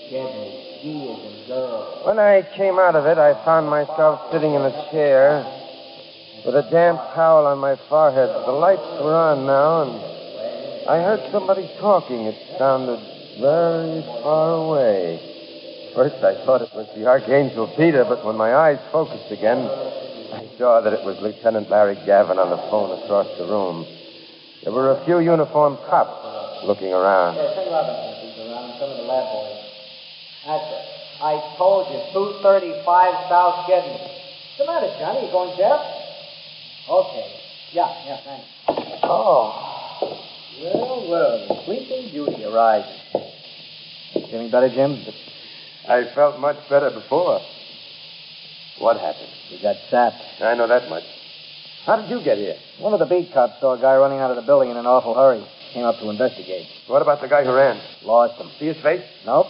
Gedney. G is in girl. When I came out of it, I found myself sitting in a chair with a damp towel on my forehead. The lights were on now, and I heard somebody talking. It sounded very far away. First, I thought it was the Archangel Peter, but when my eyes focused again, I saw that it was Lieutenant Larry Gavin on the phone across the room. There were a few uniformed cops looking around. Yeah, St. Robinson's around, some of the lab boys. That's it. I told you, 235 South Gedney. What's the matter, Johnny? You going deaf? Okay. Yeah, thanks. Oh. Well, Sleeping Beauty arrived. Feeling better, Jim? I felt much better before. What happened? We got sapped. I know that much. How did you get here? One of the beat cops saw a guy running out of the building in an awful hurry. Came up to investigate. What about the guy who ran? Lost him. See his face? Nope.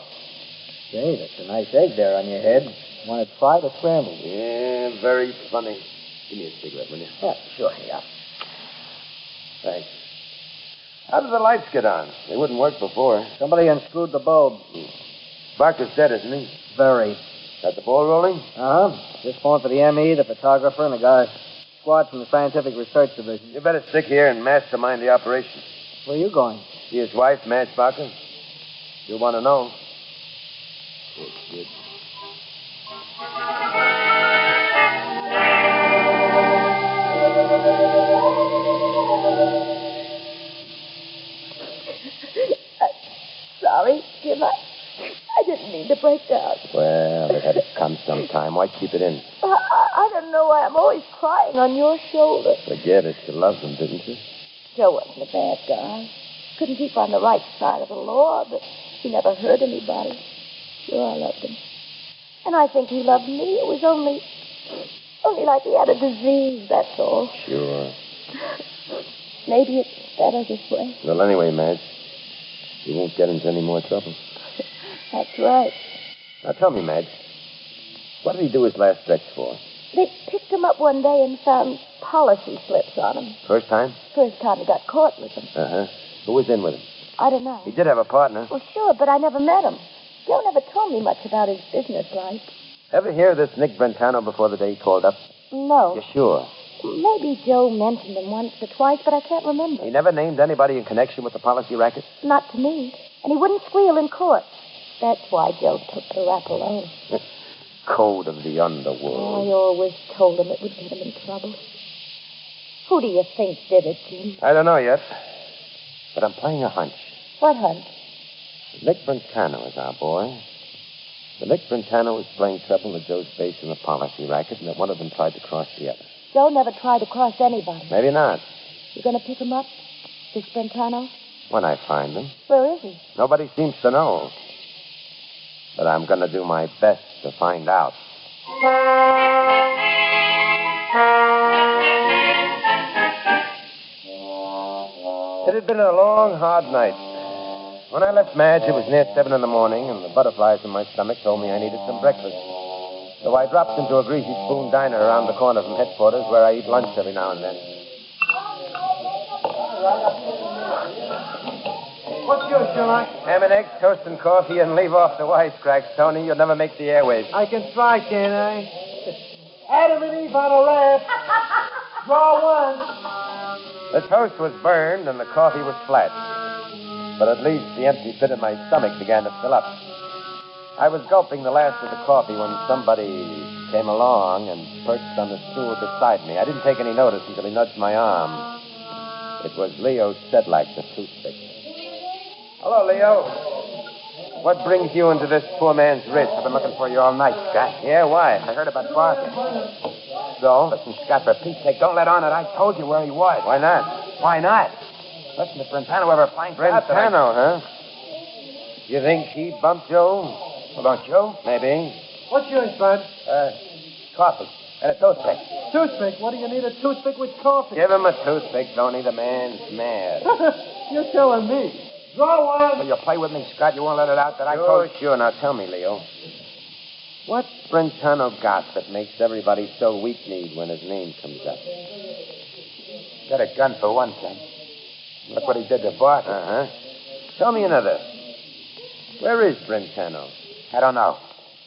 Say, that's a nice egg there on your head. Want it fried or scrambled? Yeah, very funny. Give me a cigarette, will you? Yeah, sure, yeah. Thanks. How did the lights get on? They wouldn't work before. Somebody unscrewed the bulb. Barker's dead, isn't he? Very. Got the ball rolling? Uh-huh. Just phoned for the ME, the photographer, and a guy squad from the Scientific Research Division. You better stick here and mastermind the operation. Where are you going? See his wife, Madge Barker? You'll want to know. Good. Sorry, Jim. I didn't mean to break down. Well, it had to come sometime. Why keep it in? I don't know why I'm always crying on your shoulder. Forget it. You loved him, didn't you? Joe wasn't a bad guy. Couldn't keep on the right side of the law, but he never hurt anybody. Sure, I loved him. And I think he loved me. It was only like he had a disease, that's all. Sure. Maybe it's better this way. Well, anyway, Madge, you won't get into any more trouble. That's right. Now, tell me, Madge, what did he do his last stretch for? They picked him up one day and found policy slips on him. First time? First time he got caught with them. Uh-huh. Who was in with him? I don't know. He did have a partner. Well, sure, but I never met him. Joe never told me much about his business life. Ever hear of this Nick Brentano before the day he called up? No. You sure? Maybe Joe mentioned him once or twice, but I can't remember. He never named anybody in connection with the policy racket? Not to me. And he wouldn't squeal in court. That's why Joe took the rap alone. Code of the underworld. I always told him it would get him in trouble. Who do you think did it, Jim? I don't know yet. But I'm playing a hunch. What hunch? Nick Brentano is our boy. The Nick Brentano was playing trouble with Joe's base in the policy racket, and that one of them tried to cross the other. Joe never tried to cross anybody. Maybe not. You gonna pick him up, this Brentano? When I find him. Where is he? Nobody seems to know. But I'm going to do my best to find out. It had been a long, hard night. When I left Madge, it was near 7 in the morning, and the butterflies in my stomach told me I needed some breakfast. So I dropped into a greasy spoon diner around the corner from headquarters, where I eat lunch every now and then. What's yours, Sherlock? Ham and eggs, toast and coffee, and leave off the wisecracks, Tony. You'll never make the airwaves. I can try, can't I? Adam and Eve on a raft. Draw one. The toast was burned and the coffee was flat. But at least the empty pit in my stomach began to fill up. I was gulping the last of the coffee when somebody came along and perched on the stool beside me. I didn't take any notice until he nudged my arm. It was Leo Sedlak, the toothpick. Hello, Leo. What brings you into this poor man's wrist? I've been looking for you all night, Scott. Yeah, why? I heard about Barker. So? Listen, Scott, for Pete's sake, don't let on that I told you where he was. Why not? Why not? Listen, if Brentano ever finds out that Brentano, huh? You think he bumped Joe? About Joe? Maybe. What's yours, Bud? Coffee. And a toothpick. Toothpick? What do you need a toothpick with coffee? Give him a toothpick, Tony. The man's mad. You're telling me. Draw one. Will you play with me, Scott? You won't let it out that I told you? Sure. Now tell me, Leo. What's Brentano got that makes everybody so weak-kneed when his name comes up? Got a gun for one thing. Look what he did to Barker. Uh-huh. Tell me another. Where is Brentano? I don't know.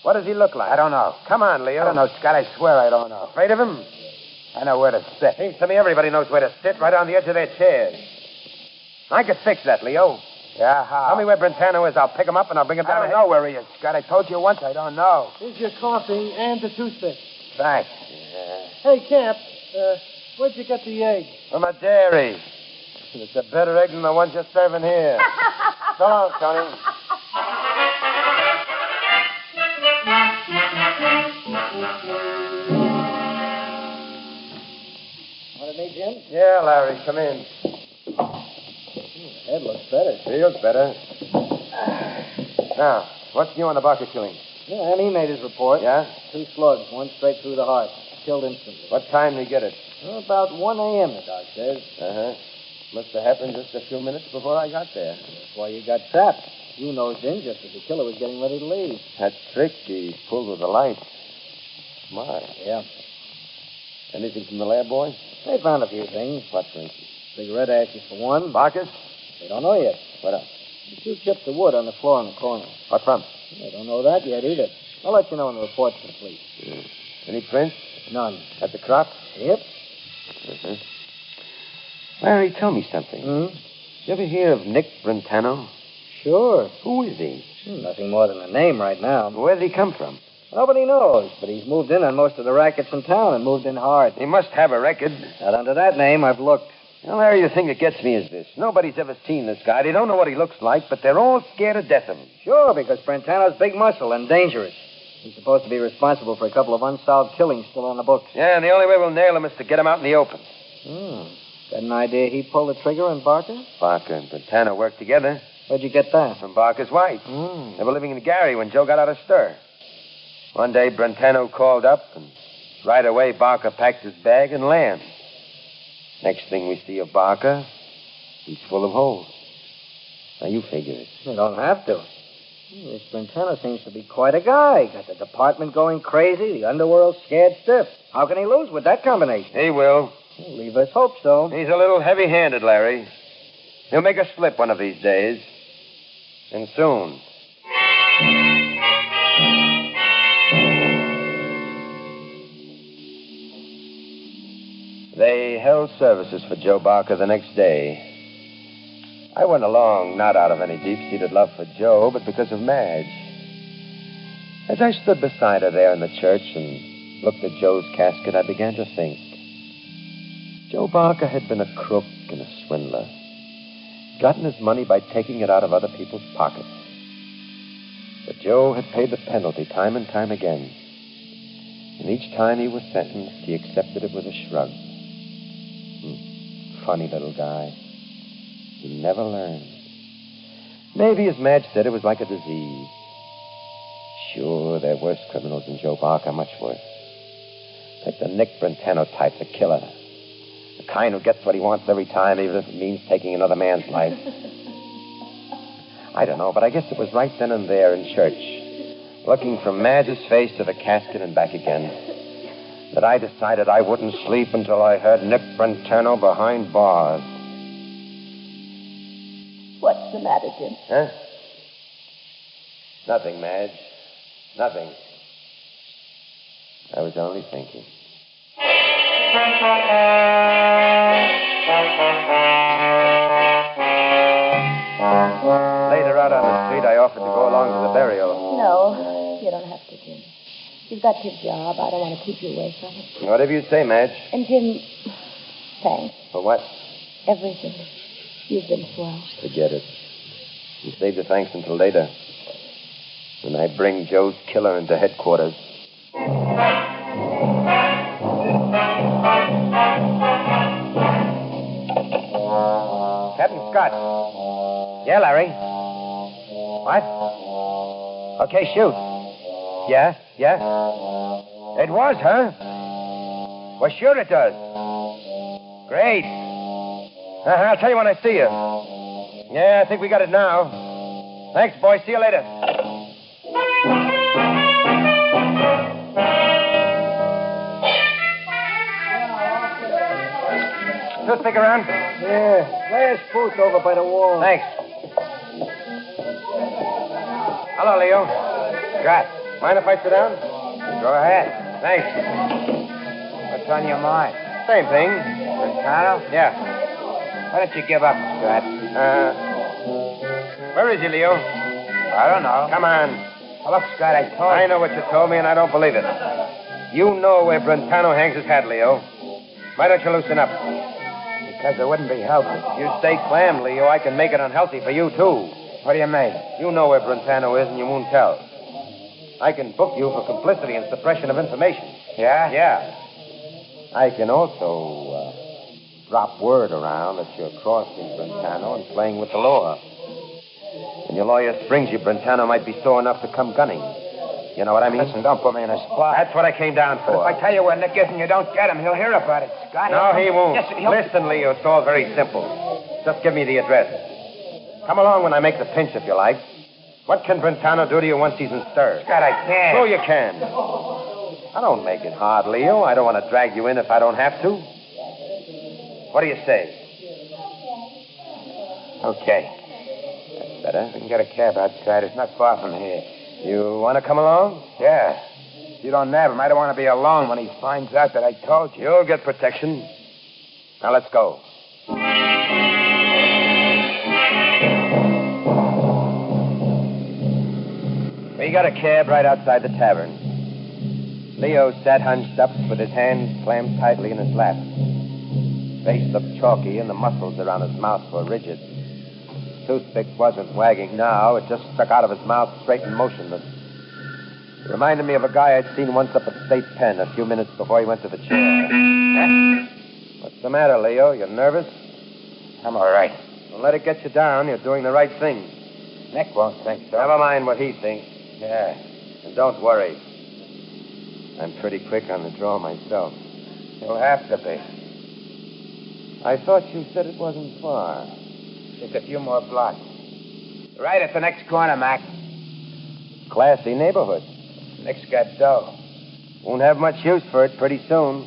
What does he look like? I don't know. Come on, Leo. I don't know, Scott. I swear I don't know. Afraid of him? I know where to sit. Seems to me everybody knows where to sit, right on the edge of their chairs. I could fix that, Leo. Yeah, how? Tell me where Brentano is. I'll pick him up and I'll bring him down. I don't know where he is, Scott. I told you once I don't know. Here's your coffee and the toothpick. Thanks. Yeah. Hey, Camp, where'd you get the egg? From a dairy. It's a better egg than the ones you're serving here. So long, Tony. Want me, Jim? Yeah, Larry, come in. Head looks better. Feels better. Now, what's new on the Barker killing? Yeah, and he made his report. Yeah? 2 slugs, one straight through the heart. Killed instantly. What time did he get it? Well, about 1 a.m., the doc says. Uh-huh. Must have happened just a few minutes before I got there. That's why you got trapped. You nosed in just as the killer was getting ready to leave. That trick he pulled with the light. Smart. Yeah. Anything from the lab, boy? They found a few things. What, for instance? Cigarette ashes for one. Barker's? They don't know yet. What else? A few chips of wood on the floor in the corner. What from? They don't know that yet either. I'll let you know when the report's complete. Any prints? None. At the crop? Yep. Uh-huh. Larry, tell me something. You ever hear of Nick Brentano? Sure. Who is he? Nothing more than a name right now. Where did he come from? Nobody knows, but he's moved in on most of the rackets in town and moved in hard. He must have a record. Not under that name. I've looked. Well, Larry, the thing that gets me is this. Nobody's ever seen this guy. They don't know what he looks like, but they're all scared to death of him. Sure, because Brentano's big muscle and dangerous. He's supposed to be responsible for a couple of unsolved killings still on the books. Yeah, and the only way we'll nail him is to get him out in the open. Got an idea he pulled the trigger on Barker? Barker and Brentano worked together. Where'd you get that? From Barker's wife. They were living in Gary when Joe got out of stir. One day, Brentano called up, and right away, Barker packed his bag and lambs. Next thing we see of Barker, he's full of holes. Now, you figure it. You don't have to. This Brentano seems to be quite a guy. Got the department going crazy, the underworld scared stiff. How can he lose with that combination? He will. Leave us hope so. He's a little heavy-handed, Larry. He'll make a slip one of these days. And soon. They held services for Joe Barker the next day. I went along not out of any deep-seated love for Joe, but because of Madge. As I stood beside her there in the church and looked at Joe's casket, I began to think. Joe Barker had been a crook and a swindler. gotten his money by taking it out of other people's pockets. But Joe had paid the penalty time and time again. And each time he was sentenced, he accepted it with a shrug. Funny little guy. He never learned. Maybe, as Madge said, it was like a disease. Sure, there are worse criminals than Joe Barker, much worse. Like the Nick Brentano type, the killer. The kind who gets what he wants every time, even if it means taking another man's life. I don't know, but I guess it was right then and there in church, looking from Madge's face to the casket and back again, that I decided I wouldn't sleep until I heard Nick Brentano behind bars. What's the matter, Jim? Huh? Nothing, Madge. Nothing. I was only thinking. Later out on the street, I offered to go along to the burial. No, you don't have to, Jim. You've got your job. I don't want to keep you away from it. Whatever you say, Madge. And, Jim, thanks. For what? Everything. You've been swell. Forget it. You save the thanks until later, when I bring Joe's killer into headquarters. Captain Scott. Yeah, Larry. What? Okay, shoot. Yeah? It was, huh? Well, sure it does. Great. I'll tell you when I see you. Yeah, I think we got it now. Thanks, boys. See you later. Still stick around? Yeah. Blair's booth over by the wall. Thanks. Hello, Leo. Scott. Mind if I sit down? Go ahead. Thanks. What's on your mind? Same thing. Brentano? Yeah. Why don't you give up, Scott? Where is he, Leo? I don't know. Come on. Oh, look, Scott, I told you. I know what you told me, and I don't believe it. You know where Brentano hangs his hat, Leo. Why don't you loosen up? Because it wouldn't be healthy. You stay clam, Leo. I can make it unhealthy for you, too. What do you mean? You know where Brentano is, and you won't tell. I can book you for complicity and suppression of information. Yeah? Yeah. I can also drop word around that you're crossing Brentano and playing with the law. When your lawyer springs you, Brentano might be sore enough to come gunning. You know what I mean? Listen, don't put me in a spot. That's what I came down for. But if I tell you where Nick is and you don't get him, he'll hear about it, Scott. No, he won't. Yes, Listen, Leo, it's all very simple. Just give me the address. Come along when I make the pinch, if you like. What can Brentano do to you once he's in stir? Scott, I can't. So you can. I don't make it hard, Leo. I don't want to drag you in if I don't have to. What do you say? Okay. That's better. We can get a cab outside. It's not far from here. You want to come along? Yeah. If you don't nab him, I don't want to be alone when he finds out that I told you. You'll get protection. Now, let's go. We got a cab right outside the tavern. Leo sat hunched up with his hands clammed tightly in his lap. Face looked chalky and the muscles around his mouth were rigid. The toothpick wasn't wagging now. It just stuck out of his mouth straight and motionless. It reminded me of a guy I'd seen once up at State Pen a few minutes before he went to the chair. What's the matter, Leo? You nervous? I'm all right. Don't let it get you down. You're doing the right thing. Nick won't think so. Never mind what he thinks. Yeah. And don't worry. I'm pretty quick on the draw myself. You'll have to be. I thought you said it wasn't far. Just a few more blocks. Right at the next corner, Mac. Classy neighborhood. Nick's got dough. Won't have much use for it pretty soon.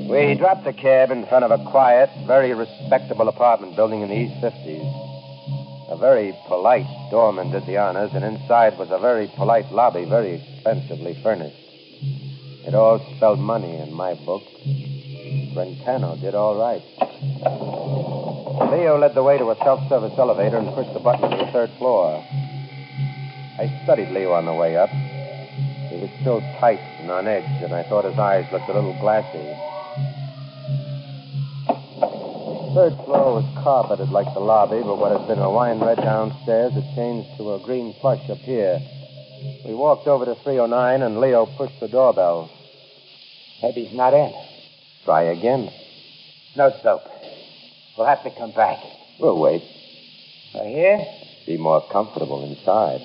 We dropped the cab in front of a quiet, very respectable apartment building in the East 50s. A very polite doorman did the honors, and inside was a very polite lobby, very expensively furnished. It all spelled money in my book. Brentano did all right. Leo led the way to a self-service elevator and pushed the button to the third floor. I studied Leo on the way up. He was still tight and on edge, and I thought his eyes looked a little glassy. third floor was carpeted like the lobby, but what had been a wine red downstairs had changed to a green plush up here. We walked over to 309, and Leo pushed the doorbell. Maybe he's not in. Try again. No soap. We'll have to come back. We'll wait. Here? Be more comfortable inside.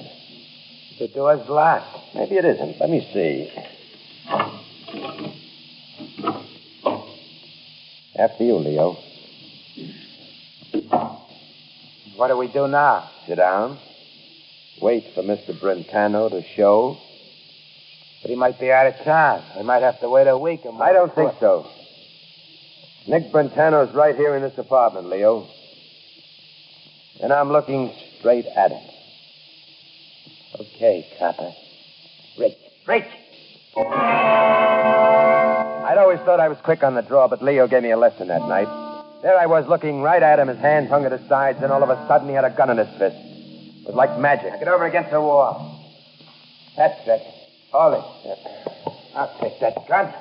The door's locked. Maybe it isn't. Let me see. After you, Leo. What do we do now? Sit down. Wait for Mr. Brentano to show. But he might be out of town. We might have to wait a week or more. I don't think so. Nick Brentano's right here in this apartment, Leo. And I'm looking straight at him. Okay, copper. Reach. I'd always thought I was quick on the draw, but Leo gave me a lesson that night. There I was looking right at him, his hands hung at his sides, and all of a sudden he had a gun in his fist. It was like magic. Get over against the wall. That's it. Hold it. I'll take that gun.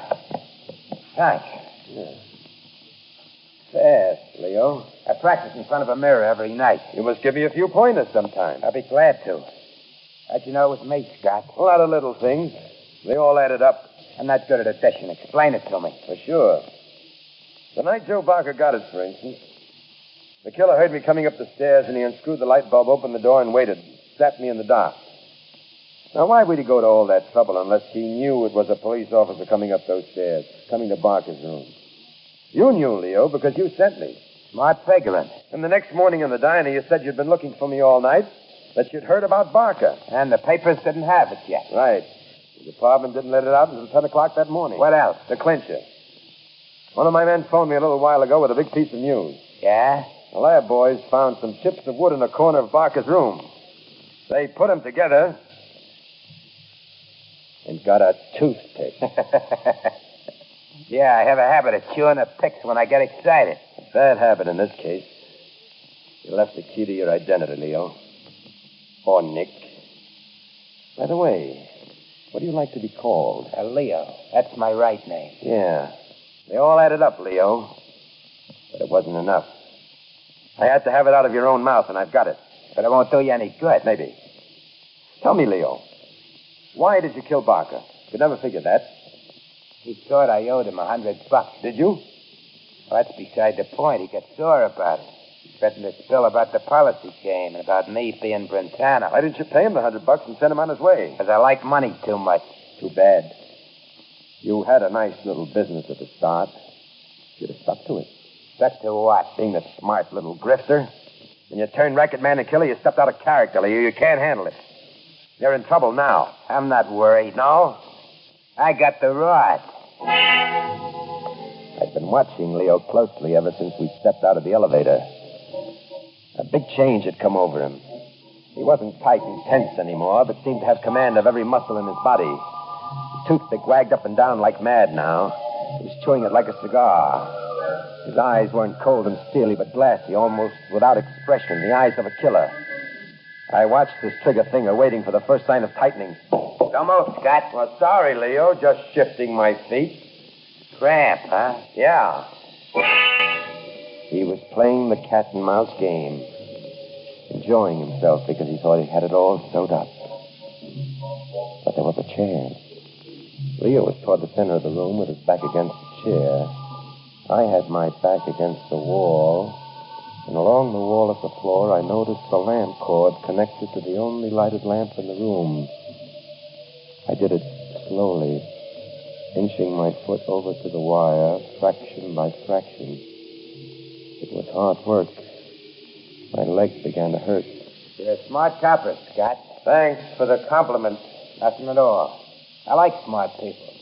Thanks. Yeah. Fast, Leo. I practice in front of a mirror every night. You must give me a few pointers sometime. I'll be glad to. How'd you know it was me, Scott? A lot of little things. They all added up. I'm not good at addition. Explain it to me. For sure. The night Joe Barker got us, for instance, the killer heard me coming up the stairs, and he unscrewed the light bulb, opened the door, and waited. Zapped me in the dark. Now, why would he go to all that trouble unless he knew it was a police officer coming up those stairs, coming to Barker's room? You knew, Leo, because you sent me. Smart figuring. And the next morning in the diner, you said you'd been looking for me all night, that you'd heard about Barker. And the papers didn't have it yet. Right. The department didn't let it out until 10 o'clock that morning. What else? The clincher. One of my men phoned me a little while ago with a big piece of news. Yeah? The lab boys found some chips of wood in a corner of Barker's room. They put them together and got a toothpick. Yeah, I have a habit of chewing the picks when I get excited. A bad habit in this case. You left the key to your identity, Leo. Or Nick. By the way, what do you like to be called? Leo. That's my right name. Yeah. They all added up, Leo. But it wasn't enough. I had to have it out of your own mouth, and I've got it. But it won't do you any good. Maybe. Tell me, Leo, why did you kill Barker? Could never figure that. He thought I owed him $100. Did you? Well, that's beside the point. He got sore about it. He threatened to spill about the policy game and about me being Brentano. Why didn't you pay him the $100 and send him on his way? Because I like money too much. Too bad. You had a nice little business at the start. Should have stuck to it. Stuck to what? Being the smart little grifter. When you turned racket man and killer, you stepped out of character, Leo. You can't handle it. You're in trouble now. I'm not worried. No? I got the rod. I've been watching Leo closely ever since we stepped out of the elevator. A big change had come over him. He wasn't tight and tense anymore, but seemed to have command of every muscle in his body. The toothpick wagged up and down like mad now. He was chewing it like a cigar. His eyes weren't cold and steely, but glassy, almost without expression, the eyes of a killer. I watched his trigger finger, waiting for the first sign of tightening. Don't move, Scott. Well, sorry, Leo. Just shifting my feet. Cramp, huh? Yeah. He was playing the cat and mouse game, enjoying himself because he thought he had it all sewed up. But there was a chair. Leo was toward the center of the room with his back against the chair. I had my back against the wall, and along the wall of the floor I noticed the lamp cord connected to the only lighted lamp in the room. I did it slowly, inching my foot over to the wire, fraction by fraction. It was hard work. My leg began to hurt. You're a smart copper, Scott. Thanks for the compliment. Nothing at all. I like smart people.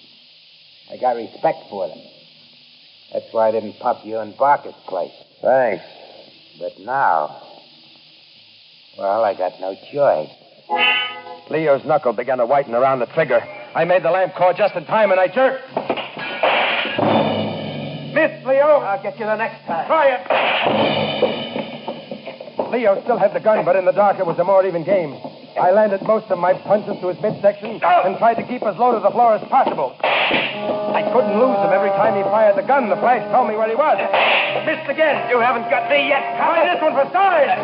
I got respect for them. That's why I didn't pop you in Barker's place. Thanks. But now, well, I got no choice. Leo's knuckle began to whiten around the trigger. I made the lamp cord just in time, and I jerked. Miss, Leo. I'll get you the next time. Try it. Leo still had the gun, but in the dark it was a more even game. I landed most of my punches to his midsection and tried to keep as low to the floor as possible. I couldn't lose him. Every time he fired the gun, the flash told me where he was. Missed again. You haven't got me yet. Try this one for size.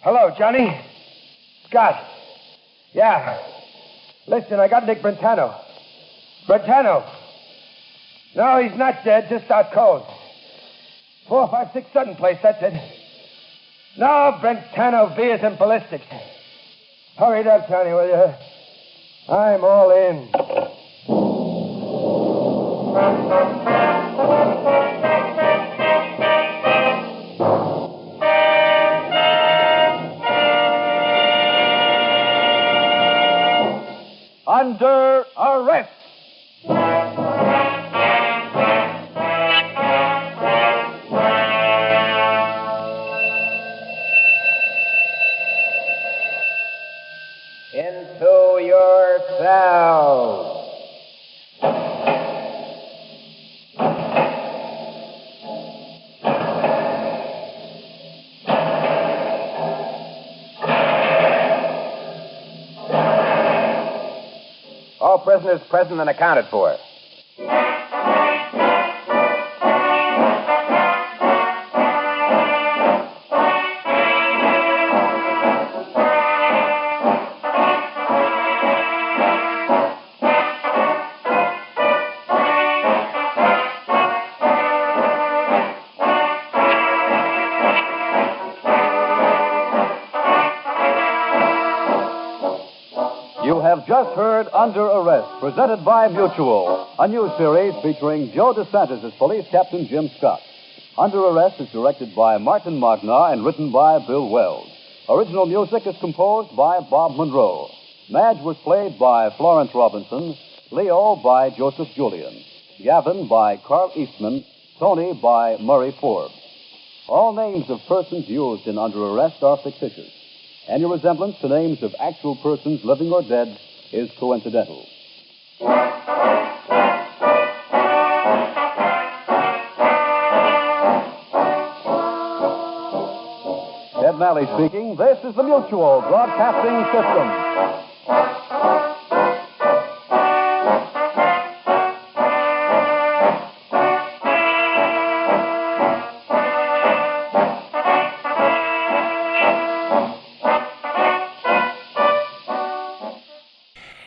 Hello, Johnny. Scott. Yeah. Listen, I got Nick Brentano. Brentano. No, he's not dead, just out cold. 456 Sutton Place, that's it. No, Brentano veers in ballistics. Hurry it up, Johnny, will you? I'm all in. Under arrest. Into your cells. All prisoners present and accounted for. You have just heard Under Arrest, presented by Mutual, a new series featuring Joe DeSantis as Police Captain Jim Scott. Under Arrest is directed by Martin Magna and written by Bill Wells. Original music is composed by Bob Monroe. Madge was played by Florence Robinson, Leo by Joseph Julian, Gavin by Carl Eastman, Tony by Murray Forbes. All names of persons used in Under Arrest are fictitious. Any resemblance to names of actual persons, living or dead, is coincidental. Ted Malley speaking. This is the Mutual Broadcasting System.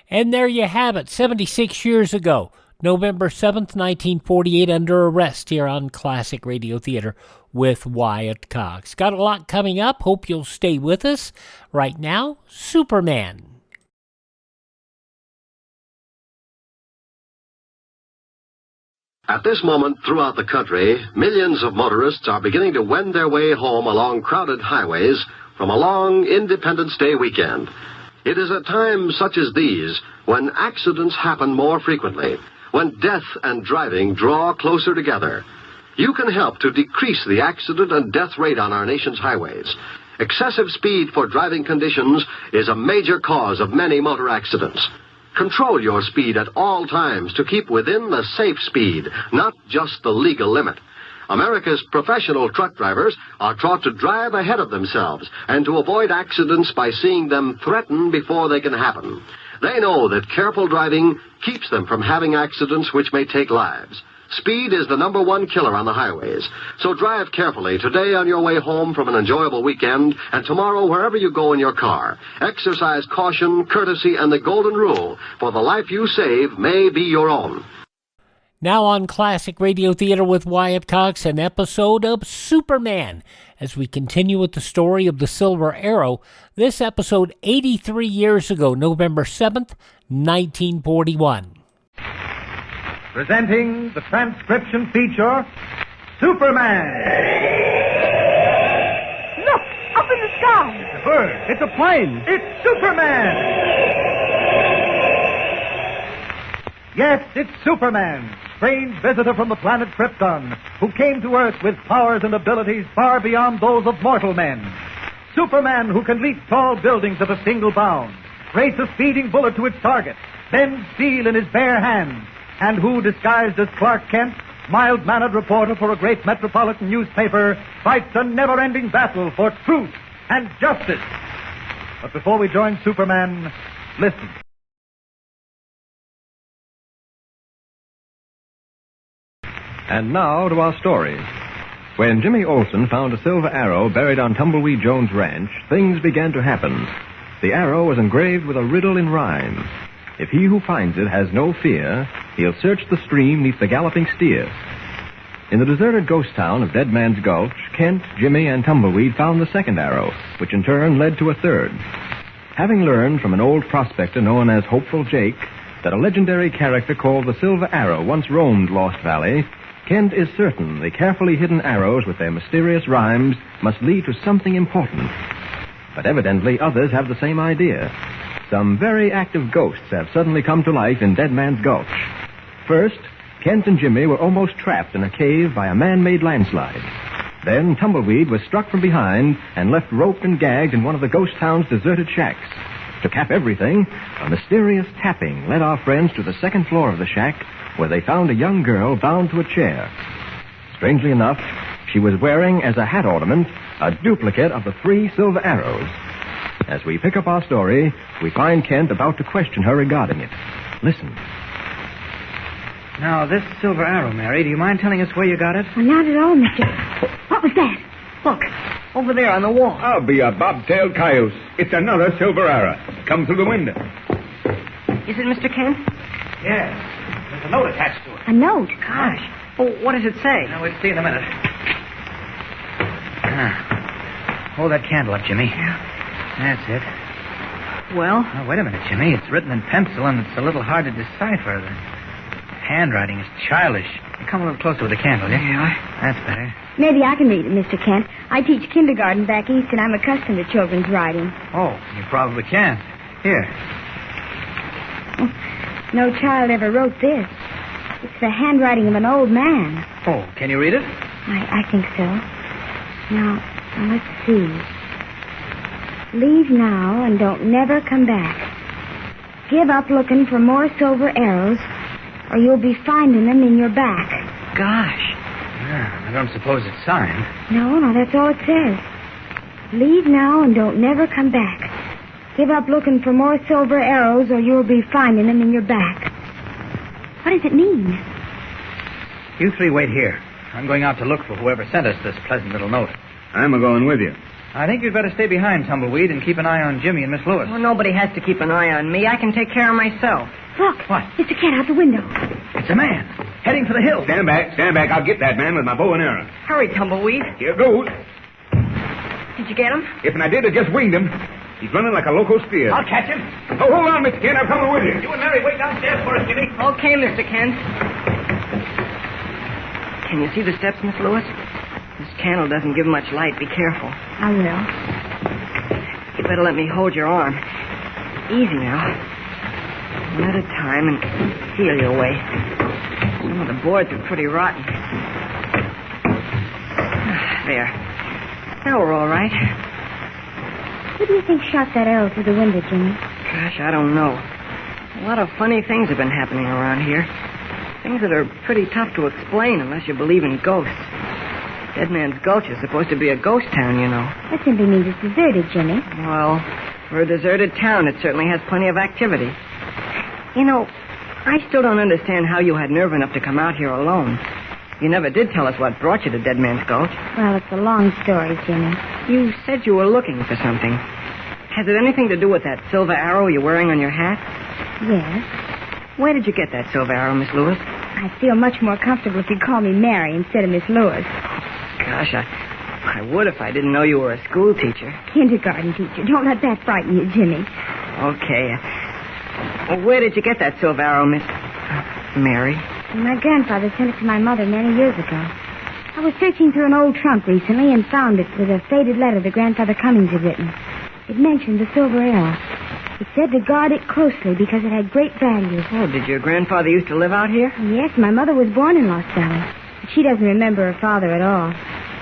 And there you have it, 76 years ago, November 7th, 1948, Under Arrest here on Classic Radio Theater with Wyatt Cox. Got a lot coming up. Hope you'll stay with us. Right now, Superman. At this moment throughout the country, millions of motorists are beginning to wend their way home along crowded highways from a long Independence Day weekend. It is at times such as these when accidents happen more frequently, when death and driving draw closer together. You can help to decrease the accident and death rate on our nation's highways. Excessive speed for driving conditions is a major cause of many motor accidents. Control your speed at all times to keep within the safe speed, not just the legal limit. America's professional truck drivers are taught to drive ahead of themselves and to avoid accidents by seeing them threaten before they can happen. They know that careful driving keeps them from having accidents which may take lives. Speed is the number one killer on the highways. So drive carefully today on your way home from an enjoyable weekend, and tomorrow wherever you go in your car. Exercise caution, courtesy, and the golden rule, for the life you save may be your own. Now on Classic Radio Theater with Wyatt Cox, an episode of Superman. As we continue with the story of the Silver Arrow, this episode 83 years ago, November 7th, 1941. Presenting the transcription feature, Superman. Look, up in the sky. It's a bird. It's a plane. It's Superman. Yes, it's Superman, strange visitor from the planet Krypton, who came to Earth with powers and abilities far beyond those of mortal men. Superman, who can leap tall buildings at a single bound, race a speeding bullet to its target, bend steel in his bare hands, and who, disguised as Clark Kent, mild-mannered reporter for a great metropolitan newspaper, fights a never-ending battle for truth and justice. But before we join Superman, listen. And now to our story. When Jimmy Olsen found a silver arrow buried on Tumbleweed Jones' ranch, things began to happen. The arrow was engraved with a riddle in rhyme. If he who finds it has no fear, he'll search the stream neath the galloping steer. In the deserted ghost town of Dead Man's Gulch, Kent, Jimmy, and Tumbleweed found the second arrow, which in turn led to a third. Having learned from an old prospector known as Hopeful Jake that a legendary character called the Silver Arrow once roamed Lost Valley, Kent is certain the carefully hidden arrows with their mysterious rhymes must lead to something important. But evidently others have the same idea. Some very active ghosts have suddenly come to life in Dead Man's Gulch. First, Kent and Jimmy were almost trapped in a cave by a man-made landslide. Then Tumbleweed was struck from behind and left roped and gagged in one of the ghost town's deserted shacks. To cap everything, a mysterious tapping led our friends to the second floor of the shack, where they found a young girl bound to a chair. Strangely enough, she was wearing as a hat ornament a duplicate of the 3 silver arrows. As we pick up our story, we find Kent about to question her regarding it. Listen. Now, this silver arrow, Mary, do you mind telling us where you got it? Well, not at all, mister. What was that? Look, over there on the wall. I'll be a bobtailed cayuse. It's another silver arrow. Come through the window. Is it Mr. Kent? Yes. There's a note attached to it. A note? Gosh. Oh, what does it say? Now, we'll see in a minute. Hold that candle up, Jimmy. Yeah. That's it. Well? Oh, wait a minute, Jimmy. It's written in pencil, and it's a little hard to decipher. The handwriting is childish. Come a little closer with the candle, yeah? Yeah. That's better. Maybe I can read it, Mr. Kent. I teach kindergarten back east, and I'm accustomed to children's writing. Oh, you probably can. Here. Oh, no child ever wrote this. It's the handwriting of an old man. Oh, can you read it? I think so. Now, let's see. Leave now and don't never come back. Give up looking for more silver arrows, or you'll be finding them in your back. Gosh. Yeah, I don't suppose it's signed. No, that's all it says. Leave now and don't never come back. Give up looking for more silver arrows, or you'll be finding them in your back. What does it mean? You 3 wait here. I'm going out to look for whoever sent us this pleasant little note. I'm a-going with you. I think you'd better stay behind, Tumbleweed, and keep an eye on Jimmy and Miss Lewis. Well, nobody has to keep an eye on me. I can take care of myself. Look. What? It's a cat out the window. It's a man. Heading for the hill. Stand back. I'll get that man with my bow and arrow. Hurry, Tumbleweed. Here goes. Did you get him? If I did, I just winged him. He's running like a loco steer. I'll catch him. Oh, hold on, Mr. Kent. I'm coming with you. You and Mary wait downstairs for us, Jimmy. Okay, Mr. Kent. Can you see the steps, Miss Lewis? This candle doesn't give much light. Be careful. I will. You better let me hold your arm. Easy now. One at a time and feel your way. Some of the boards are pretty rotten. There. Now we're all right. Who do you think shot that arrow through the window, Jimmy? Gosh, I don't know. A lot of funny things have been happening around here. Things that are pretty tough to explain unless you believe in ghosts. Dead Man's Gulch is supposed to be a ghost town, you know. That simply means it's deserted, Jimmy. Well, for a deserted town, it certainly has plenty of activity. You know, I still don't understand how you had nerve enough to come out here alone. You never did tell us what brought you to Dead Man's Gulch. Well, it's a long story, Jimmy. You said you were looking for something. Has it anything to do with that silver arrow you're wearing on your hat? Yes. Where did you get that silver arrow, Miss Lewis? I feel much more comfortable if you call me Mary instead of Miss Lewis. Gosh, I would if I didn't know you were a school teacher. Kindergarten teacher. Don't let that frighten you, Jimmy. Okay. Where did you get that silver arrow, Miss Mary? My grandfather sent it to my mother many years ago. I was searching through an old trunk recently and found it with a faded letter that Grandfather Cummings had written. It mentioned the silver arrow. It said to guard it closely because it had great value. Oh, did your grandfather used to live out here? Yes, my mother was born in Lost Valley. But she doesn't remember her father at all.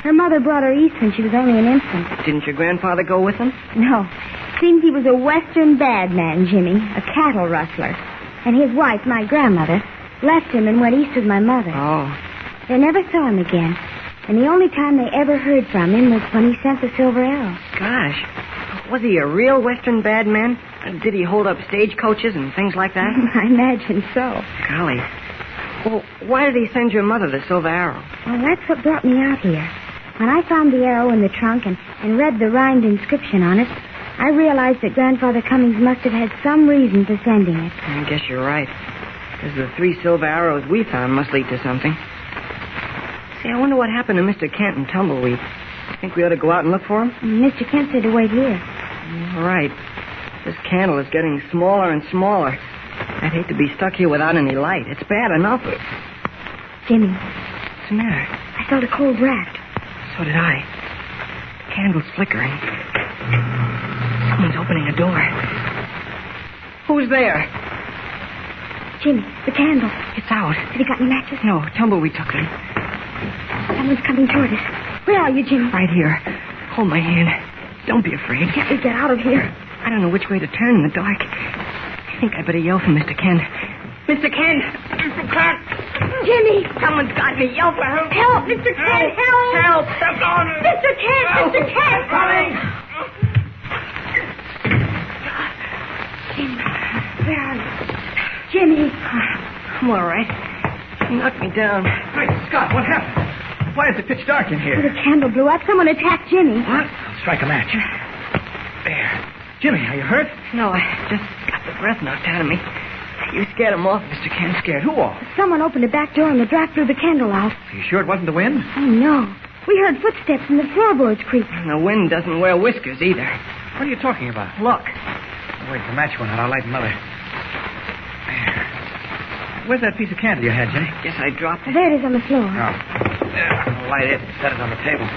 Her mother brought her east when she was only an infant. Didn't your grandfather go with them? No. Seems he was a western bad man, Jimmy. A cattle rustler. And his wife, my grandmother, left him and went east with my mother. Oh. They never saw him again. And the only time they ever heard from him was when he sent the silver arrow. Gosh. Was he a real Western bad man? Did he hold up stagecoaches and things like that? I imagine so. Golly. Well, why did he send your mother the silver arrow? Well, that's what brought me out here. When I found the arrow in the trunk and read the rhymed inscription on it, I realized that Grandfather Cummings must have had some reason for sending it. I guess you're right. Because the 3 silver arrows we found must lead to something. See, I wonder what happened to Mr. Kent and Tumbleweed. Think we ought to go out and look for him? Mr. Kent said to wait here. All right. This candle is getting smaller and smaller. I'd hate to be stuck here without any light. It's bad enough. Jimmy. What's the matter? I felt a cold draft. So did I. The candle's flickering. Someone's opening a door. Who's there? Jimmy, the candle. It's out. Have you got any matches? No, Tumbleweed took them. Someone's coming toward us. Where are you, Jimmy? Right here. Hold my hand. Don't be afraid. Can't we get out of here? I don't know which way to turn in the dark. I think I better yell for Mr. Kent. Mr. Kent! Mr. Kent! Jimmy! Someone's got me. Yell for help. Help! Mr. Kent, help! Help! Step on it! Mr. Kent! Help. Mr. Kent! Coming! Jimmy, where are you? Jimmy! I'm all right. You knocked me down. Great Scott, what happened? Why is it pitch dark in here? The candle blew out. Someone attacked Jimmy. What? I'll strike a match. There. Jimmy, are you hurt? No, I just got the breath knocked out of me. You scared him off, Mr. Kent. Scared who off? Someone opened a back door and the draft blew the candle out. Are you sure it wasn't the wind? Oh, no. We heard footsteps and the floorboards creak. And the wind doesn't wear whiskers either. What are you talking about? Look. Oh, wait, the match went out. I'll light another. There. Where's that piece of candle you had, Jenny? Guess I dropped it. There it is on the floor. Oh. There, I'll light it and set it on the table.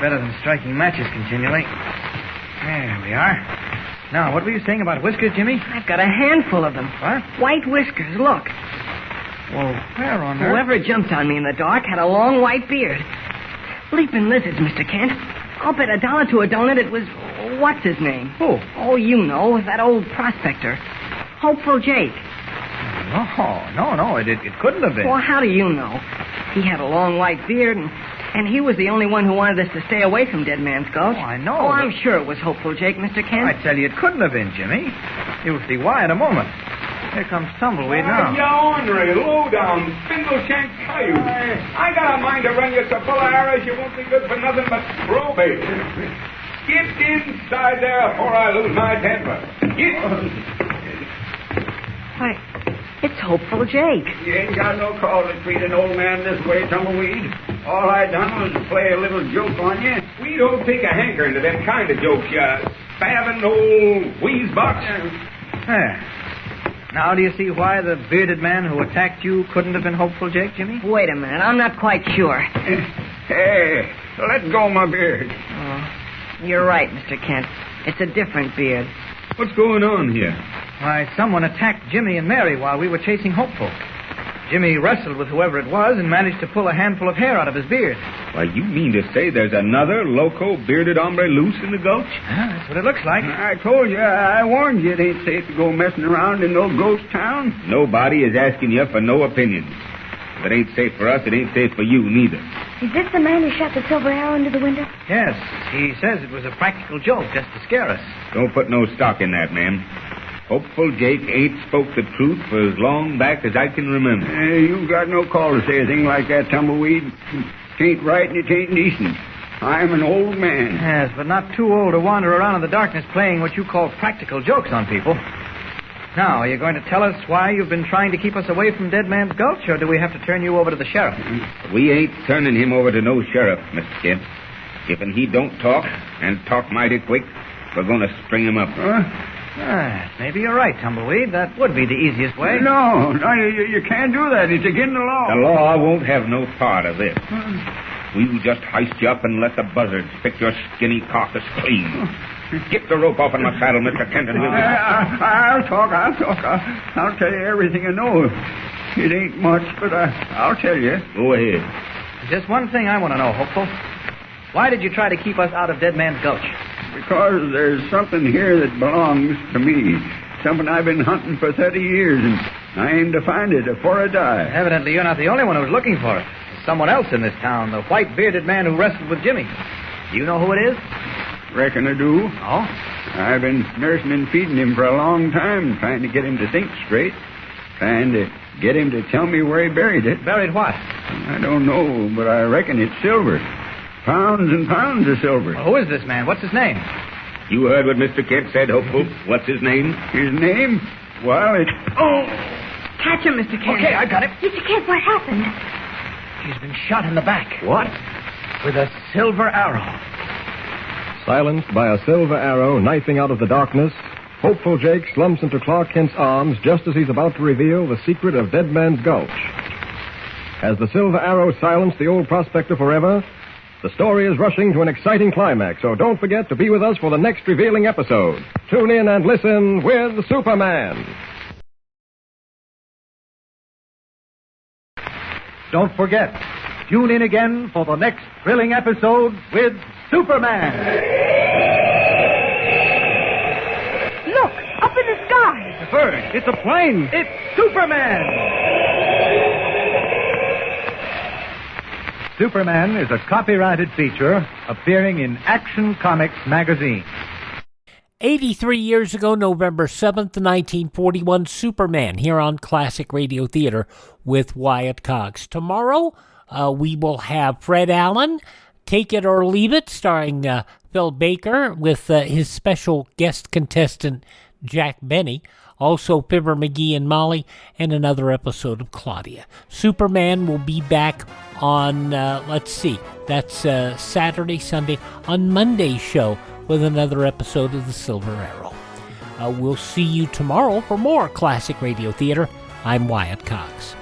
Better than striking matches continually. There we are. Now, what were you saying about whiskers, Jimmy? I've got a handful of them. What? White whiskers, look. Well, where on earth? Whoever jumped on me in the dark had a long white beard. Leaping lizards, Mr. Kent. I'll bet $1 to a donut it was... What's his name? Who? Oh, you know, that old prospector. Hopeful Jake. No, it couldn't have been. Well, how do you know? He had a long white beard, and he was the only one who wanted us to stay away from Dead Man's Gulch. Oh, I know. Oh, I'm sure it was Hopeful Jake, Mr. Kent. I tell you, it couldn't have been, Jimmy. You'll see why in a moment. Here comes Tumbleweed now. You ornery, low-down, spindle-shank coyote. I got a mind to run you so full of arrows you won't be good for nothing but probate. Get inside there before I lose my temper. Why, it's Hopeful Jake. You ain't got no call to treat an old man this way, Tumbleweed. All I done was play a little joke on you. We don't take a hankering to them kind of jokes, you spavined old wheezebox. There. Now do you see why the bearded man who attacked you couldn't have been Hopeful Jake, Jimmy? Wait a minute, I'm not quite sure. Hey, let go my beard. Oh, you're right, Mr. Kent. It's a different beard. What's going on here? Why, someone attacked Jimmy and Mary while we were chasing Hopeful. Jimmy wrestled with whoever it was and managed to pull a handful of hair out of his beard. Why, you mean to say there's another loco bearded hombre loose in the gulch? Yeah, that's what it looks like. I told you, I warned you it ain't safe to go messing around in no ghost town. Nobody is asking you for no opinions. If it ain't safe for us, it ain't safe for you neither. Is this the man who shot the silver arrow into the window? Yes, he says it was a practical joke just to scare us. Don't put no stock in that, ma'am. Hopeful Jake ain't spoke the truth for as long back as I can remember. You got no call to say a thing like that, Tumbleweed. It ain't right and it ain't decent. I'm an old man. Yes, but not too old to wander around in the darkness playing what you call practical jokes on people. Now, are you going to tell us why you've been trying to keep us away from Dead Man's Gulch, or do we have to turn you over to the sheriff? We ain't turning him over to no sheriff, Mr. Kent. If he don't talk, and talk mighty quick, we're going to string him up. Maybe you're right, Tumbleweed. That would be the easiest way. No, you can't do that. It's against the law. The law won't have no part of this. We'll just heist you up and let the buzzards pick your skinny carcass clean. Get the rope off in my saddle, Mr. Kent, and we'll... I'll talk. I'll tell you everything I know. It ain't much, but I'll tell you. Go ahead. Just one thing I want to know, Hopeful. Why did you try to keep us out of Dead Man's Gulch? Because there's something here that belongs to me. Something I've been hunting for 30 years, and I aim to find it afore I die. Evidently, you're not the only one who's looking for it. There's someone else in this town, the white-bearded man who wrestled with Jimmy. Do you know who it is? Reckon I do. Oh? I've been nursing and feeding him for a long time, trying to get him to think straight. Trying to get him to tell me where he buried it. Buried what? I don't know, but I reckon it's silver. Pounds and pounds of silver. Well, who is this man? What's his name? You heard what Mr. Kent said, Hopeful. What's his name? His name? Well, it's... Oh! Catch him, Mr. Kent. Okay, I got him. Mr. Kent, what happened? He's been shot in the back. What? With a silver arrow. Silenced by a silver arrow knifing out of the darkness, hopeful Jake slumps into Clark Kent's arms just as he's about to reveal the secret of Dead Man's Gulch. Has the silver arrow silenced the old prospector forever? The story is rushing to an exciting climax, so don't forget to be with us for the next revealing episode. Tune in and listen with Superman. Don't forget, tune in again for the next thrilling episode with Superman. Look, up in the sky. It's a bird. It's a plane. It's Superman. Superman is a copyrighted feature appearing in Action Comics magazine. 83 years ago, November 7th, 1941, Superman here on Classic Radio Theater with Wyatt Cox. Tomorrow, we will have Fred Allen, Take It or Leave It, starring Phil Baker with his special guest contestant, Jack Benny. Also, Fibber McGee and Molly, and another episode of Claudia. Superman will be back on, that's Saturday, Sunday, on Monday's show with another episode of The Silver Arrow. We'll see you tomorrow for more Classic Radio Theater. I'm Wyatt Cox.